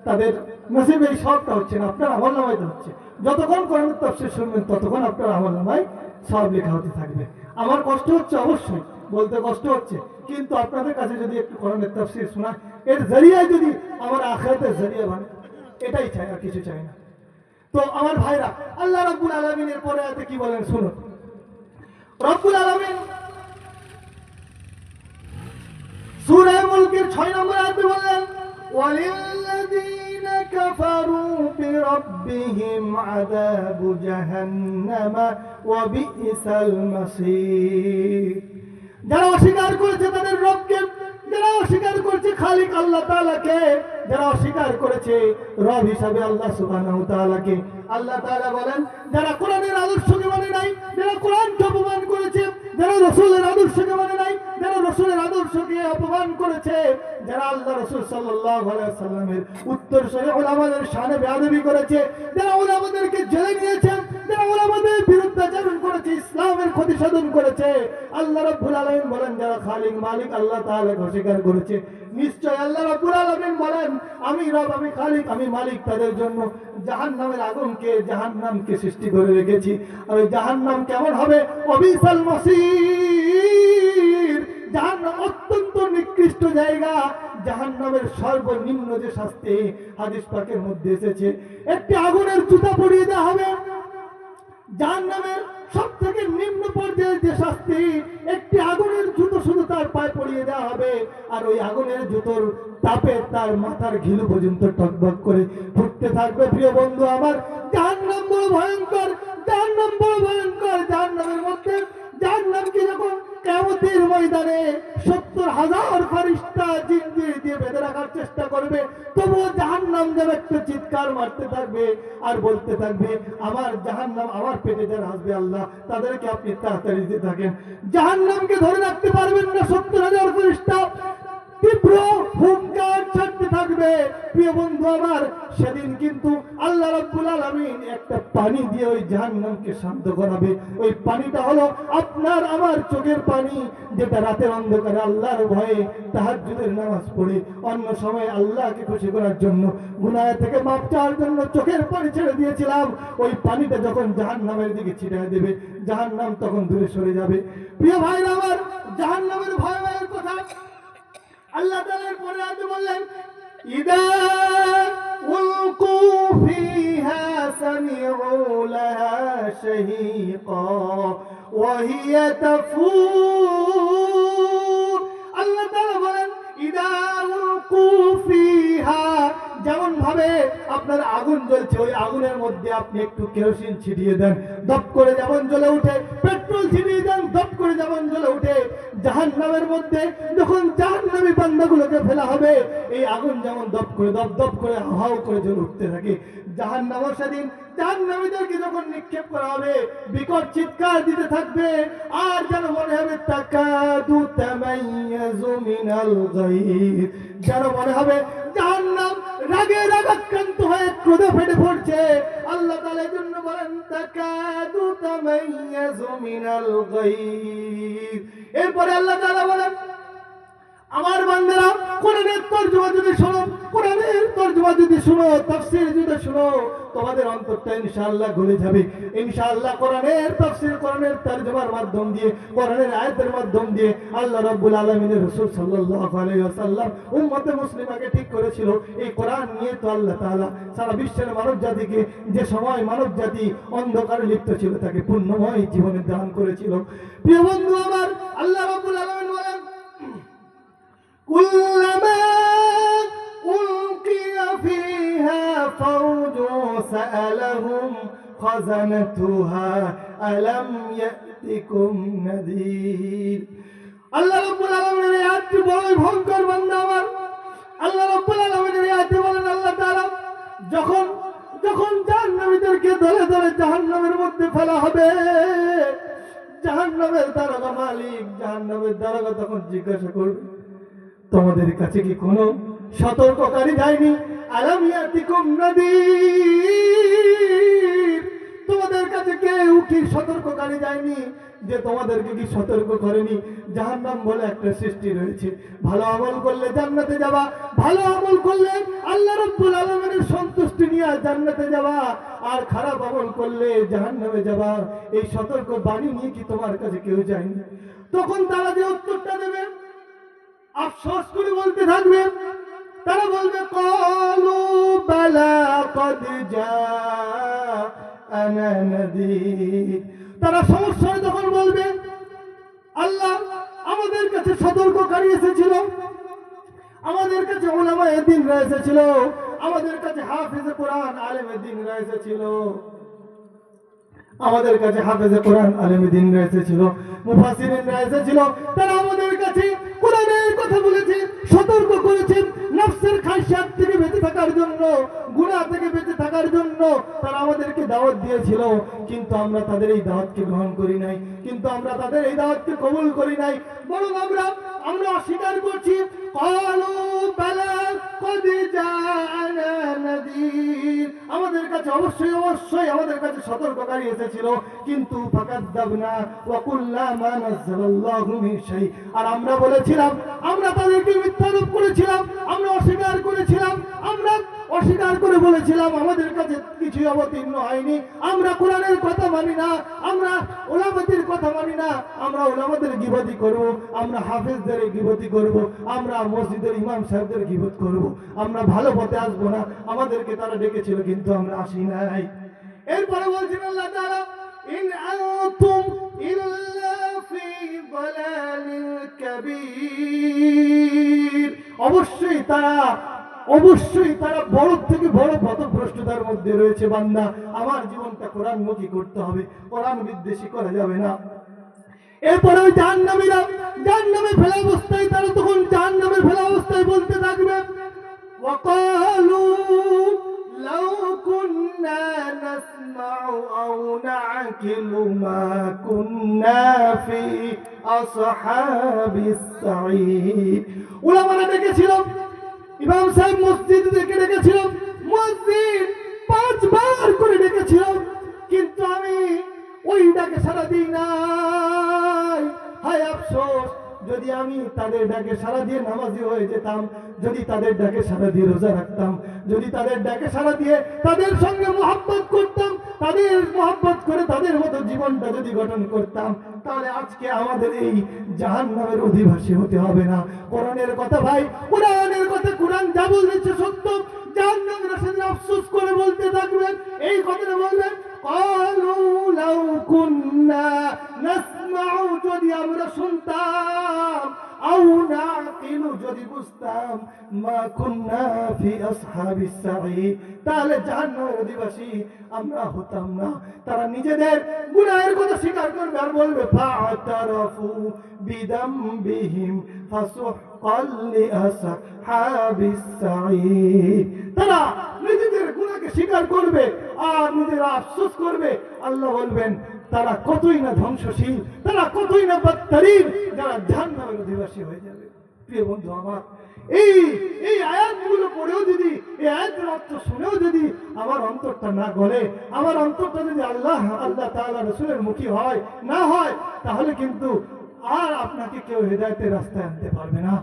তাদের নসিবে এই সবটা হচ্ছে না, আপনার আমল নামায় তো হচ্ছে। যতক্ষণ কোরআনের তাফসীর শুনবেন ততক্ষণ আপনার আমল নামায় সব লেখা হতে থাকবে। আমার কষ্ট হচ্ছে, অবশ্যই বলতে কষ্ট হচ্ছে, কিন্তু আপনাদের কাছে যদি একটু কোরআনের তাফসীর শোনায়, এর জরিয়ায় যদি আমার আখিরাতের জরিয়া বানে, এটাই চাই, আর কিছু চাই না। তো আমার ভাইরা, আল্লাহ রাব্বুল আলামিনের পরে আয়াতে কি বলেন শুনুন। রব্বুল আলামিন সূরা মুলকের 6 নম্বর আয়াতে বললেন, ওয়ালিল্লাযীনা কাফারু বিরাব্বিহিম আযাবু জাহান্নাম ওয়া বিইসাল মাসীর। যারা অস্বীকার করেছে তাদের রবকে, যারা অস্বীকার করেছে খালিক আল্লাহ তাআলাকে, যারা অস্বীকার করেছে রব হিসাবে আল্লাহ সুবহানাহু ওয়া তাআলাকে, আল্লাহ তাআলা বলেন যারা কোরআনের আদর্শকে মানে নাই, যারা কোরআনকে অপমান করেছে, যারা রাসূলের আদর্শকে মানে নাই, যারা রাসূলের আদর্শকে অপমান করেছে, যারা আল্লাহ রাসূল সাল্লাল্লাহু আলাইহি ওয়াসাল্লামের উত্তরসূরি উলামাদের শানে বেয়াদবি করেছে, যারা উলামাদেরকে জেলে নিয়েছে, যারা উলামাদের বিরুদ্ধাচরণ করেছে, ইসলামের ক্ষতি সাধন করেছে, আল্লাহ রাব্বুল আলামিন বলেন যারা খালিক মালিক আল্লাহ তাআলাকে অস্বীকার করেছে, নিশ্চয় আল্লাহ রাব্বুল আলামিন বলেন আমি রব, আমি খালিক, আমি মালিক, তাদের জন্য জাহান্নামের আগুনকে, জাহান্নামকে সৃষ্টি করে রেখেছি। আর ওই জাহান্নাম কেমন হবে? অবিসাল মসির, জাহান্নাম অত্যন্ত নিকৃষ্ট জায়গা। জাহান্নামের সর্বনিম্ন যে শাস্তি হাদিস পাকের মধ্যে এসেছে, একটি আগুনের জুতা পরিয়ে দেওয়া হবে। জাহান্নামের সবথেকে নিম্ন পর্যায়ের যে শাস্তি, একটি আগুনের জুতো শুধু তার পায়ে পরিয়ে দেওয়া হবে, আর ওই আগুনের জুতোর তাপে তার মাথার ঘিলু পর্যন্ত টকবক করে ফুটতে থাকবে। প্রিয় বন্ধু আমার, জাহান্নাম বড় ভয়ঙ্কর, জাহান্নাম বড় ভয়ঙ্কর। জাহান্নামের মধ্যে জাহান্নামকে যখন কিয়ামতের ময়দানে 70,000 ফেরেশতা জিঞ্জির দিয়ে বেঁধে রাখার চেষ্টা করবে, তবুও জাহান্নাম যেন একটু চিৎকার মারতে থাকবে আর বলতে থাকবে আমার জাহান্নাম আমার পেটে যারা আসবে আল্লাহ তাদেরকে আপনি তাড়াতাড়ি দিতে থাকেন। জাহান্নামকে ধরে রাখতে পারবেন না 70,000 ফেরেশতা। তীব্র হুঙ্কার ছাড়তে থাকবে। প্রিয় বন্ধু আমার, সেদিন কিন্তু আল্লাহ রাব্বুল আলামিন একটা পানি দিয়ে ওই জাহান্নামকে শান্ত করাবে। ওই পানিটা হলো আপনার আমার চোখের পানি, যেটা রাতের অন্ধকারে আল্লাহর ভয়ে তাহাজ্জুদের নামাজ পড়ে অন্য সময় আল্লাহকে খুশি করার জন্য, গুনাহ থেকে মাপ চাওয়ার জন্য চোখের পানি ছেড়ে দিয়েছিলাম। ওই পানিটা যখন জাহান্নামের দিকে ছিটিয়ে দেবে, জাহান্নাম তখন দূরে সরে যাবে। প্রিয় ভাইরা আমার, জাহান্নামের ভয়ের কথা আল্লাহ তাআলা পরে আয়াতে বললেন, ইদা উলকু ফিহা সামিউ লাহা শাহীকা ওয়া হিয়া তাফুর। আল্লাহ তাআলা বলেন, ইদা উলকু ফিহা, যেমন ভাবে আপনার আগুন জ্বলছে, ওই আগুনের মধ্যে আপনি একটু কেরোসিন ছিটিয়ে দেন, দপ করে যেমন জ্বলে উঠে, পেট্রোল ছিটিয়ে দেন, দপ করে যেমন জ্বলে উঠে, জাহান্নামের মধ্যে যখন জাহান্নামী বান্দাগুলোকে ফেলা হবে, এই আগুন যেমন দপ করে দপ দপ করে হাও করে জ্বলে উঠতে থাকে। জাহান্নামের সেদিন জাহান্নামীদেরকে যখন নিক্ষেপ করা হবে, বিকট চিৎকার দিতে থাকবে, আর যেন মনে হবে তাকাদু তামাইয়াজু মিনাল গায়ব, যেন মনে হবে জাহান্নাম রাগে রাগাক্রান্ত হয়ে ক্রোধে ফেটে পড়ছে। আল্লাহ তাআলা জন্য বলেন, তাকাদু তামাইয়াজু মিনাল গায়ব। এরপরে আল্লাহ তাআলা বলেন, আমার বান্দারা কোরআনের তরজমা যদি শোনো, কোরআনের তরজমা যদি শুনো, তাফসীর যদি শুনো, তোমাদের অন্তরটা ইনশাআল্লাহ গলে যাবে। ইনশাআল্লাহ কোরআনের তাফসীর, কোরআনের তরজমার মাধ্যম দিয়ে, কোরআনের আয়াতের মাধ্যম দিয়ে আল্লাহ রাব্বুল আলামিনের রাসূল সাল্লাল্লাহু আলাইহি ওয়াসাল্লাম উম্মতে মুসলিমাকে ঠিক করেছিল। এই কোরআন নিয়ে তো আল্লাহ তাআলা সারা বিশ্বের মানব জাতিকে, যে সময় মানব জাতি অন্ধকারে লিপ্ত ছিল, তাকে পূর্ণময় জীবনে দান করেছিল। প্রিয় বন্ধু আমার, আল্লাহ রাব্বুল আলামিন বলেন, কুল্লামা উলকিয়া ফিহা ফাওজুন সাআলাহুম খাযানাতুহা আলাম ইয়াতিকুম নাযীর। আল্লাহ রাব্বুল আলামিনের এই আয়াতটি বড় ভয়ঙ্কর বান্দা আমার। আল্লাহ রাব্বুল আলামিনের এই আয়াতে বলেন, আল্লাহ তাআলা যখন যখন জাহান্নামীদেরকে ধরে ধরে জাহান্নামের মধ্যে ফেলা হবে, জাহান্নামের দারোগা মালিক, জাহান্নামের দারোগা তখন জিজ্ঞাসা করবে, তোমাদের কাছে কি কোনো সতর্ককারী যায়নি? আলাম ইয়াতিকুম নাযীর, তোমাদের কাছে কেউ কি সতর্ককারী যায়নি, যে তোমাদেরকে কি সতর্ক করেনি? জাহান্নাম বলে একটা সৃষ্টি রয়েছে, ভালো আমল করলে জান্নাতে যাবা, ভালো আমল করলে আল্লাহ রাব্বুল আলামিনের সন্তুষ্টি নিয়ে জান্নাতে যাবা, আর খারাপ আমল করলে জাহান্নামে যাবা। এই সতর্ক বাণী নিয়ে কি তোমার কাছে কেউ যায়নি? তখন তারা যে উত্তরটা দেবে, আফসোস করে বলতে থাকবে, তারা বলবে, ক্বালু বালা ক্বাদ জাআনা নাযীর। তারা সমস্যায় যখন বলবে, আল্লাহ আমাদের কাছে সতর্ককারী এসেছিল, আমাদের কাছে উলামায়ে দ্বীনরা এসেছিল, আমাদের কাছে হাফেজে কোরআন আলেমে দ্বীনরা এসেছিল, আমাদের কাছে হাফেজে কোরআন আলেমে দ্বীনরা এসেছিল, মুফাসসিরিনরা এসেছিল, তারা আমাদের কাছে কোরআনের কথা বলেছে, সতর্ক করেছেন নফসের খায়সাত থেকে বেঁচে থাকার জন্য, গুনাহ থেকে বেঁচে থাকার জন্য তারা আমাদেরকে দাওয়াত দিয়েছিল। কিন্তু আমরা তাদের এই দাওয়াতকে গ্রহণ করি নাই, কিন্তু আমরা তাদের এই দাওয়াতকে কবুল করি নাই, বরং আমরা অস্বীকার করছি। ক্বালু বালা ক্বাদ জাআনা নাযীর, আমাদের কাছে অবশ্যই অবশ্যই আমাদের কাছে সতর্ককারী এসেছিল, কিন্তু ফাকাযযাবনা ওয়া কুল্লা মা নাযালাল্লাহু মিন শাই। আর আমরা বলেছিলাম, আমরা তাদেরকে মিথ্যারোপ করেছিলাম, আমরা অস্বীকার করেছিলাম, আমরা অস্বীকার করে বলেছিলাম আমাদের কাছে কিছুই অবতীর্ণ হয়নি, আমরা কোরআনের কথা মানি না, আমরা উলামাদের কথা মানি না, আমরা উলামাদের গীবতি করব, আমরা হাফেজদের গীবতি করব, আমরা মসজিদের ইমাম সাহেবদের গীবত করব, আমরা ভালো পথে আসবো না। আমাদেরকে তারা ডেকেছিল, কিন্তু আমরা আসি নাই। এরপরে বলছেন আল্লাহ তাআলা, ইন আনতুম ইল্লা ফি দালালিল কাবীর, অবশ্যই তারা বড় থেকে বড় পথভ্রষ্টতার মধ্যে রয়েছে। বান্দা, আমার জীবনটা কোরআনমুখী করতে হবে, কোরআন বিদ্বেষী করা যাবে না। এরপরে ওই জাহান্নামে ফেলা অবস্থায়, তারা তখন জাহান্নামে ফেলা অবস্থায় বলতে থাকবে, ওয়াকালু লাউ কুন্না নাসমাউ আও না'কিলু মা কুন্না ফি আসহাবিস সাঈদ। উলামারা ডেকেছিল, ইমাম সাহেব মসজিদে ডেকেছিল, মসজিদ 5 বার করে ডেকেছিল, কিন্তু আমি ওই ডাকে সাড়া দিই নাই। হায় আফসোস, যদি আমি তাদের ডাকে সাড়া দিয়ে নামাজি হয়ে যেতাম, যদি তাদের ডাকে সাড়া দিয়ে রোজা রাখতাম, যদি তাদের ডাকে সাড়া দিয়ে তাদের সঙ্গে মহব্বত করতাম, তাদের মহব্বত করে তাদের মতো জীবনটা যদি গঠন করতাম, তাহলে আজকে আমাদের এই জাহান্নামের অধিবাসী হতে হবে না। কোরআনের কথা ভাই, কোরআনের কথা, কোরআন যা বলছে সত্য। জাহান্নামের সাথে আফসোস করে বলতে থাকবেন, এই কথাটা বলবেন, ক্বালু লাউ কুন্না নাসমাউ, যদি আমরা শুনতাম, আও না'কিলু, যদি বুঝতাম, মা কুন্না ফি আসহাবিস সাঈদ, তাহলে জাহান্নামের অধিবাসী আমরা হতাম না। তারা নিজেদের গুনাহের কথা স্বীকার করবে আর বলবে, ফা'তারাফু বিদামবিহিম ফাসুহকাল লিআসহাবিস সাঈদ। তারা নিজেদের গুনাহকে স্বীকার করবে আর নিজেরা আফসোস করবে। আল্লাহ বলবেন, তারা কতই না ধ্বংসশীল, তারা কতই না বদতরিন, যারা জাহান্নামের অধিবাসী হয়ে যাবে। প্রিয় বন্ধু আমার, এই আয়াতগুলো পড়েও যদি, এই আয়াতের অর্থ শুনেও যদি আমার অন্তরটা না গলে, আমার অন্তরটা যদি আল্লাহ তাআলা রাসূলের মুখী হয় না হয়, তাহলে কিন্তু আর আপনাকে কেউ হেদায়েতের রাস্তায় আনতে পারবে না।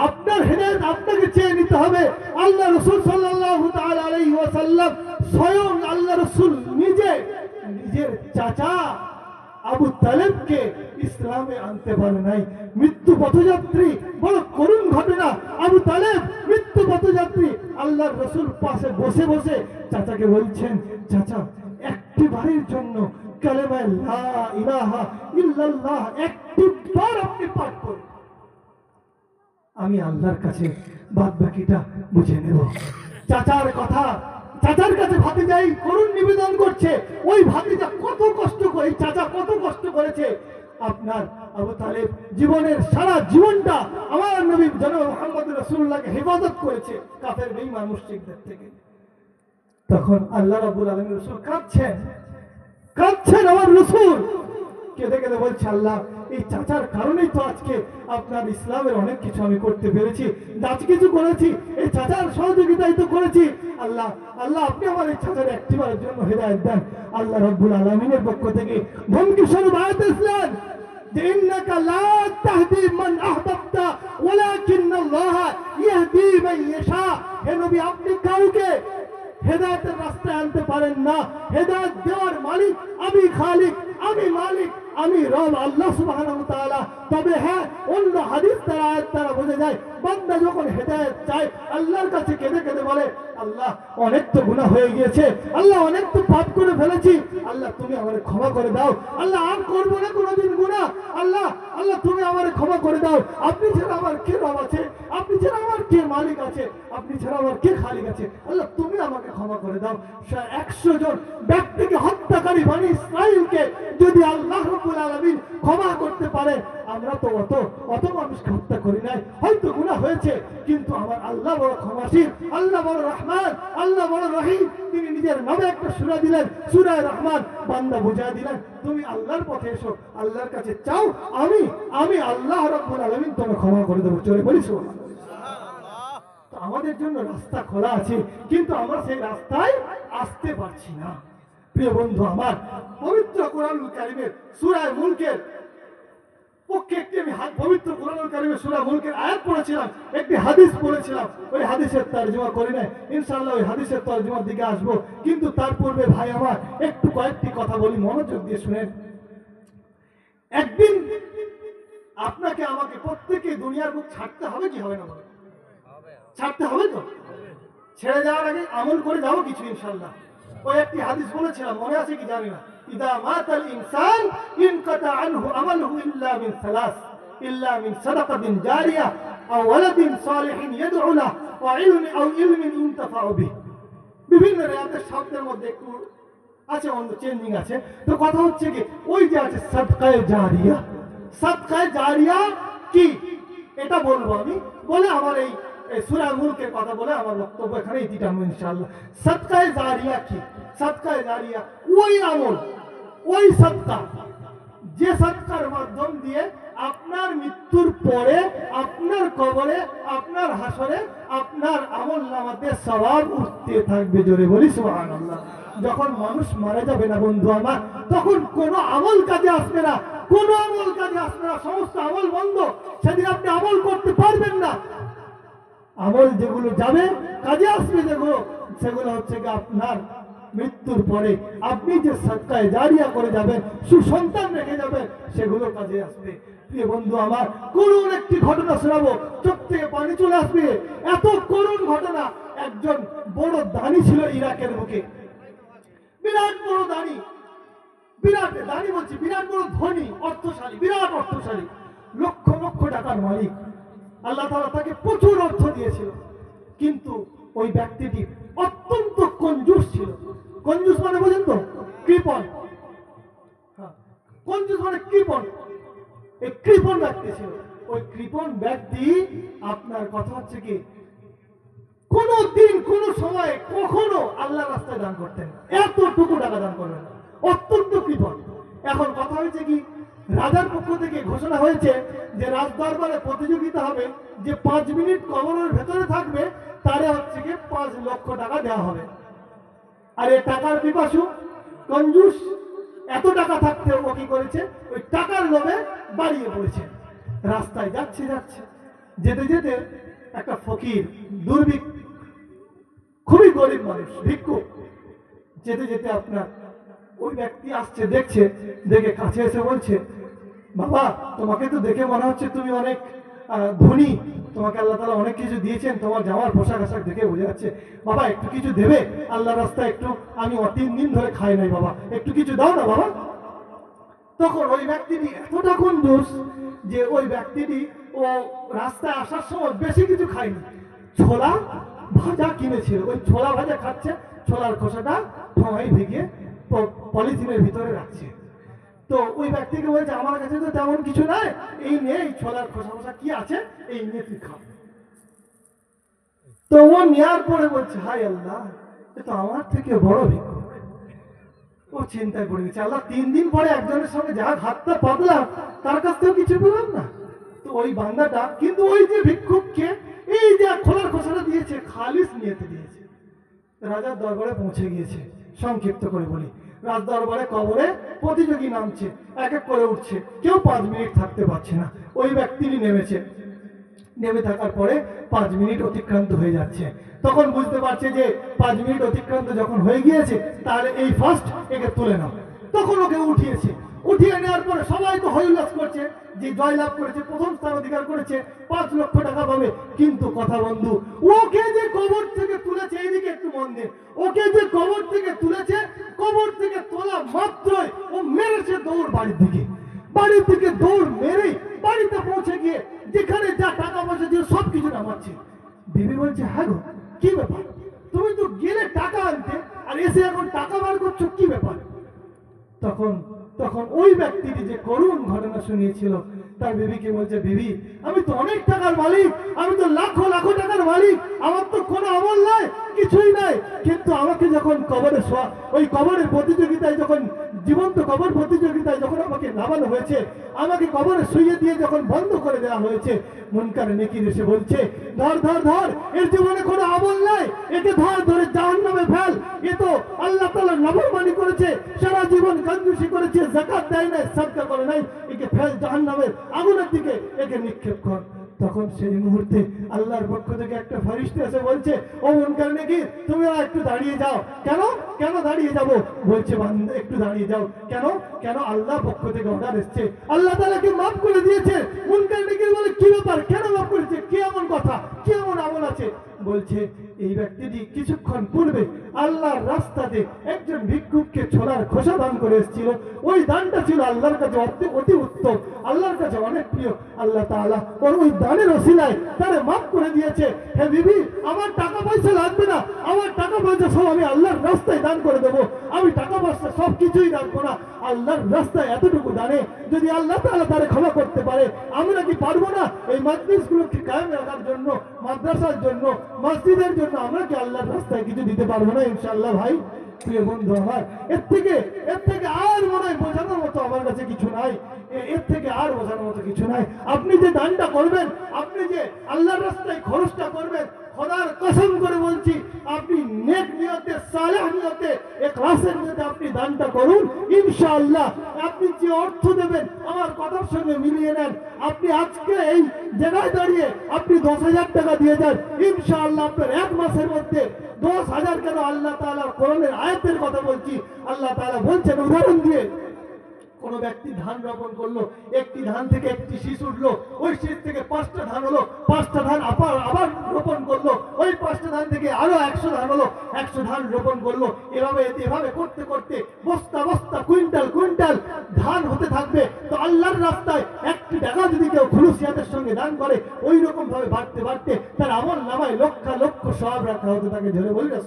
আপনার হেদায়েত আপনাকে চেয়ে নিতে হবে। আল্লাহ রাসূল সাল্লাল্লাহু তাআলা আলাইহি ওয়াসাল্লাম, স্বয়ং আল্লাহ রাসূল নিজের চাচা আবু তালেবকে ইসলামে আনতে পারে নাই। মৃত্যু পথযাত্রী, বড় করুণ ঘটনা। আবু তালেব মৃত্যু পথযাত্রী, আল্লাহর রাসূল পাশে বসে বসে চাচাকে বলছেন, চাচা একটি বারের জন্য কালেমা লা ইলাহা ইল্লাল্লাহ একটি বার আপনি পাঠ করুন, আমি আল্লাহর কাছে বাদ বাকিটা বুঝে নেব। চাচার কথা, চাচার কাছে ভাতিজাই করুণ নিবেদন করছে। ওই ভাতিজা কত কষ্ট করে, চাচা কত কষ্ট করেছে। আপনার আবু তালেব জীবনের সারা জীবনটা আমার নবী জনাব মুহাম্মদ রাসূলুল্লাহকে হেফাজত করেছে কাফের বেঈমান মুশরিকদের থেকে। তখন আল্লাহ রাব্বুল আলামিন, রাসূল কাঁদছেন আমার রাসূল কেঁদে কেঁদে বলছে, আল্লাহ এই চাচার কারণেই তো আজকে আপনার ইসলামের অনেক কিছু আমি করতে পেরেছি, যা কিছু করেছি এই চাচার সহযোগিতাই তো করেছি। আল্লাহ আপনি আমার এই চাচার একটিবারের জন্য হেদায়েত দেন। আল্লাহ রাব্বুল আলামিনের পক্ষ থেকে ধমকি স্বরূপ আয়াত আসলেন যে, ইন্নাকা লা তাহদি মান আহবাবতা ওয়ালাকিন্নাল্লাহ ইয়াহদি মান ইয়াশা। হে নবী, আপনি কাউকে হেদায়েতের রাস্তায় আনতে পারেন না। হেদায়েত দেওয়ার মালিক আমি, খালিক আমি, মালিক আমি, রব আল্লাহ সুবহানাহু ওয়া তাআলা। তবে হ্যাঁ, অন্য হাদিস দ্বারা, আয়াত দ্বারা বোঝা যায়, বান্দা যখন হেদায়েত চায় আল্লাহর কাছে কেঁদে কেঁদে বলে, আল্লাহ অনেক তো গুনাহ হয়ে গিয়েছে, আল্লাহ অনেক তো পাপ করে ফেলেছি, আল্লাহ তুমি আমারে ক্ষমা করে দাও, আল্লাহ আর করবো না কোনোদিন গুনাহ, আল্লাহ তুমি আমারে ক্ষমা করে দাও। আপনি ছাড়া আমার কে রব আছে, আপনি ছাড়া আমার কে মালিক আছে, আপনি ছাড়া আমার কে খালিক আছে, আল্লাহ তুমি আমাকে ক্ষমা করে দাও। 100 জন ব্যক্তিকে হত্যাকারী বনি ইসরাইলকে যদি আল্লাহ রাব্বুল আলামিন ক্ষমা করতে পারেন, আমরা তো অত মানুষকে হত্যা করি নাই, হয়তো গুনাহ হয়েছে, কিন্তু আমার আল্লাহ বড় ক্ষমাশীল, আল্লাহ বড় রহমান, আল্লাহ বড় রহিম। তিনি নিজের নামে একটা সূরা দিলেন, সূরা রহমান। বান্দা বুঝা দিলেন, তুমি আল্লাহর পথে এসো, আল্লাহর কাছে চাও, আমি আল্লাহ রাব্বুল আলামিন তোমাকে ক্ষমা করে দেবো। চলে বলি সুবহানাল্লাহ। আমাদের জন্য রাস্তা খোলা আছে, কিন্তু আমরা সেই রাস্তায় আসতে পারছি না। প্রিয় বন্ধু আমার, পবিত্র কোরআনুল কারীমের সূরা মুলকের পক্ষে একটি আমি পবিত্র কোরআনুল কারীমের সূরা মুলকের আয়াত পড়েছিলাম, একটি হাদিস পড়েছিলাম। ওই হাদিসের তরজমা করি নাই, ইনশাআল্লাহ ওই হাদিসের তরজমার দিকে আসবো। কিন্তু তার পূর্বে ভাই আমার একটু কয়েকটি কথা বলি, মনোযোগ দিয়ে শুনেন। একদিন আপনাকে আমাকে প্রত্যেকে দুনিয়ার বুক ছাড়তে হবে কি হবে না? ছাড়তে হবে তো? ছেড়ে যাওয়ার আগে আমল করে যাবো কিছু ইনশাআল্লাহ। ওই একটি হাদিস বলেছিলাম, মনে আছে কি জানি না, ইদা মাতাল ইনসান ইনকাতা আনহু আমালুহু ইল্লা মিন সালাস, ইল্লা মিন সাদাকাতিন জারিয়া আও ওয়ালাদিন সালিহিন ইয়াদউ লাহু ওয়া ইলমিন ইনতাফাউ বিহি। বিভিন্ন রিওয়ায়াতের শব্দের মধ্যে একটু আছে, অন্য চেঞ্জিং আছে। তো কথা হচ্ছে কি, ওই যে আছে সাদকায়ে জারিয়া। সাদকায়ে জারিয়া কি এটা বলবো আমি, বলে আমার এই এই সূরা মুলকের কথা বলে আমার বক্তব্য এখানে ইতি টানবো ইনশাআল্লাহ। সাদকায়ে জারিয়া কি? সাদকায়ে জারিয়া ওই আমল, ওই সাদকা, যে সাদকার মাধ্যম দিয়ে আপনার মৃত্যুর পরে আপনার কবরে, আপনার হাসরে আপনার আমল নামাতে সওয়াব উঠতে থাকবে। জোরে বলি সুবহানাল্লাহ। যখন মানুষ মারা যাবে না বন্ধু আমার, তখন কোনো আমল কাজে আসবে না, কোনো আমল কাজে আসবে না, সমস্ত আমল বন্ধ। সেদিন আপনি আমল করতে পারবেন না। আমল যেগুলো যাবে, কাজে আসবে যেগুলো, সেগুলো হচ্ছে কি আপনার মৃত্যুর পরে আপনি যে সাদকায়ে জারিয়া করে যাবেন, সুসন্তান রেখে যাবেন, সেগুলো কাজে আসবে। প্রিয় বন্ধু আমার, করুণ একটি ঘটনা শোনাবো, চোখ থেকে পানি চলে আসবে, এত করুণ ঘটনা। একজন বড় দানি ছিল ইরাকের বুকে, বিরাট বড় দানি, বিরাট দানি বলছি, বিরাট বড় ধনী, অর্থশালী, বিরাট অর্থশালী, লক্ষ লক্ষ টাকার মালিক। আল্লাহ তাআলা তাকে প্রচুর অর্থ দিয়েছিল, কিন্তু ওই ব্যক্তিটি অত্যন্ত কঞ্জুস ছিল। কঞ্জুস মানে বোঝেন তো? কৃপণ। কঞ্জুস মানে কৃপণ। এই কৃপণ ব্যক্তি ছিল। ওই কৃপণ ব্যক্তি আপনার কথা হচ্ছে কি কোনো দিন কোনো সময় কখনো আল্লাহর রাস্তায় দান করতেন না, এতটুকু টাকা দান করবেন না, অত্যন্ত কৃপণ। এখন কথা হয়েছে কি, রাজার পক্ষ থেকে ঘোষণা হয়েছে যে রাজ দরবারে প্রতিযোগিতা হবে, যে 5 মিনিট কবরের ভেতরে থাকবে তারে হচ্ছে কি 5 লক্ষ টাকা দেওয়া হবে। আর এই টাকার পিপাসু কঞ্জুস, এত টাকা থাকতে ও কি করেছে, ওই টাকার লোভে বাড়িয়ে পড়েছে। রাস্তায় যাচ্ছে যাচ্ছে, যেতে যেতে একটা ফকির, দুর্ভিক্ষ, খুবই গরিব মানুষ, ভিক্ষুক, যেতে যেতে আপনার ওই ব্যক্তি আসছে, দেখছে, দেখে কাছে এসে বলছে, বাবা তোমাকে তো দেখে মনে হচ্ছে তুমি অনেক ধনী, তোমাকে আল্লাহ তাআলা অনেক কিছু দিয়েছেন, তোমার জামার পোশাক আশাক দেখে বোঝা যাচ্ছে, বাবা একটু কিছু দেবে, আল্লাহর রাস্তায় একটু, আমি 3 দিন ধরে খাই নাই বাবা, একটু কিছু দাও না বাবা। তখন ওই ব্যক্তিটি এতটা কঞ্জুস যে ওই ব্যক্তিটি ও রাস্তায় আসার সময় বেশি কিছু খায়নি, ছোলা ভাজা কিনেছিল, ওই ছোলা ভাজা খাচ্ছে, ছোলার খোসাটা ঠোঙায় ভিগে পলিথিনের ভিতরে রাখছে। তো ওই ব্যক্তিকে বলছে, আমার কাছে তো তেমন কিছু নাই, এই নিয়ে এই ছোলার খোসা খোসা কি আছে এই নিয়ে তুই খা। তো ও নেওয়ার পরে বলছে, হাই আল্লাহ, এ তো আমার থেকে বড় ভিক্ষুক। ও চিন্তায় পড়ে গেছে, আল্লাহ 3 দিন পরে একজনের সঙ্গে যা হাতটা পাতলাম তার কাছ থেকেও কিছু পেলাম না। তো ওই বান্দাটা কিন্তু ওই যে ভিক্ষুককে এই যে খোলার খোসাটা দিয়েছে, খালিস নিয়েতে দিয়েছে। রাজার দরবারে পৌঁছে গিয়েছে। সংক্ষিপ্ত করে বলি, রাজ দরবারে কবরে প্রতিযোগী নামছে, এক এক করে উঠছে, কেউ 5 মিনিট থাকতে পারছে না। ওই ব্যক্তিটি নেমেছে, নেমে থাকার পরে 5 মিনিট অতিক্রান্ত হয়ে যাচ্ছে। তখন বুঝতে পারছে যে 5 মিনিট অতিক্রান্ত যখন হয়ে গিয়েছে, তাহলে এই ফার্স্ট একে তুলে নাও। তখন ওকে উঠিয়েছে, উঠিয়ে নেওয়ার পরে সবাই তো হইল্লাস করছে যে জয়লাভ করেছে, প্রথম স্থান অধিকার করেছে, 5 লক্ষ টাকা পাবে। কিন্তু কথা বন্ধু, ওকে যে কবর থেকে তুলেছে, এইদিকে একটু মন দিন, ওকে যে কবর থেকে তুলেছে, কবর থেকে তোলা মাত্রই ও মেরেছে দৌড় বাড়ির দিকে। বাড়ির দিকে দৌড় মেরে বাড়িতে পৌঁছে গিয়ে যেখানে যা টাকা পয়সা ছিল সব কিছু নামাচ্ছে। বিবি বলছে, হ্যাঁ গো কি ব্যাপার, তুমি তো গেলে টাকা আনতে আর এসে এখন টাকা বার করছো, কি ব্যাপার? তখন তখন ওই ব্যক্তিটি যে করুণ ঘটনা শুনিয়েছিল তার বিবিকে বলছে, বিবি আমি তো অনেক টাকার মালিক, আমি তো লাখো লাখো টাকার মালিক, আমার তো কোনো আমল নাই, কিছুই নাই, কিন্তু আমাকে যখন কবরে শোয়া, ওই কবরের প্রতিযোগিতায়, যখন জীবন্ত কবর প্রতিযোগিতায় যখন আমাকে নামানো হয়েছে, আমাকে কবরে শুইয়ে দিয়ে যখন বন্ধ করে দেওয়া হয়েছে, মুনকার নেকির এসে বলছে, ধর ধর ধর, এর জীবনে কোনো আমল নাই, একে ধর, ধরে জাহান্নামে ফেল, এ তো আল্লাহ তাআলা নাফরমানি করেছে, সারা জীবন কঞ্জুসি করেছে, যাকাত দেয় নাই, সাদকা করে নাই, একে ফেল জাহান্নামের আগুনের দিকে, একে নিক্ষেপ কর। তখন সেই মুহূর্তে আল্লাহর পক্ষ থেকে একটা ফেরেশতা এসে বলছে, ও মুনকার নেকির, তুমি একটু দাঁড়িয়ে যাও। কেন কেন দাঁড়িয়ে যাব? বলছে, বান্দা একটু দাঁড়িয়ে যাও। কেন কেন আল্লাহ পক্ষ থেকে অর্ডার এসেছে, আল্লাহ তাআলাকে মাফ করে দিয়েছে। মুনকার নেকির বলে, কি ব্যাপার, কেন মাফ করেছে, কি এমন কথা, কি এমন আমল আছে? বলছে এই ব্যক্তিটি কিছুক্ষণ পূর্বে আল্লাহর রাস্তাতে একজন ভিক্ষুককে ছোলার খোসা দান করে এসেছিল। ওই দানটা ছিল আল্লাহর কাছে অতি উত্তম, আল্লাহর কাছে অনেক প্রিয়। আল্লাহ তাআলা ওর ওই দানের ওসিলায় তারে মাফ করে দিয়েছে। হে বিবি, আমার টাকা পয়সা লাগবে না, আমার টাকা পয়সা সব আমি আল্লাহর রাস্তায় দান করে দেবো। আমি টাকা পয়সা সব কিছুই রাখবো না, আল্লাহর রাস্তায় এতটুকু দানে যদি আল্লাহ তাআলা তারে ক্ষমা করতে পারে, আমরা কি পারবো না এই মাজলিসগুলোকে কায়েম রাখার জন্য, মাদ্রাসার জন্য, মসজিদের জন্য আমরা কি আল্লাহর রাস্তায় কিছু দিতে পারবো না? ইনশাআল্লাহ ভাই, প্রিয় বন্ধু আমার, এর থেকে আর মনে হয় বোঝানোর মতো আমার কাছে কিছু নাই, এর থেকে আর বোঝানোর মতো কিছু নাই। আপনি যে দানটা করবেন, আপনি যে আল্লাহর রাস্তায় খরচটা করবেন, খোদার কসম করে বলছি, আপনি নেক নিয়তে, সালেহ নিয়তে, ইখলাসের নিয়তে আপনি দানটা করুন, ইনশাআল্লাহ আপনি যে অর্থ দেবেন আমার কথার সঙ্গে মিলিয়ে নেন। আপনি আজকে এই জায়গায় দাঁড়িয়ে আপনি 10,000 টাকা দিয়ে যান, ইনশাআল্লাহ আপনার এক মাসের মধ্যে 10,000 কেন, আল্লাহ তাআলার কোরআনের আয়াতের কথা বলছি, আল্লাহ তাআলা বলছেন উদাহরণ দিয়ে, কোন ব্যক্তি ধান রোপণ করলো, একটি ধান থেকে একটি শীষ উঠলো, ওই শীষ থেকে 5টা ধান হলো, 5টা ধান আবার রোপণ করলো, ওই 5টা ধান থেকে আরো 100 ধান হলো, 100 ধান রোপণ করলো। এভাবে করতে করতে বস্তা বস্তা, কুইন্টাল কুইন্টাল ধান হতে থাকবে। তো আল্লাহর রাস্তায় একটি টাকা যদি কেউ খুলুসিয়াতের সঙ্গে দান করে, ওই রকম ভাবে বাড়তে বাড়তে তার আমল নামায় লক্ষ লক্ষ সওয়াব রাখা হতে থাকে। ধরে বলি না,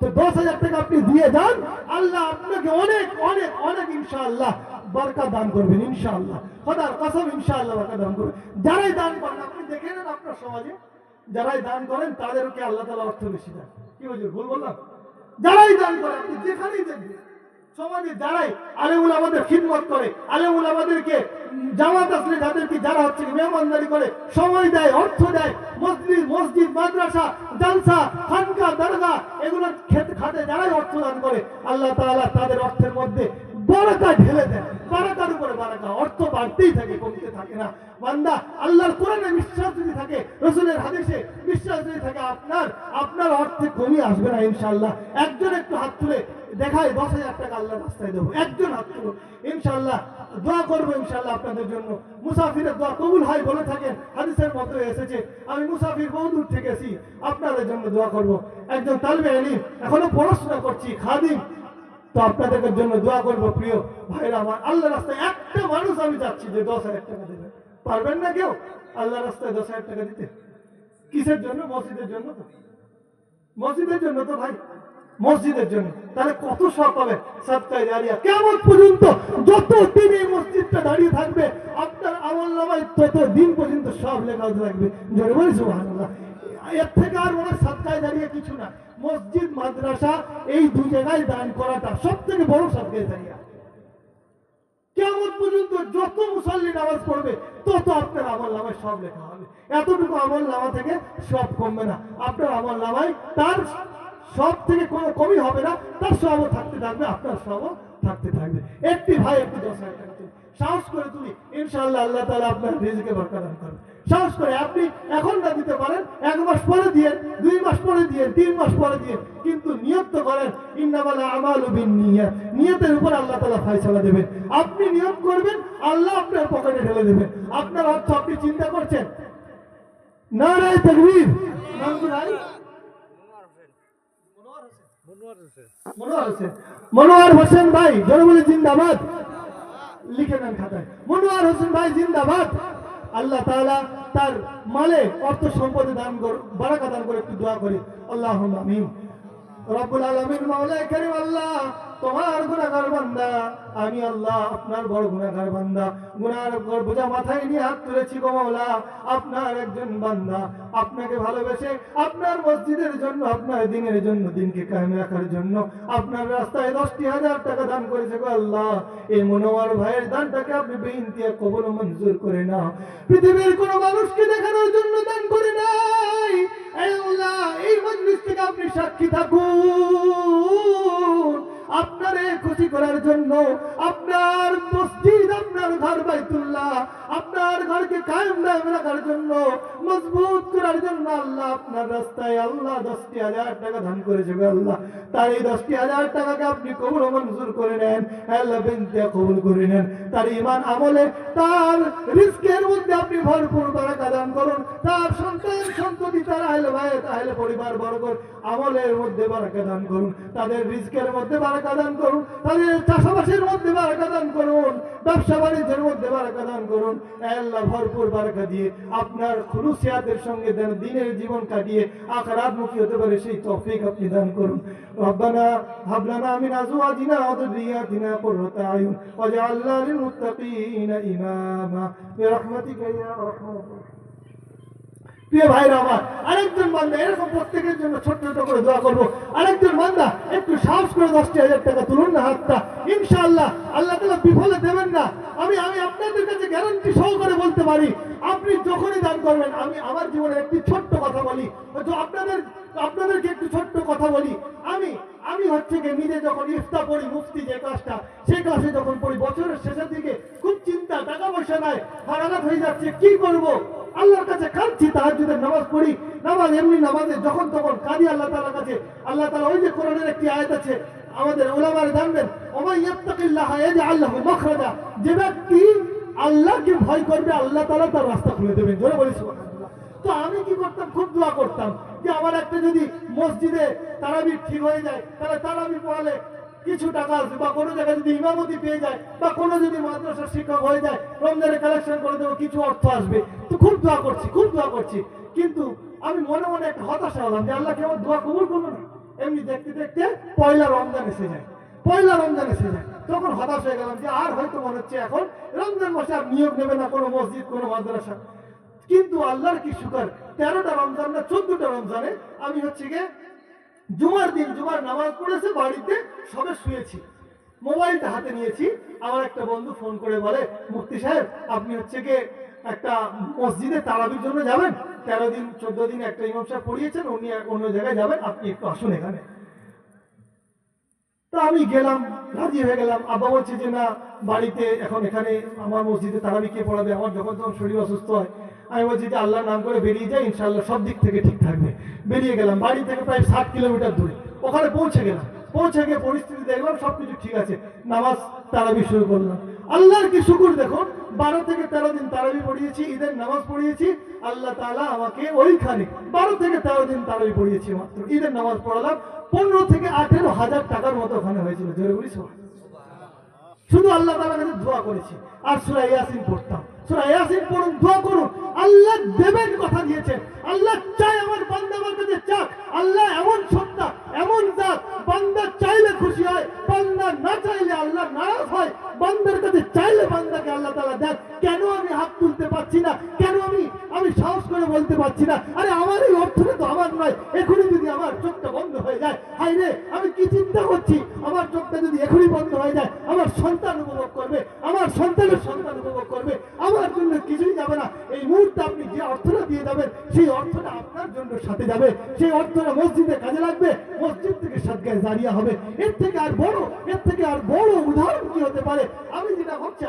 তো 10,000 টাকা আপনি দিয়ে যান, আল্লাহ আপনাকে অনেক অনেক অনেক ইনশাআল্লাহ বরকত দান করবেন, ইনশাআল্লাহ, খোদার কসম, ইনশাআল্লাহ বরকত দান করবেন। যারাই দান করেন, আপনি দেখে নেন আপনার সমাজে যারাই দান করেন তাদেরকে আল্লাহ তাআলা অর্থ বেশি দেন। কি বলছেন, ভুল বললাম? যারাই দান করেন, আপনি যেখানেই দেখবেন সমাজে যারাই আলেম উলামাদের খিদমত করে, আলেম উলামাদেরকে জামাত আসলে যাদেরকে যারা হচ্ছে মেহমানদারি করে, সময় দেয়, অর্থ দেয়, মসজিদ মাদ্রাসা জালসা খানকা দরগা এগুলো খাতে যারাই অর্থ দান করে, আল্লাহ তাআলা তাদের অর্থের মধ্যে বারাকা ঢেলে দেন, বারাকার উপরে বারাকা, অর্থ বাড়তেই থাকে, কমতে থাকে না। বান্দা আল্লাহর কোরআনে বিশ্বাস যদি থাকে, রাসূলের হাদিসে বিশ্বাস যদি থাকে, আপনার অর্থে কমই আসবে না ইনশাআল্লাহ। একজন একটু হাত তুলে দেখায় 10,000 টাকা আল্লাহর রাস্তায় দেবো, একজন হাত তুলুন, ইনশাআল্লাহ দোয়া করবো ইনশাআল্লাহ আপনাদের জন্য। মুসাফিরের দোয়া কবুল হয় বলে থাকেন, হাদিসের মতো এসেছে। আমি মুসাফির বহু দূর থেকে এসেছি, আপনাদের জন্য দোয়া করবো। একজন তালিবে ইলম, এখনো পড়াশোনা করছি, খাদিম, তো আপনাদের জন্য দোয়া করবো। প্রিয় ভাইরা আমার, আল্লাহর রাস্তায় একটা মানুষ আমি চাচ্ছি যে 10,000 টাকা দেবেন। পারবেন না কেউ আল্লাহর রাস্তায় 10,000 টাকা দিতে? কিসের জন্য? মসজিদের জন্য তো, মসজিদের জন্য তো ভাই, মসজিদের জন্য। তাহলে কত সব পাবেন সাদকায়ে জারিয়া, কিয়ামত পর্যন্ত যত দিন এই মসজিদটা দাঁড়িয়ে থাকবে, আপনার আমলনামায় তত দিন পর্যন্ত সব লেখা হতে থাকবে। জোরে বলি সুবহানাল্লাহ। এর থেকে আর মনে সাদকায়ে জারিয়া কিছু না। মসজিদ মাদ্রাসা এই দু জায়গায় দান করাটা সব থেকে বড় সাদকায়ে জারিয়া। কিয়ামত পর্যন্ত যত মুসল্লি নামাজ পড়বে তত আপনার আমলনামায় সব লেখা হবে। এতটুকু আমলনামা থেকে সব কমবে না, আপনার আমলনামায় তার সব থেকে কোনো কমই হবে না, তার সবও থাকতে থাকবে, আপনার সবও থাকতে থাকবে। একটি ভাই একটু 10,000 টাকা তুলি, সাহস করে তুলি, ইনশাআল্লাহ আল্লাহ তাআলা আপনার রিজিকে বরকত দান করবে। সাহস করে আপনি এখন না দিতে পারেন, 1 মাস পরে দিয়ে, 2 মাস পরে দিয়ে, 3 মাস পরে দিয়ে, কিন্তু নিয়ত তো করেন, ইন্নামাল আমালু বিন্নিয়াত, নিয়তের উপর আল্লাহ তাআলা ফয়সালা দেবেন। আপনি নিয়ত করবেন, আল্লাহ আপনার পকেটে ঢেলে দেবেন। আপনার অর্থ আপনি চিন্তা করছেন? নারায়ে তাকবীর, মনোয়ার হোসেন ভাই, জোরে বলে জিন্দাবাদ, লিখে নেন খাতায়, মনোয়ার হোসেন ভাই জিন্দাবাদ। আল্লাহ তাআলা তার মালে অর্থ সম্পদে দান করে, বারাকা দান করে, একটু দোয়া করি, আল্লাহুম্মা আমিন। রব্বুল আলামিন, মাওলায়ে কারীম, আল্লাহ তোমার গুনাহগার বান্দা আমি, আল্লাহ আপনার বড় গুনাহগার বান্দা, গুনাহের বোঝা মাথায় নিয়ে হাত তুলেছি গো মাওলা, আপনার একজন বান্দা, আপনাকে ভালোবেসে আপনার মসজিদের জন্য, আপনার দ্বীনের জন্য, দ্বীনকে কায়েম রাখার জন্য আপনার রাস্তায় 10,000 টাকা দান করেছে গো আল্লাহ। এই মনোয়ার ভাইয়ের দানটাকে আপনি বেইনতিয়া কবুল ও মঞ্জুর করে নাও। পৃথিবীর কোনো মানুষকে দেখানোর জন্য দান করে নাই, এই আল্লাহ এই মজলিস থেকে আপনি সাক্ষী থাকুন, আপনারে খুশি করার জন্য, আপনার মসজিদ, আপনার ঘর বাইতুল্লাহ, আপনার ঘরকে কায়েম দায়েম রাখার জন্য, মজবুত করার জন্য আল্লাহ আপনার রাস্তায় আল্লাহ 10,000 টাকা দান করেছে গো আল্লাহ। তার এই 10,000 টাকাকে আপনি কবুল মঞ্জুর করে নেন আল্লাহ, বিনতে কবুল করে নেন। তার ঈমান আমলে, তার রিজকের মধ্যে আপনি ভরপুর বারাকা দান করুন। তার সন্তান সন্ততি, তার আহলে বায়াত, আহলে পরিবার বর্গ আমলের মধ্যে বারাকা দান করুন। তাদের রিজকের মধ্যে বারাকা দান করুন। তাদের চাষাবাসের মধ্যে বারাকা দান করুন। ব্যবসা বাণিজ্যের মধ্যে বারাকা দান করুন আল্লাহ। ভরপুর বারাকা দিয়ে আপনার খুলুসিয়াতের সঙ্গে দিনের জীবন কাটিয়ে আখিরাতমুখী হতে পারে সেই তৌফিক আপনি দান করুন। রব্বানা হাব লানা মিন আজওয়াজিনা ওয়া যুররিয়াতিনা কুররাতা আয়ুন ওয়াজআলনা লিল মুত্তাকিনা ইমামা বিরহমাতিকা ইয়া আরহামার রাহিমিন। প্রিয় ভাইরা আমার, আরেকজন বান্দা এরকম প্রত্যেকের জন্য ছোট ছোট করে দোয়া করবো। আরেকজন বান্দা একটু সাহস করে 10,000 টাকা তুলুন না হাতটা, ইনশাআল্লাহ আল্লাহ তাআলা বিফলে দেবেন না। আমি আপনাদের কাছে গ্যারান্টি সহকারে বলতে পারি, আপনি যখনই দান করবেন, আমি আমার জীবনে একটি ছোট্ট কথা বলি, আপনাদেরকে একটু ছোট্ট কথা বলি। আমি হচ্ছে গিয়ে নিজে যখন ইফতা পড়ি, মুফতি যে ক্লাসটা, সেই ক্লাসে যখন পড়ি, বছরের শেষের দিকে খুব চিন্তা, টাকা পয়সা নাই, হারাঘাত হয়ে যাচ্ছে, কি করব, আল্লাহর কাছে কাঁদছি। তাহাজ্জুদের নামাজ পড়ি, নামাজ এমনি নামাজে যখন তখন কাঁদি আল্লাহ তাআলার কাছে। আল্লাহ তাআলা ওই যে কোরআনের একটি আয়াত আছে, আমাদের উলামারা জানবেন, ওমান ইয়াত্তাকিল্লাহা ইয়াজআল লাহু মাখরাজা, যে ব্যক্তি আল্লাহকে ভয় করবে আল্লাহ তাআলা তার রাস্তা খুলে দেবেন। জোরে বলি সুবহানাল্লাহ। তো আমি কি করতাম, খুব দোয়া করতাম যে আমার একটা যদি মসজিদে তারাবি ঠিক হয়ে যায়, তাহলে তারাবি পড়ালে কিছু টাকা আসবে, বা কোনো জায়গায় যদি ইমামতি পেয়ে যায়, বা কোনো যদি মাদ্রাসার শিক্ষক হয়ে যায়, রমজানের কালেকশন করে দেবো, কিছু অর্থ আসবে। তো খুব দোয়া করছি। কিন্তু আমি মনে মনে একটা হতাশা হলাম যে আল্লাহ কি আমার দোয়া কবুল করলো না। এমনি দেখতে দেখতে পয়লা রমজান এসে যায়। তখন হতাশ হয়ে গেলাম যে আর হয়তো মনে হচ্ছে এখন রমজান মাসে আর নিয়োগ নেবে না কোনো মসজিদ, কোনো মাদ্রাসা। কিন্তু আল্লাহর কি শুকর, 13টা রমজান না 14টা রমজানে আমি হচ্ছে গিয়ে জুমার দিন, জুমার নামাজ পড়েছে, বাড়িতে সবে শুয়েছি, মোবাইলটা হাতে নিয়েছি। আমার একটা বন্ধু ফোন করে বলে, মুফতি সাহেব আপনি হচ্ছে গিয়ে একটা মসজিদে তারাবির জন্য যাবেন, 13 দিন 14 দিন একটা ইমাম সাহেব পড়িয়েছেন, উনি অন্য জায়গায় যাবেন, আপনি একটু আসুন এখানে। তা আমি গেলাম, রাজি হয়ে গেলাম। আব্বা বলছে যে না, বাড়িতে এখন এখানে আমার মসজিদে তারাবি কে পড়াবে, আমার যখন তখন শরীর অসুস্থ হয়। আমি বলছি যে আল্লাহর নাম করে বেরিয়ে যাই, ইনশাআল্লাহ সব দিক থেকে ঠিক থাকবে। বেরিয়ে গেলাম, বাড়ি থেকে প্রায় 60 কিলোমিটার দূরে। ওখানে পৌঁছে গিয়ে পরিস্থিতি দেখলাম সবকিছু ঠিক আছে, নামাজ তারাবি শুরু করলাম। আল্লাহর কি শুকুর, দেখুন 12 থেকে 13 দিন তারাবি পড়িয়েছি, ঈদের নামাজ পড়িয়েছি। আল্লাহ তাআলা আমাকে ওইখানে 12 থেকে 13 দিন তারাবি পড়িয়েছি, মাত্র ঈদের নামাজ পড়ালাম, 15 থেকে 18 হাজার টাকার মতো ওখানে হয়েছিল। জোরে বলি শুধু আল্লাহ তাআলার কাছে দোয়া করেছি। আর সূরা ইয়াসিন পড়তাম। সূরা ইয়াসিন পড়ুন, দোয়া করুন, আল্লাহ দেবেন, কথা দিয়েছেন। আল্লাহ চাই আমার বান্দা আমার কাছে চাক। আল্লাহ এমন সত্তা, এমন জাত, বান্দা চাইলে খুশি হয়, বান্দা না চাইলে আল্লাহ নারাজ হয়। বান্দার কাছে চাইলে বান্দাকে আল্লাহ তাআলা দেন। কেন আমি হাত তুলতে পারছি না, কেন আমি সাহস করে বলতে পারছি না? আরে আমার এই অর্থটা তো আমার নয়। এখনই যদি আমার চোখটা বন্ধ হয়ে যায়, হায় রে আমি কি চিন্তা করছি, আমার চোখটা যদি এখনই বন্ধ হয়ে যায়, আমার সন্তান উপভোগ করবে, আমার সন্তানের সন্তান উপভোগ করবে, আমার জন্য কিছুই যাবে না। এই মুহূর্তে আপনি যে অর্থটা দিয়ে যাবেন, সেই অর্থটা আপনার জন্য সাথে যাবে, সেই অর্থটা মসজিদে কাজে লাগবে, মসজিদ থেকে সাদগায়ে জারিয়া হবে। এর থেকে আর বড় উদাহরণ কি হতে পারে? আমি যেটা হচ্ছে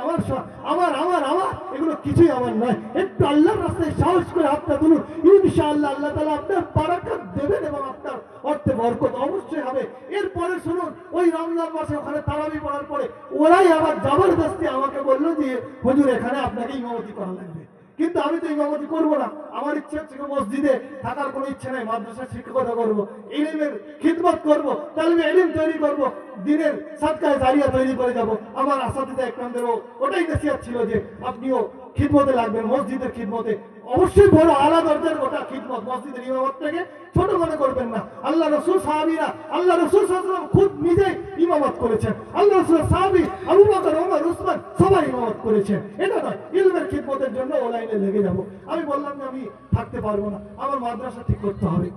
আমার এগুলো কিছুই আমার নয়। একটু আল্লাহর রাস্তায় সাহস করে হাতটা তুলুন, ইনশাআল্লাহ আল্লাহ তাআলা আপনার বারাকাত দেবেন এবং আপনার অর্থে বরকত অবশ্যই হবে। এরপরে শুনুন, ওই রমজান মাসে ওখানে তারাবি পড়ার পরে ওরাই আবার জবরদস্তি আমাকে বললো যে হুজুর এখানে আপনাকে ইমামতি করা লাগবে। কিন্তু আমি তো ইমামতি করবো না, আমার ইচ্ছে হচ্ছে মসজিদে থাকার কোনো ইচ্ছে নাই, মাদ্রাসার শিক্ষকতা করবো, ইলমের খিদমত করবো, তালিমে ইলম তৈরি করবো, দিনের সাদকায়ে জারিয়া তৈরি করে যাব। আমার আসাতিদা একরামদেরও ওটাই নসিহত ছিল যে আপনিও খিদমতে লাগবেন, মসজিদের খিদমতে। অবশ্যই বড় আলা দরজার ওটা খিদমত, মসজিদের ইমামতটাকে ছোট মনে করবেন না। আল্লাহ রাসূল সাহাবীরা, আল্লাহ রাসূল সাল্লাল্লাহু আলাইহি ওয়াসাল্লাম খুদ নিজেই ইমামত করেছেন। আল্লাহ রাসূল সাহাবী আবু বকর, ওমর, উসমান সবাই ইমামত করেছেন। এটা নয় ইলমের খিদমতের জন্য ও লাইনে লেগে যাব। আমি বললাম যে আমি থাকতে পারবো না, আমার মাদ্রাসা ঠিক করতে হবে।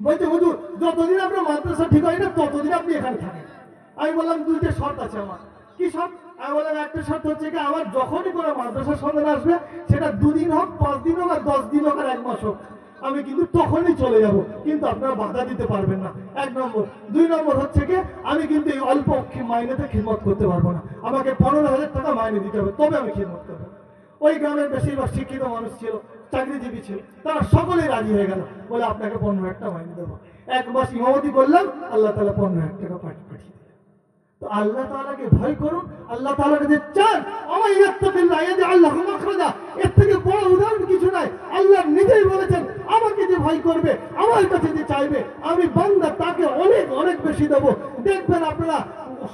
বলছে হুজুর যতদিন আপনার মাদ্রাসা ঠিক হয় না ততদিন আপনি এখানে থাকেন। আমি বললাম দুইটা শর্ত আছে আমার। কি শর্ত? আমি বললাম একটা শর্ত হচ্ছে কি, আমার যখনই কোনো মাদ্রাসার সন্ধান আসবে, সেটা 2 দিন হোক, 5 দিন হোক, আর 10 দিন হোক, আর 1 মাস হোক, আমি কিন্তু তখনই চলে যাব, কিন্তু আপনারা বাধা দিতে পারবেন না। 1 নম্বর। 2 নম্বর হচ্ছে কি, আমি কিন্তু এই অল্প মাইনেতে খিদমত করতে পারবো না, আমাকে 15,000 টাকা মাইনে দিতে হবে, তবে আমি খিদমত করবো। ওই গ্রামের বেশিরভাগ শিক্ষিত মানুষ ছিল, চাকরিজীবী ছিল, তারা সকলেই রাজি হয়ে গেল, বলে আপনাকে 15,000 টাকা মাইনে দেবো। 1 মাস ইমামতি করলাম, আল্লাহ তাআলা 15,000 টাকা পাঠিয়ে দিলেন। তো আল্লাহ তাআলাকে ভয় করুন, আল্লাহ তাআলার কাছে চান, আমায় ইয়াত্তাকিল্লাহ ইয়াজআল লাহু মাখরাজা। এর থেকে বড় উদাহরণ কিছু নাই। আল্লাহ নিজেই বলেছেন, আমাকে যে ভয় করবে, আমার কাছে যে চাইবে, আমি বান্দা তাকে অনেক অনেক বেশি দেবো। দেখবেন আপনারা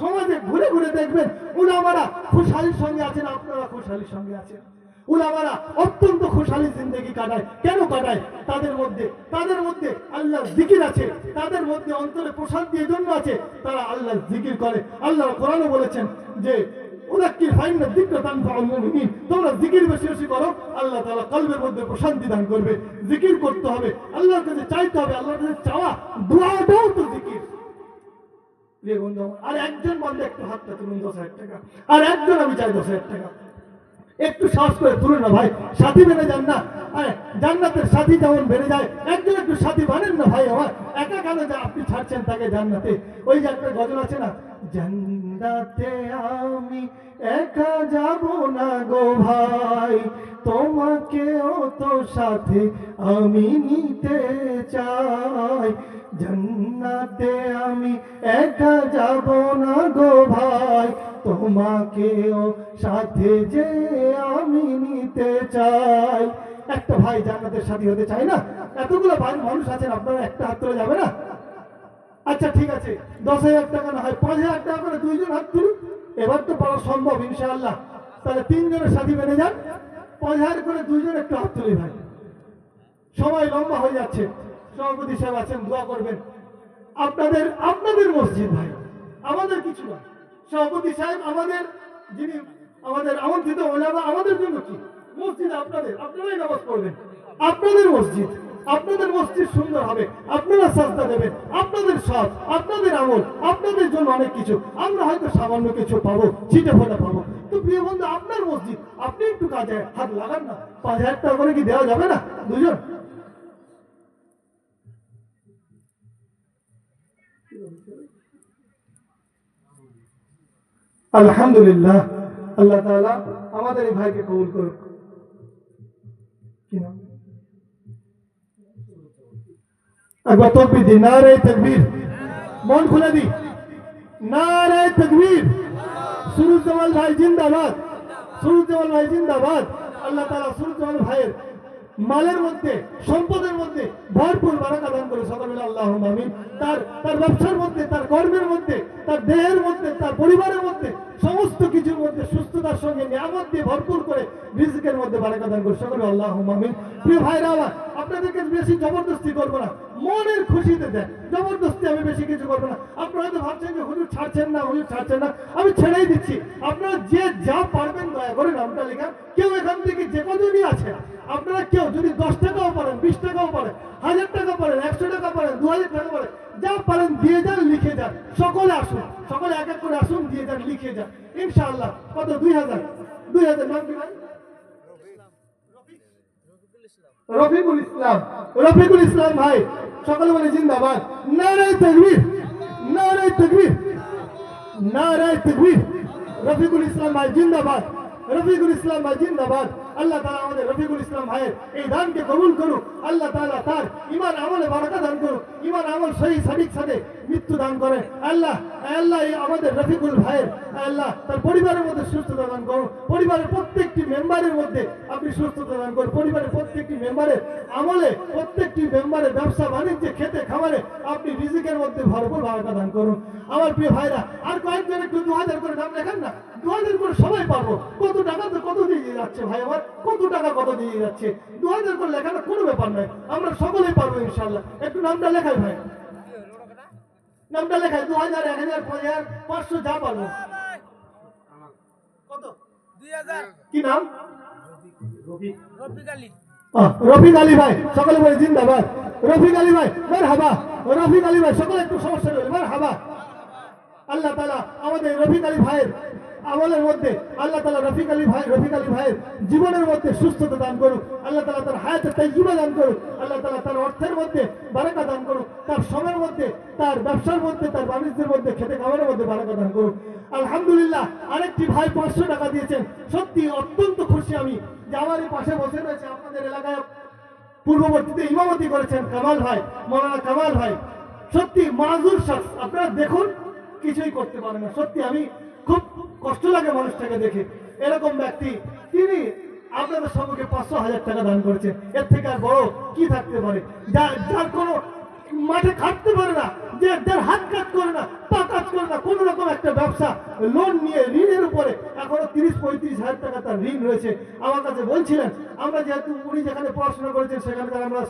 সমাজে ঘুরে ঘুরে দেখবেন, উলামারা খুশহালির সঙ্গে আছেন, আপনারা খুশহালির সঙ্গে আছেন। উলামারা অত্যন্ত খুশহালি জিন্দেগি কাটায়। কেন কাটায়? তাদের মধ্যে আল্লাহর জিকির আছে, তাদের মধ্যে অন্তরে প্রশান্তি এজন্য আছে, তারা আল্লাহর জিকির করে। আল্লাহ কোরআনে বলেছেন যে উযাক্কির ফাইন্না যিকরা তানফাউল মুমিনিন, তোমরা জিকির বেশি বেশি করো, আল্লাহ তাআলা কলবের মধ্যে প্রশান্তি দান করবে। জিকির করতে হবে, আল্লাহর কাছে চাইতে হবে, আল্লাহর কাছে চাওয়া, দোয়াটাও তো জিকির। প্রিয় বন্ধু, আর একজন বান্দা একটু হাতটা তুলুন, 10,000 টাকা। আর একজন আমি চাই 10,000 টাকা। একটু সাহস করে তুলুন না ভাই, সাথী বেড়ে যান না। জান্নাতের সাথী যেমন বেড়ে যায়, একজন একটু সাথী বানেন না ভাই আমার। একা কেন যে আপনি ছাড়ছেন তাকে জান্নাতে? ওই যে একটা গজল আছে না, জান্নাতে আমি একা যাব না গো ভাই, তোমাকেও তো সাথে আমি নিতে চাই। জান্নাতে আমি একা যাব না গো ভাই, তোমাকেও সাথে যে আমি নিতে চাই। একটা ভাই জান্নাতের সাথী হতে চায় না? এতগুলো মানুষ আছেন, আপনারা একটা হাত তুলে যাবে না? আচ্ছা ঠিক আছে, 10,000 টাকা না হয় 5,000 টাকা করে 2 জন হাত তুলুন। এবার তো পাওয়া সম্ভব ইনশাআল্লাহ। তাহলে 3 জনের সাথী বেড়ে যান, 5,000 করে 2 জন একটু হাত তুলি ভাই। সময় লম্বা হয়ে যাচ্ছে, সভাপতি সাহেব আছেন, দোয়া করবেন। আপনাদের মসজিদ ভাই, আমাদের কিছু না। সভাপতি সাহেব আমাদের, যিনি আমাদের আমন্ত্রিত ওলামা, আমাদের জন্য কি মসজিদ? আপনারাই নামাজ পড়বেন। আপনাদের মসজিদ সুন্দর হবে, আপনারা সাজদা দেবেন, আপনাদের সব, আপনাদের আমল, আপনাদের জন্য অনেক কিছু। আমরা হয়তো সামান্য কিছু পাবো, ছিটে ফোটা পাবো। তো প্রিয় বন্ধু, আপনার মসজিদ, আপনি একটু কাজে হাত লাগান না। 5,000 টাকা করে কি দেওয়া যাবে না 2 জন? আলহামদুলিল্লাহ, আল্লাহ তাআলা আমাদের এই ভাইকে কবুল করুক। কি নাম? একবার তাকবীর দি, নারে তাকবীর, মন খুলে দি, নারে তাকবীর। সুরুজ্জামান ভাই জিন্দাবাদ, সুরুজ্জামান ভাই জিন্দাবাদ। আল্লাহ তাআলা সুরুজ্জামান ভাইয়ের মালের মধ্যে, সম্পদের মধ্যে ভরপুর বারাকা দান করে, সকলে বলে আল্লাহুম্মা আমিন। তার ব্যবসার মধ্যে, তার কর্মের মধ্যে, তার দেহের মধ্যে, তার পরিবারের মধ্যে, সমস্ত কিছুর মধ্যে সুস্থতার সঙ্গে নিয়ামত দিয়ে ভরপুর করে রিজিকের মধ্যে বারাকা দান করে, সকলে আল্লাহুম্মা আমিন। প্রিয় ভাইরা আমার, আপনাদেরকে বেশি জবরদস্তি করবো না, মনের খুশিতে দেন। জবরদস্তি আমি বেশি কিছু করবো না। আপনারা হয়তো ভাবছেন যে হুজুর ছাড়ছেন না, আমি ছেড়েই দিচ্ছি। আপনারা যে যা পারবেন দয়া করে নামটা লেখান। কেউ এখান থেকে যে কজনই আছে, আপনারা কেউ যদি 10 টাকাও পারেন, 20 টাকাও পারেন, 1000 টাকা পারেন, 100 টাকা পারেন, 2000 টাকা পারেন, যা পারেন দিয়ে যান, লিখে যান। সকলে আসুন, সকলে এক এক করে আসুন, দিয়ে যান, লিখে যান। ইনশাআল্লাহ কত? 2,000। নাম কি ভাই? রফিকুল ইসলাম ভাই, সকলে বলে জিন্দাবাদ। নারে তাকবীর, নারে তাকবীর, নারে তাকবীর। রফিকুল ইসলাম ভাই জিন্দাবাদ, রফিকুল ইসলাম ভাই জিন্দাবাদ। আল্লাহ তাআলা আমাদের রফিকুল ইসলাম ভাইয়ের এই দানকে কবুল করুক। আল্লাহ তাআলা তার ঈমান আমলে বারাকা দান করুক, ঈমান আমল সহি সঠিক সাথে মৃত্যু দান করেন। আল্লাহ এই আমাদের রফিকুল ভাইয়ের আল্লাহ তার পরিবারের মধ্যে সুস্থতা দান করুন। পরিবারের প্রত্যেকটি মেম্বারের মধ্যে আপনি সুস্থতা দান করুন। পরিবারের প্রত্যেকটি মেম্বারের আমলে, প্রত্যেকটি মেম্বারের ব্যবসা বাণিজ্যে, খেতে খামারে আপনি রিজিকের মধ্যে ভরপুর বারাকা দান করুন। আমার প্রিয় ভাইরা, আর কয়েকজন একটু 2,000 করে নাম লেখান না। 2,000 করে সবাই পারবো। কত টাকা তো কত দিয়ে যাচ্ছে ভাই আমার, কত টাকা কত দিয়ে যাচ্ছে। 2,000 করে লেখানো কোনো ব্যাপার নয়, আমরা সকলেই পারবো ইনশাআল্লাহ। একটু নামটা লেখাই ভাই, নামটা লেখাই। 2,000, 1,000, 5,000, 500 যা পারবো। কত? 2,000। কি নাম? রফিক আলী ভাই, সকলে বলে জিন্দাবাদ। রফিক আলী ভাই মারহাবা, রফিক আলী ভাই, সকলে একটু সমস্যা নেই, মারহাবা। আল্লাহ তাআলা আমাদের রফিক আলী ভাইয়ের আমলের মধ্যে আল্লাহ তাআলা রফিক আলী ভাইয়ের জীবনের মধ্যে সুস্থতা দান করুক, আল্লাহ তাআলা তার হায়াতে তাইয়্যিবা দান করুক, আল্লাহ তাআলা তার অর্থের মধ্যে বারাকা দান করুক, তার সময়ের মধ্যে, তার ব্যবসার মধ্যে, তার বাণিজ্যের মধ্যে, খেতে খাবারের মধ্যে বারাকা দান করুক। আলহামদুলিল্লাহ, আরেকটি ভাই 500 টাকা দিয়েছেন। সত্যি অত্যন্ত খুশি আমি যে আমার এই পাশে বসে রয়েছে, আপনাদের এলাকায় পূর্ববর্তীতে ইমামতি করেছেন কামাল ভাই, মৌলানা কামাল ভাই। সত্যি মাজুর শখস, আপনারা দেখুন কিছুই করতে পারে না। সত্যি আমি খুব কষ্ট লাগে মানুষটাকে দেখে। এরকম ব্যক্তি তিনি আপনাদের সম্মুখে 500,000 টাকা দান করেছেন। এর থেকে আর বড় কি থাকতে পারে? যার কোনো মাঠে খাটতে পারে না, যে যার হাত কাজ করে না, পা কাজ করে না, কোন রকম একটা ব্যবসা লোন নিয়ে ঋণের উপরে এখনো 30-35,000 টাকা তার ঋণ রয়েছে। আমার কাছে বলছিলেন, আমরা যেহেতু উনি যেখানে পড়াশোনা করেছেন সেখানে আমরা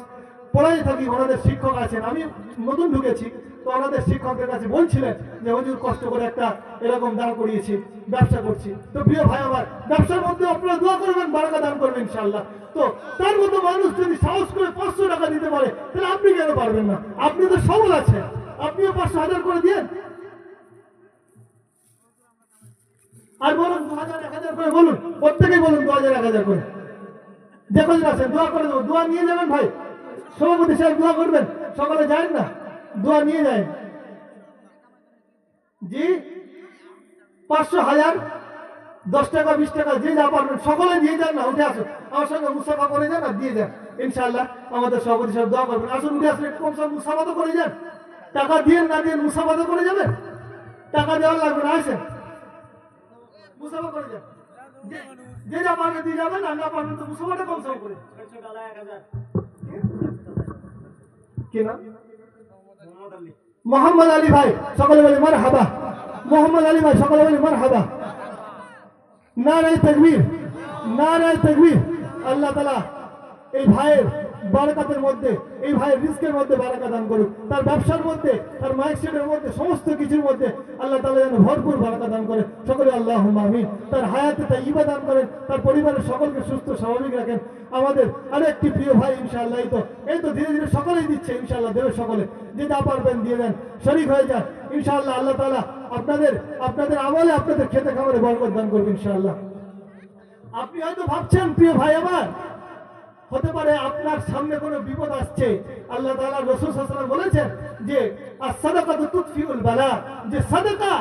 পড়াই থাকি, ওনাদের শিক্ষক আছেন, আমি নতুন ঢুকেছি, তো ওনাদের শিক্ষকদের কাছে বলছিলেন যে হুজুর কষ্ট করে একটা এরকম দাঁড় করিয়েছি, ব্যবসা করছি। তো প্রিয় ভাই আমার, ব্যবসার মধ্যে আপনারা দোয়া করবেন, বারাকা দান করবেন ইনশাআল্লাহ। তো তার মতো মানুষ যদি সাহস করে 500 টাকা দিতে পারে, তাহলে আপনি কেন পারবেন না? আপনি তো সবল আছেন, আপনিও 500,000 করে দিয়েন। আর বলুন 2,000, 1,000 করে বলুন, প্রত্যেকেই বলুন 2,000, 1,000 করে। দেখুন আছেন, দোয়া করে দেবো, দোয়া নিয়ে যাবেন ভাই। সভাপতি সাহেব দোয়া করবেন, সকালে যায় না, দোয়া নিয়ে যায়। জি, 500, 1000, 10 টাকা, 20 টাকা, যে যা পারবেন সকলে দিয়ে যান না। উঠে আসুন, আমার সঙ্গে মুসাফা করে যান আর দিয়ে যান ইনশাআল্লাহ। আমাদের সভাপতি সাহেব দোয়া করবেন। আসুন, উঠে আসুন, একটু কম সব মুসাফা তো করে যান। টাকা দিয়ে না দিয়ে মুসাফা তো করে যাবেন, টাকা দেওয়া লাগবে না। আসেন, মুসাফা করে যান, যে যা পারবে দিয়ে যাবেন, আর না পারবেন তো মুসাফাটা কম সম করে। কি নাম? মোহাম্মদ আলী ভাই, সকলে বলি মারহাবা। মোহাম্মদ আলী ভাই, সকলে বলি মারহাবা। নারায়ে তাকবীর, নারায়ে তাকবীর। আল্লাহ তাআলা এই ভাইয়ের বারাকাতের মধ্যে, এই ভাইয়ের রিজকের মধ্যে বারাকা দান করুক, তার ব্যবসার মধ্যে, তার মাইকসেটের মধ্যে, সমস্ত কিছুর মধ্যে আল্লাহ তাআলা যেন ভরপুর বারাকা দান করে। সকলে আল্লাহুম্মা আমিন। তার হায়াতে তাইয়্যিবা দান করেন, তার পরিবারের সকলকে সুস্থ স্বাভাবিক রাখেন। আমাদের আরেকটি প্রিয় ভাই ইনশাআল্লাহ, এই তো ধীরে ধীরে সকলেই দিচ্ছে ইনশাআল্লাহ, দেবে সকলে, যে যা পারবেন দিয়ে দেন, শরীক হয়ে যান ইনশাআল্লাহ। আল্লাহ তাআলা আপনাদের আমলে, আপনাদের খেতে খাবারে বরকত দান করবেন ইনশাআল্লাহ। আপনি হয়তো ভাবছেন প্রিয় ভাই আমার, হতে পারে আপনার সামনে কোনো বিপদ আসছে। আল্লাহ তাআলা, রাসূল সাল্লাল্লাহু আলাইহি ওয়াসাল্লাম বলেছেন যে as-সাদাকাতু তুতফিউল বালা, যে সাদাকা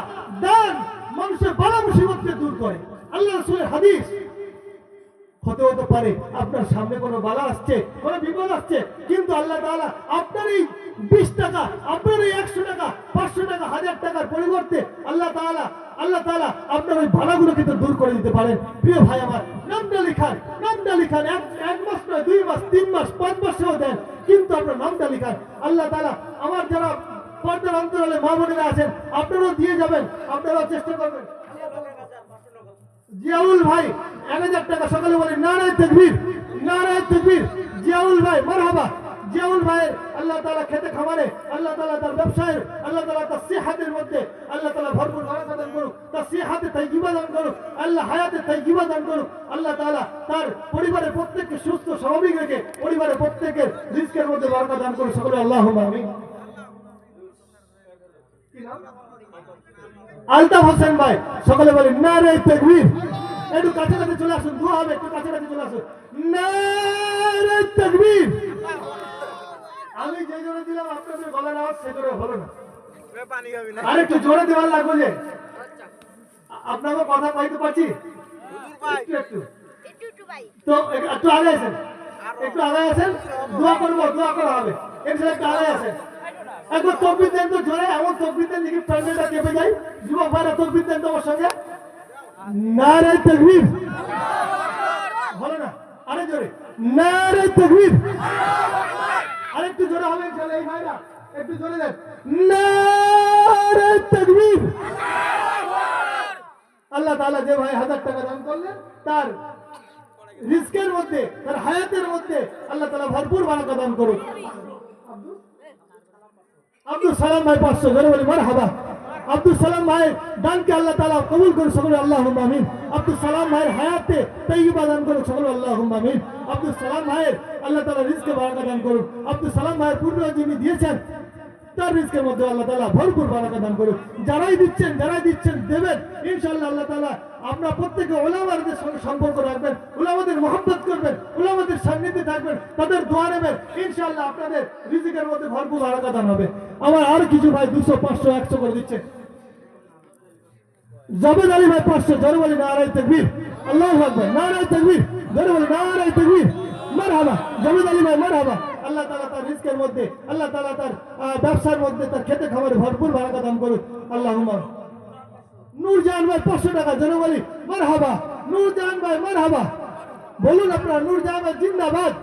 দান মানুষের বালা মুসিবতকে দূর করে। আল্লাহ রাসূলের হাদিস। হতে পারে আপনার সামনে কোনো বালা আসছে, কোনো বিপদ আসছে, কিন্তু আল্লাহ তাআলা আপনার এই 20 টাকা, আপনার এই 100 টাকা, 500 টাকা, 1000 টাকার পরিবর্তে আল্লাহ তাআলা আপনার ওই বালাগুলোকে তো দূর করে দিতে পারেন। প্রিয় ভাই আমার, নামটা লিখান, এক মাস নয়, 2 মাস, 3 মাস, 5 মাসেও দেন, কিন্তু আপনার নামটা লিখান। আল্লাহ তাআলা আমার যারা পর্দার অন্তরালে মা বোনেরা আছেন, আপনারাও দিয়ে যাবেন, আপনারাও চেষ্টা করবেন। জিয়াউল ভাই 1000 টাকা, সকালে বলেন নারায়ে তাকবীর, নারায়ে তাকবীর। জিয়াউল ভাই মারহাবা। জিয়াউল ভাই আল্লাহ তাআলা খেতে খামারে, আল্লাহ তাআলা তার ব্যবসায়, আল্লাহ তাআলা তার সিহাতের মধ্যে আল্লাহ তাআলা ভরপুর বারাকা দান করুক, তার সিহাতে তাইয়্যিবা দান করুক, আল্লাহ হায়াতে তাইয়্যিবা দান করুক। আল্লাহ তাআলা তার পরিবারের প্রত্যেককে সুস্থ স্বাভাবিক রেখে পরিবারের প্রত্যেকের রিজকের মধ্যে বারাকা দান করুক। সকলে আল্লাহুম্মা আমিন। কি নাম? আলতাফ হোসেন ভাই, সকলে বলেন নারায়ে তাকবীর। একটু কাছাকাছি চলে আসুন, দোয়া হবে, একটু কাছাকাছি চলে আসুন। নারায়ে তাকবীর। আমি যে জোরে দিলাম আপনাদের গলার আওয়াজ সে জোরে হলো না, আর একটু জোরে দেওয়ার লাগবে যে আপনাকে কথা কইতে পারছি একটু তো একটু আগে আসেন, একটু আগে আসেন, দোয়া করবো, দোয়া করা হবে ইনশাআল্লাহ। একটু আগে আসেন, একবার তকবীর দেন তো জোরে, এমন তকবীর দেন দেখি প্যান্ডেলটা কেঁপে যায়। যুবক ভাইরা তকবীর দেন তোমার সঙ্গে। নারায়ে তাকবীর। হলো না, আরে জোরে নারায়ে তাকবীর। আরেকটু জোরে হবে ইনশাআল্লাহ। এই ভাইরা একটু জোরে দেন, নারায়ে তাকবীর। আল্লাহ তাআলা যে ভাই 1000 টাকা দান করলেন, তার রিজকের মধ্যে, তার হায়াতের মধ্যে আল্লাহ তাআলা ভরপুর বারাকা দান করুন। আব্দুল সালাম ভাই 500, জোরে বলি মারহাবা। আব্দুল সালাম ভাইয়ের দানকে আল্লাহ তাআলা কবুল করুন, সকলে আল্লাহুম্মা আমিন। আব্দুল সালাম ভাইয়ের হায়াতে তাইয়্যিবা দান করুন, সকলে আল্লাহুম্মা আমিন। আব্দুল সালাম ভাইয়ের আল্লাহ তাআলা রিজকে বারাকা দান করুন। আব্দুল সালাম ভাইয়ের পূর্বে যিনি দিয়েছেন তার রিস্কের মধ্যে আল্লাহ তাআলা ভরপুর বারাকা দান করুন। যারাই দিচ্ছেন দেবেন, ইনশাআল্লাহ আল্লাহ তাআলা আমরা প্রত্যেকে উলামাদের সঙ্গে সম্পর্ক রাখবেন, উলামাদের মহব্বত করবেন, উলামাদের সান্নিধ্যে থাকবেন, তাদের দোয়া নেবেন, ইনশাআল্লাহ আপনাদের রিজিকের মধ্যে ভরপুর বারাকা দান হবে। আমার আর কিছু ভাই 200 500 100 করে দিচ্ছেন। জাবেদ আলী ভাই 500, জোরে বলি নারায়ে তাকবীর, আল্লাহু আকবার, নারায়ে তাকবীর, জোরে বলি নারায়ে তাকবীর, মারহাবা। জাবেদ আলী ভাই মারহাবা। আল্লাহ তাআলা তার রিজকের মধ্যে, আল্লাহ তাআলা তার ব্যবসার মধ্যে, তার খেতে খামারে ভরপুর বারাকা দান করুন, আল্লাহুম্মা। নূরজাহান ভাই 500 টাকা, জোরে বলি মারহাবা। নূরজাহান ভাই মারহাবা, বলুন আপনারা নূরজাহান ভাই জিন্দাবাদ।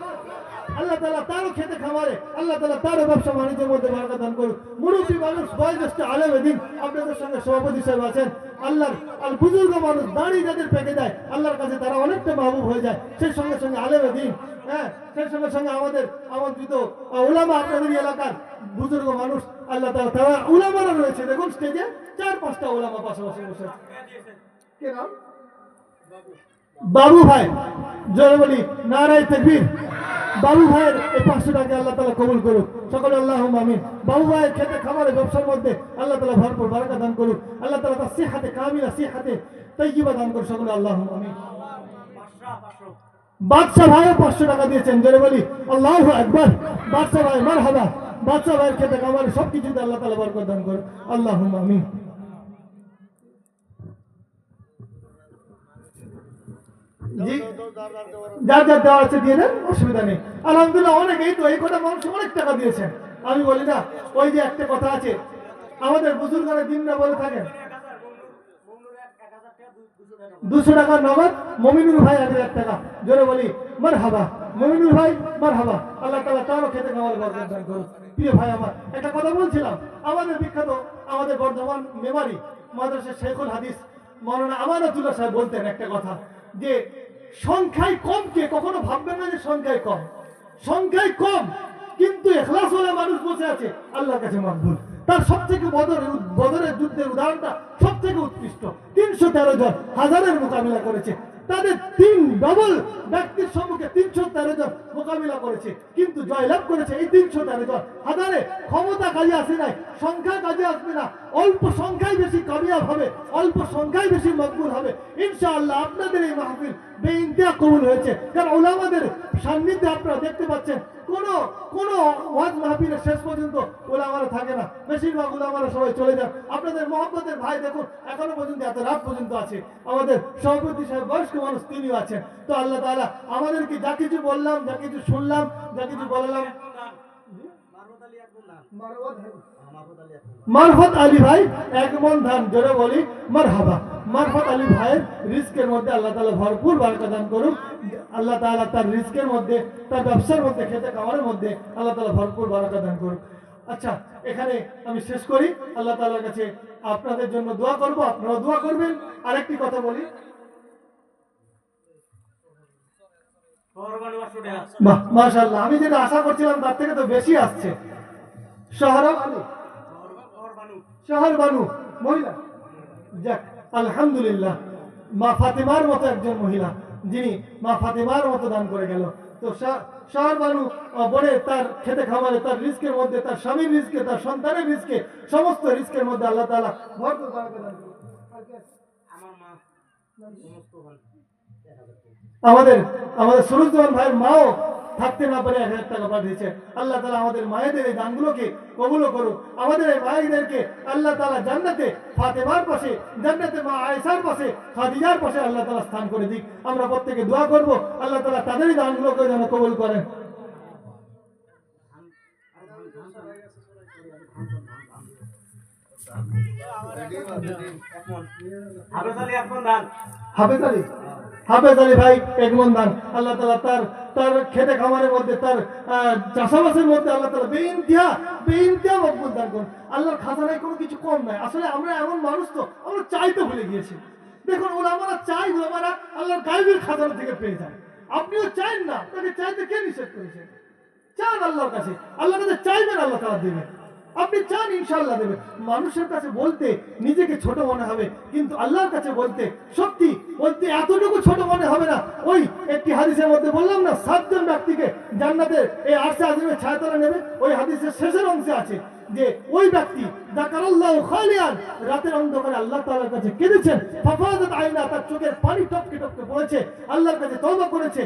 আল্লাহ তাআলা তারও খেতে খামারে, আল্লাহ তাআলা তারও ব্যবসা বাণিজ্যের মধ্যে বারাকা দান করুন। মুরব্বী মানুষ, বয়োজ্যেষ্ঠ আলেমে দ্বীন আপনাদের সঙ্গে সভাপতি সাহেব আছেন, আল্লাহর আল বুজুর্গ মানুষ, দাড়ি যাদের পেকে যায় আল্লাহর কাছে তারা অনেকটা মাহবুব হয়ে যায়। সেই সঙ্গে সঙ্গে আলেমে দ্বীন, হ্যাঁ, সেই সঙ্গে সঙ্গে আমাদের আমন্ত্রিত উলামা, আপনাদের এলাকার বুজুর্গ মানুষ, আল্লাহ তাআলা তারা উলামারা রয়েছে। দেখুন স্টেজে 4-5টা উলামা পাশাপাশি বসে আছে। কে নাম? বাবু ভাই, জোরে বলি নারায়ে তাকবীর। বাবু ভাইয়ের এই 500 টাকা আল্লাহ তাআলা কবুল করুন, সকলে আল্লাহুম্মা আমিন। বাবু ভাইয়ের খেতে খামারে ব্যবসার মধ্যে আল্লাহ তাআলা ভরপুর বারাকা দান করুন, আল্লাহ তাআলা তার সিহাতে কামিলা, সিহাতে তাইয়্যিবা দান করুন, সকলে আল্লাহুম্মা আমিন। বাদশা ভাইও 500 টাকা দিয়েছেন, জোরে বলি আল্লাহু আকবার। বাদশা ভাই মারহাবা। বাদশা ভাইয়ের খেতে খামারে সবকিছুতে আল্লাহ তাআলা বরকত দান করুন, আল্লাহুম্মা আমিন। জি, যার যার দেওয়া আছে দিয়ে দেন, অসুবিধা নেই। আলহামদুলিল্লাহ, অনেকেই তো এই কথা মানুষ অনেক টাকা দিয়েছেন। আমি বলি না, ওই যে একটা কথা আছে আমাদের বুজুর্গরা দিনরা বলে থাকেন, 200 টাকা নগদ, মমিনুল ভাই 1000 টাকা, জোরে বলি মারহাবা। মমিনুল ভাই মারহাবা, আল্লাহ তাআলা তারও খেতে খাওয়ার বরকত দান করুন। প্রিয় ভাই আমার, একটা কথা বলছিলাম, আমাদের বিখ্যাত, আমাদের বর্ধমান মেমারি মাদ্রাসার শেখুল হাদিস মাওলানা আমানাতুল্লাহ সাহেব বলতেন একটা কথা, যে সংখ্যায় কমকে কখনো ভাববেন না যে সংখ্যায় কম, সংখ্যায় কম কিন্তু ইখলাস ওয়ালা মানুষ বসে আছে আল্লাহর কাছে মকবুল। তার সবথেকে বদরের যুদ্ধের উদাহরণটা সবথেকে উৎকৃষ্ট। 313 জন হাজারের মোকাবিলা করেছে, তাদের 3 ডবল ব্যক্তির সম্মুখে 313 জন মোকাবিলা করেছে, কিন্তু জয়লাভ করেছে এই 313 জন। হাজারে ক্ষমতা কাজে আসে নাই, সংখ্যা কাজে আসবে না, অল্প সংখ্যায় বেশি কামিয়াব হবে, অল্প সংখ্যায় বেশি মকবুল হবে ইনশাআল্লাহ। আপনাদের এই মাহফিল বেইনতিহা কবুল হয়েছে, কারণ উলামাদের সান্নিধ্যে আপনারা দেখতে পাচ্ছেন কোন ওয়াজ মাহফিলের শেষ পর্যন্ত উলামারা থাকে না, বেশিরভাগ উলামারা সবাই চলে যান। আপনাদের মহব্বতের ভাই দেখুন এখনো পর্যন্ত এত রাত পর্যন্ত আছে, আমাদের সভাপতি সাহেব বয়স্ক মানুষ তিনিও আছেন। তো আল্লাহ তাআলা আমাদেরকে যা কিছু বললাম, যা কিছু শুনলাম, যা কিছু বললাম, মারফত আলী ভাই 1 মণ ধান, জোরে বলি মারহাবা। মারফত আলী ভাইয়ের রিজকের মধ্যে আল্লাহ তাআলা ভরপুর বারাকা দান করুন, আল্লাহ তাআলা তার রিজকের মধ্যে, তার ব্যবসার মধ্যে, খেতে খাওয়ার মধ্যে আল্লাহ তাআলা ভরপুর বারাকা দান করুন। আচ্ছা, এখানে আমি শেষ করি, আল্লাহ তাআলার কাছে আপনাদের জন্য দোয়া করব, আপনারা দোয়া করবেন। আরেকটি কথা বলি, বাহ মাশাআল্লাহ, আমি যেটা আশা করছিলাম তার থেকে তো বেশি আসছে। শহর বানু মহিলা, যাক আলহামদুলিল্লাহ, মা ফাতেমার মতো একজন মহিলা যিনি মা ফাতেমার মতো দান করে গেল। তো শহর বানু বোনের তার খেতে খামারে, তার রিজকের মধ্যে, তার স্বামীর রিজকে, তার সন্তানের রিজকে, সমস্ত রিজকের মধ্যে আল্লাহ তাআলা ভরপুর বারাকা দান করুন। আমাদের সুরুজ্জামান ভাইয়ের মাও থাকতে না পারে 1000 টাকা পাঠিয়েছে। আল্লাহ তাআলা আমাদের মায়েদের এই দানগুলোকে কবুল করুন। আমাদের এই মায়েদেরকে আল্লাহ তাআলা জান্নাতে ফাতেমার পাশে, জান্নাতে মা আয়েশার পাশে, খাদিজার পাশে আল্লাহ তাআলা স্থান করে দিক। আমরা প্রত্যেকে দোয়া করব আল্লাহ তাআলা তাদের এই দানগুলোকে যেন কবুল করেন। হাফেজ আলী ভাই 1 মণ ধান, আল্লাহ তাআলা তার খেতে খামারের মধ্যে, তার চাষাবাসের মধ্যে আল্লাহ তাআলা বেইনতিহা মকবুল দান করুন। আল্লাহর খাজানায় কোনো কিছু কম নাই। আসলে আমরা এমন মানুষ তো, আমরা চাইতে ভুলে গিয়েছি। দেখুন ওলামারা চাই, ওলামারা আল্লাহর গায়বের খাজানা থেকে পেয়ে যায়। আপনিও চাইন না, তাকে চাইতে কে নিষেধ করেছে? চান আল্লাহর কাছে, আল্লাহর কাছে চাইবেন, আল্লাহ তাআলা দেবেন। আপনি চান ইনশাআল্লাহ দেবে। মানুষের কাছে বলতে নিজেকে ছোট মনে হবে, কিন্তু আল্লাহর কাছে বলতে সত্যি বলতে এতটুকু ছোট মনে হবে না। ওই একটি হাদিসের মধ্যে বললাম না, 7 জন ব্যক্তিকে জান্নাতের এই আরশে আজিমের ছায়াতলে নেবে, ওই হাদিসের শেষের অংশে আছে যে ওই ব্যক্তি যাকারাল্লাহু খালিয়ান, রাতের অন্ধকারে আল্লাহ তাআলার কাছে কেঁদেছেন, ফাফাদাত আইনা, তার চোখের পানি টপকে টপকে পড়েছে, আল্লাহর কাছে তওবা করেছে,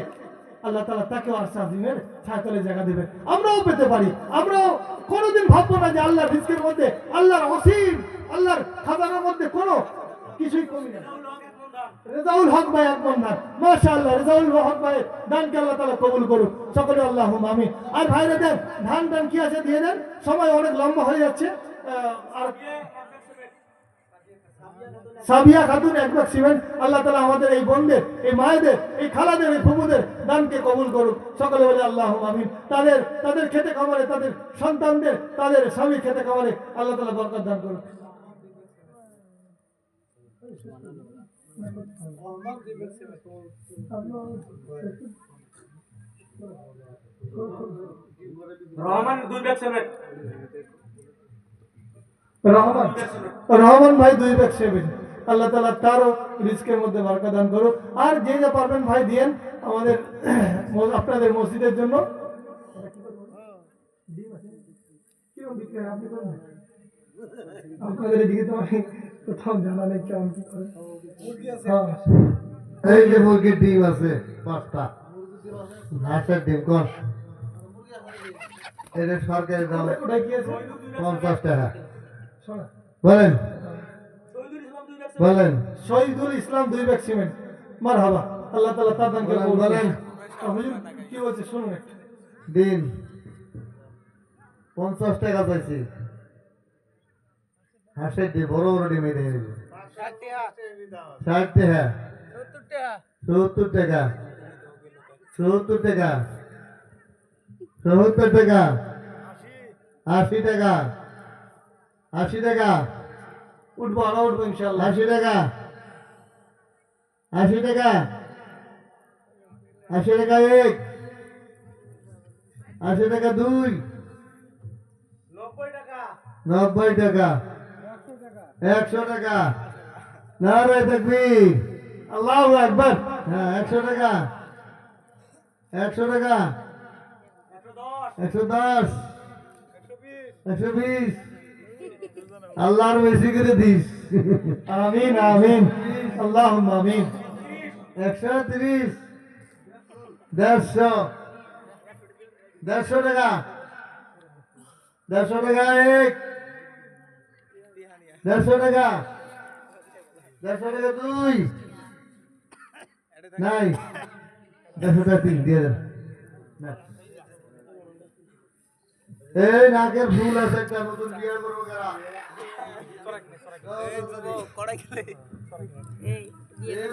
আল্লাহ তাআলা তাকেও আরশে আজিমের ছায়াতলে জায়গা দেবে। আমরাও পেতে পারি। আমরাও কোনোদিন ভাববো না যে আল্লাহর রিজকের মধ্যে, আল্লাহর অসীম, আল্লাহর খাজানার মধ্যে কোনো কিছুই কমি নেই। রেজাউল হক ভাই আকবর, মাশাআল্লাহ, রেজাউল হক ভাই দানকে আল্লাহ তাআলা কবুল করুক, সকলে আল্লাহুম্মা আমিন। আর ভাইরা দেন, ধান টান কি আছে দিয়ে দেন, সময় অনেক লম্বা হয়ে যাচ্ছে। আর সাবিয়া খাতুন 1 লাখ সিমেন্ট, আল্লাহ তাআলা আমাদের এই বোনদের, এই মায়েদের, এই খালাদের, এই ফুফুদের দানকে কবুল করুক, সকলে বলে আল্লাহুম্মা আমিন। তাদের খেতে খামারে, তাদের সন্তানদের, তাদের স্বামী খেতে খামারে আল্লাহ তাআলা বরকত দান করুক। রহমান 2 ব্যাগ সিমেন্ট, রহমান ভাই 2 ব্যাগ সিমেন্ট, আল্লাহ তাআলা তারও রিজকের মধ্যে বরকত দান করুক। আর যে যা পারবেন ভাই দিয়েন আমাদের আপনাদের মসজিদের জন্য। আপনাদের এদিকে তো আমি কোথাও জানা নেই কেমন কি করে। এই যে মুরগির ডিম আছে 5টা, হাঁসের ডিম কস, এটা সরকারি দাম ওটা কি আছে? 50 টাকা। শোনা, বলেন বলেন শহীদুল ইসলাম 2 ব্যাগ সিমেন্ট, মারহাবা, আল্লাহ তাআলা তার দানকে কবুল করুন। বলেন। হুজুর কি বলছে শুনুন একটু। ডিম 50 টাকা পাইছি, হাঁসের ডিম বড় বড় ডিম, এটা 60 টাকা, 70 টাকা, 70 টাকা, 70 টাকা, 80 টাকা, 80 টাকা, উঠবো, আরো উঠবো ইনশাআল্লাহ। 80 টাকা, 80 টাকা, 80 টাকা 1, 80 টাকা 2, 90 টাকা, 90 টাকা, 100 টাকা, নারায়ে তাকবীর, আল্লাহু আকবার। হ্যাঁ 100 টাকা, 100 টাকা, 110, 110, 120, আল্লাহর বেশি করে দিস। আমিন আমিন, আল্লাহুম্মা আমিন। 130, 150, 150 টাকা, 150 টাকা 1, 150 টাকা, 150 টাকা 2, নাই 150 টাকা 3 দিয়ে দেন। না। এই নাকের ফুল আছে একটা, নতুন বিয়ে করবো কারা? এই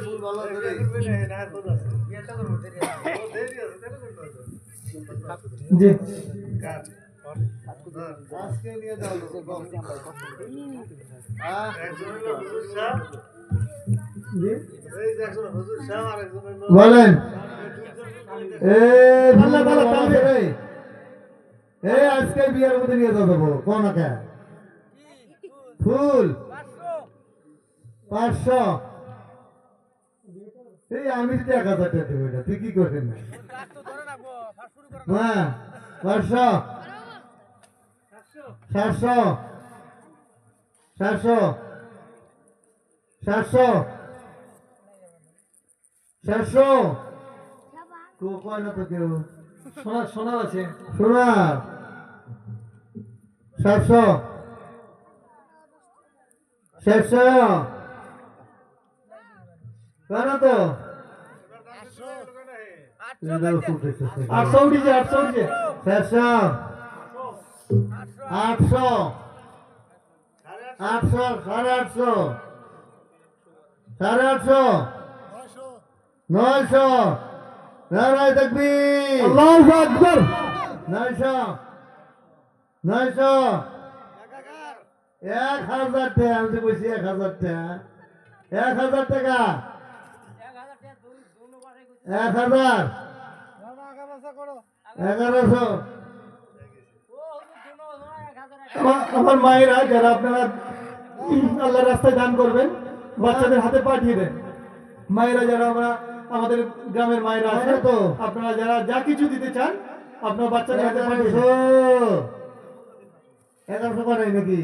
ফুল ভালো করে। জি, আজকে নিয়ে যাও জি। বলেন। আল্লাহ তাআলা তাআলা এই আজকে বিয়ের মধ্যে নিয়ে যাবো কোন কে ফুল 500, এই আমি যদি 1000 টাকা দেবো, এটা তুই কি করবেন না? হ্যাঁ 500, 700, 700, 700, 700, কয় না তো কেউ সোনার আছে। সোনার 700, 700, কেন তো 800 উঠেছে, 800 উঠেছে। 700, 800, 800, 850, 850, 900, নারায়ে তাকবীর, আল্লাহু আকবার। 900, 900, 1000 টাকা, আমি তো বলছি 1000 টাকা, 1000 টাকা, 1000, 1100, আমার মায়েরা যারা আপনারা আল্লাহর রাস্তায় দান করবেন, বাচ্চাদের হাতে পাঠিয়ে দেন। মায়েরা যারা আমরা আমাদের গ্রামের মায়েরা আছে হ্যাঁ তো। আপনারা যারা যা কিছু দিতে চান আপনার বাচ্চাদের হাতে পাঠিয়ে দেন। 1100 করে নাকি?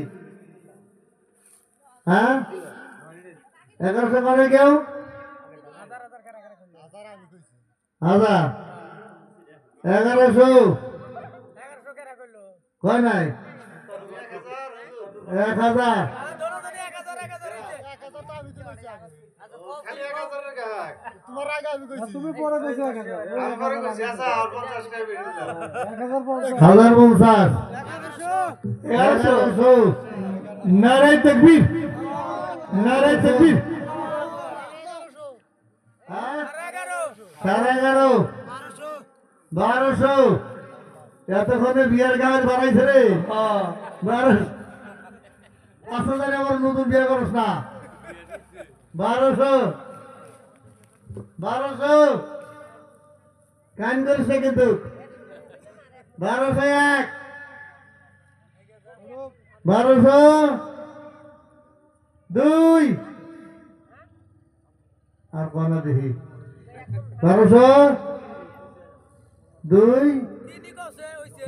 হ্যাঁ 1100 করে কেউ? হাজার 1100 কয় নাই 1000 1050 1100 নারায়ে তাকবীর, নারায়ে তাকবীর। 11,500 1200 এতক্ষণে বিয়ার গাছ বাড়াইছে রে। 1200 5000 আমার নতুন বিয়ে করস না। 1200 কান করিস না কিন্তু। 1201 1202 আর কোন দেখি 1202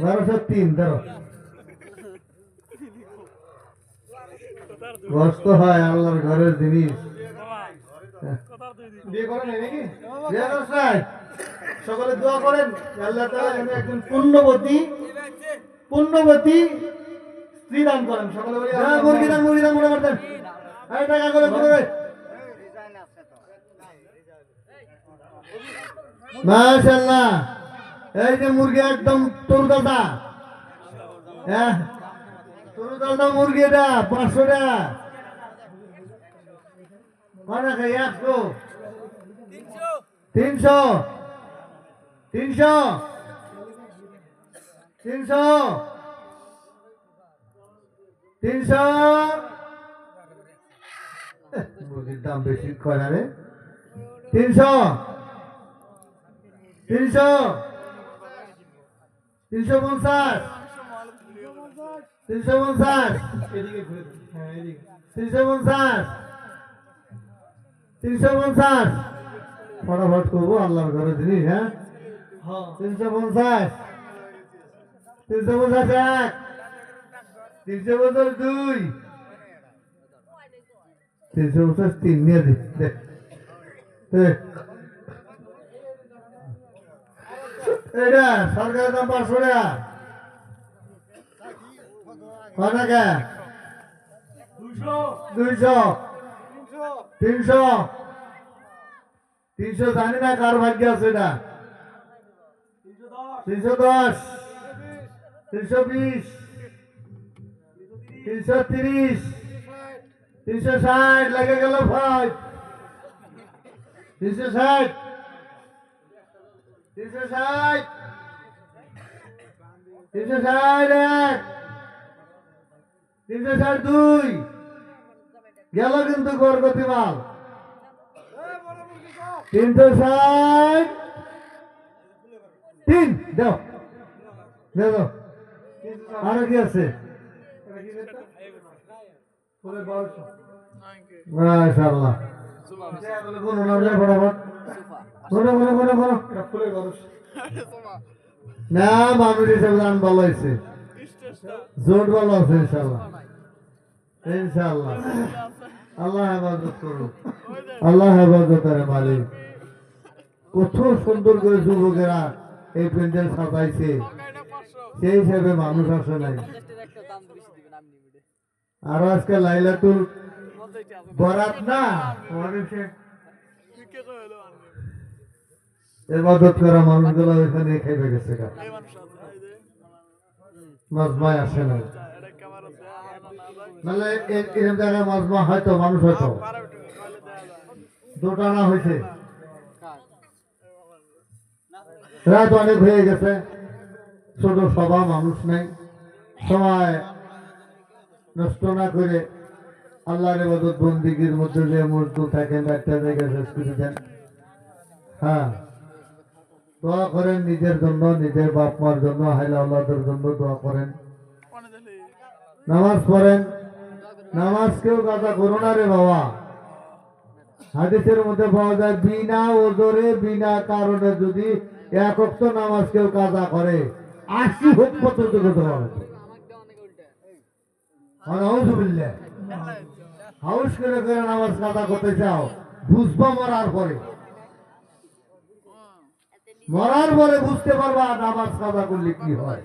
1203 ধরো কষ্ট হয় আল্লাহর ঘরের জিনিস। বিয়ে করেন নাই নাকি? বিয়ে করছ নাই? সকলে দোয়া করেন যে আল্লাহ তাআলা যেন একজন পুণ্যবতী স্ত্রী দান করেন। সকলে বলি হ্যাঁ, মুরগি দান মনে করতেন। এই টাকা করে করে মাশাআল্লাহ। এই যে মুরগি একদম তরুতাজা। হ্যাঁ তরুতাজা মুরগি এটা 500 টাকা। কত খাই 100 300 300 300 300 মুরগির দাম বেশি কয় না রে। 300 300 350 350 এদিকে ঘুরে দেন। হ্যাঁ এদিকে। 350 350 ফটাফট করবো আল্লাহর ঘরে জিনিস। হ্যাঁ হ্যাঁ 350 350 এক 350 দুই 350 তিন নিয়ে দে এটা সরকারের দাম 500 টাকা। কয় টাকা? 200 300 300 জানি না কার ভাগ্য আছে এটা। 310 320 330 360 লেগে গেল 5 360 360 360 এক 362 গেল কিন্তু গর্গতি মাল। 360 তিন দাও দাও আর কি আছে? ফুলে 1200। মাশাআল্লাহ। কোন নাম যায় ফটাফট কোন এটা ফুলে 1200। না মানুষ হিসেবে দান ভালো হয়েছে, জোট ভালো আছে ইনশাআল্লাহ ইনশাআল্লাহ। আল্লাহ হেফাজত করুন, আল্লাহ হেফাজত করে মালিক। কত সুন্দর করে যুবকেরা এই প্যান্ডেল সাজাইছে, সেই হিসেবে মানুষ আসে নাই। আর আজকে লাইলাতুল বরাত না, ইবাদত করা মানুষগুলো ওইখানে খেয়ে গেছে, মজমায় আসে না। নাহলে এরকম জায়গায় মজমা হয়তো মানুষ হয়তো দোটানা হয়েছে, রাত অনেক হয়ে গেছে, ছোট সভা মানুষ নেই। সময় নষ্ট না করে আল্লাহর ইবাদত বন্দিগির মধ্যে যে মজদুর থাকেন একটা জায়গায় শেষ করে দেন। হ্যাঁ, দোয়া করেন নিজের জন্য, নিজের বাপ মার জন্য, হাইলা আল্লাহদের জন্য দোয়া করেন। নামাজ পড়েন, নামাজকেও কাজা করো না রে বাবা। হাদিসের মধ্যে পাওয়া যায় বিনা ওজরে বিনা কারণে যদি এক ওয়াক্ত নামাজ কেউ কাজা করে 80 হোক পর্যন্ত করতে পারবে। আউযুবিল্লাহ। হাউস করে করে নামাজ কাজা করতে চাও, বুঝবা মরার পরে। মরার পরে বুঝতে পারবা নামাজ কাজা করলে কি হয়।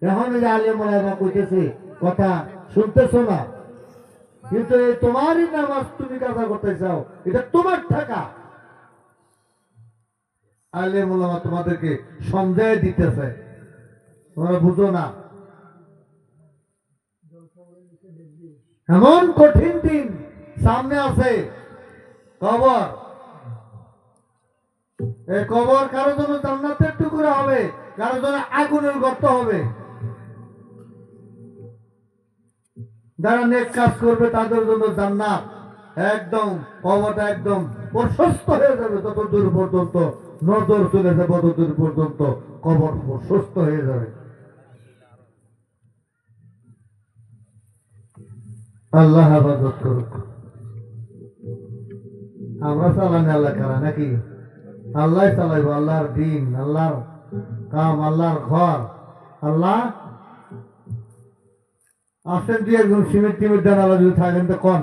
এখন যে আলেম ওলামা কইতেছে কথা শুনতেছো না, কিন্তু এই তোমারই নামাজ তুমি কাজা করতে চাও, এটা তোমার টাকা। আলেম ওলামা তোমাদেরকে সমঝায় দিতেছে, তোমরা বুঝো না। এমন কঠিন দিন সামনে আছে, কবর। এই কবর কারো জন্য জান্নাতের টুকরা হবে, কারো জন্য আগুনের গর্ত হবে। যারা নেক কাজ করবে তাদের জন্য জান্নাত, একদম কবরটা একদম প্রশস্ত হয়ে যাবে। তত দূর পর্যন্ত নজর চলে যাবে, তত দূর পর্যন্ত কবর প্রশস্ত হয়ে যাবে। আল্লাহ হেফাজত করুক। আমরা চালানি আল্লাহ কারা নাকি? আল্লাহ চালাইব, আল্লাহর দিন, আল্লাহর কাম, আল্লাহর ঘর। আল্লাহ আসেন, দুই একজন সিমেন্ট টিমেন্ট দেন, আল্লাহ যদি থাকেন তো কন।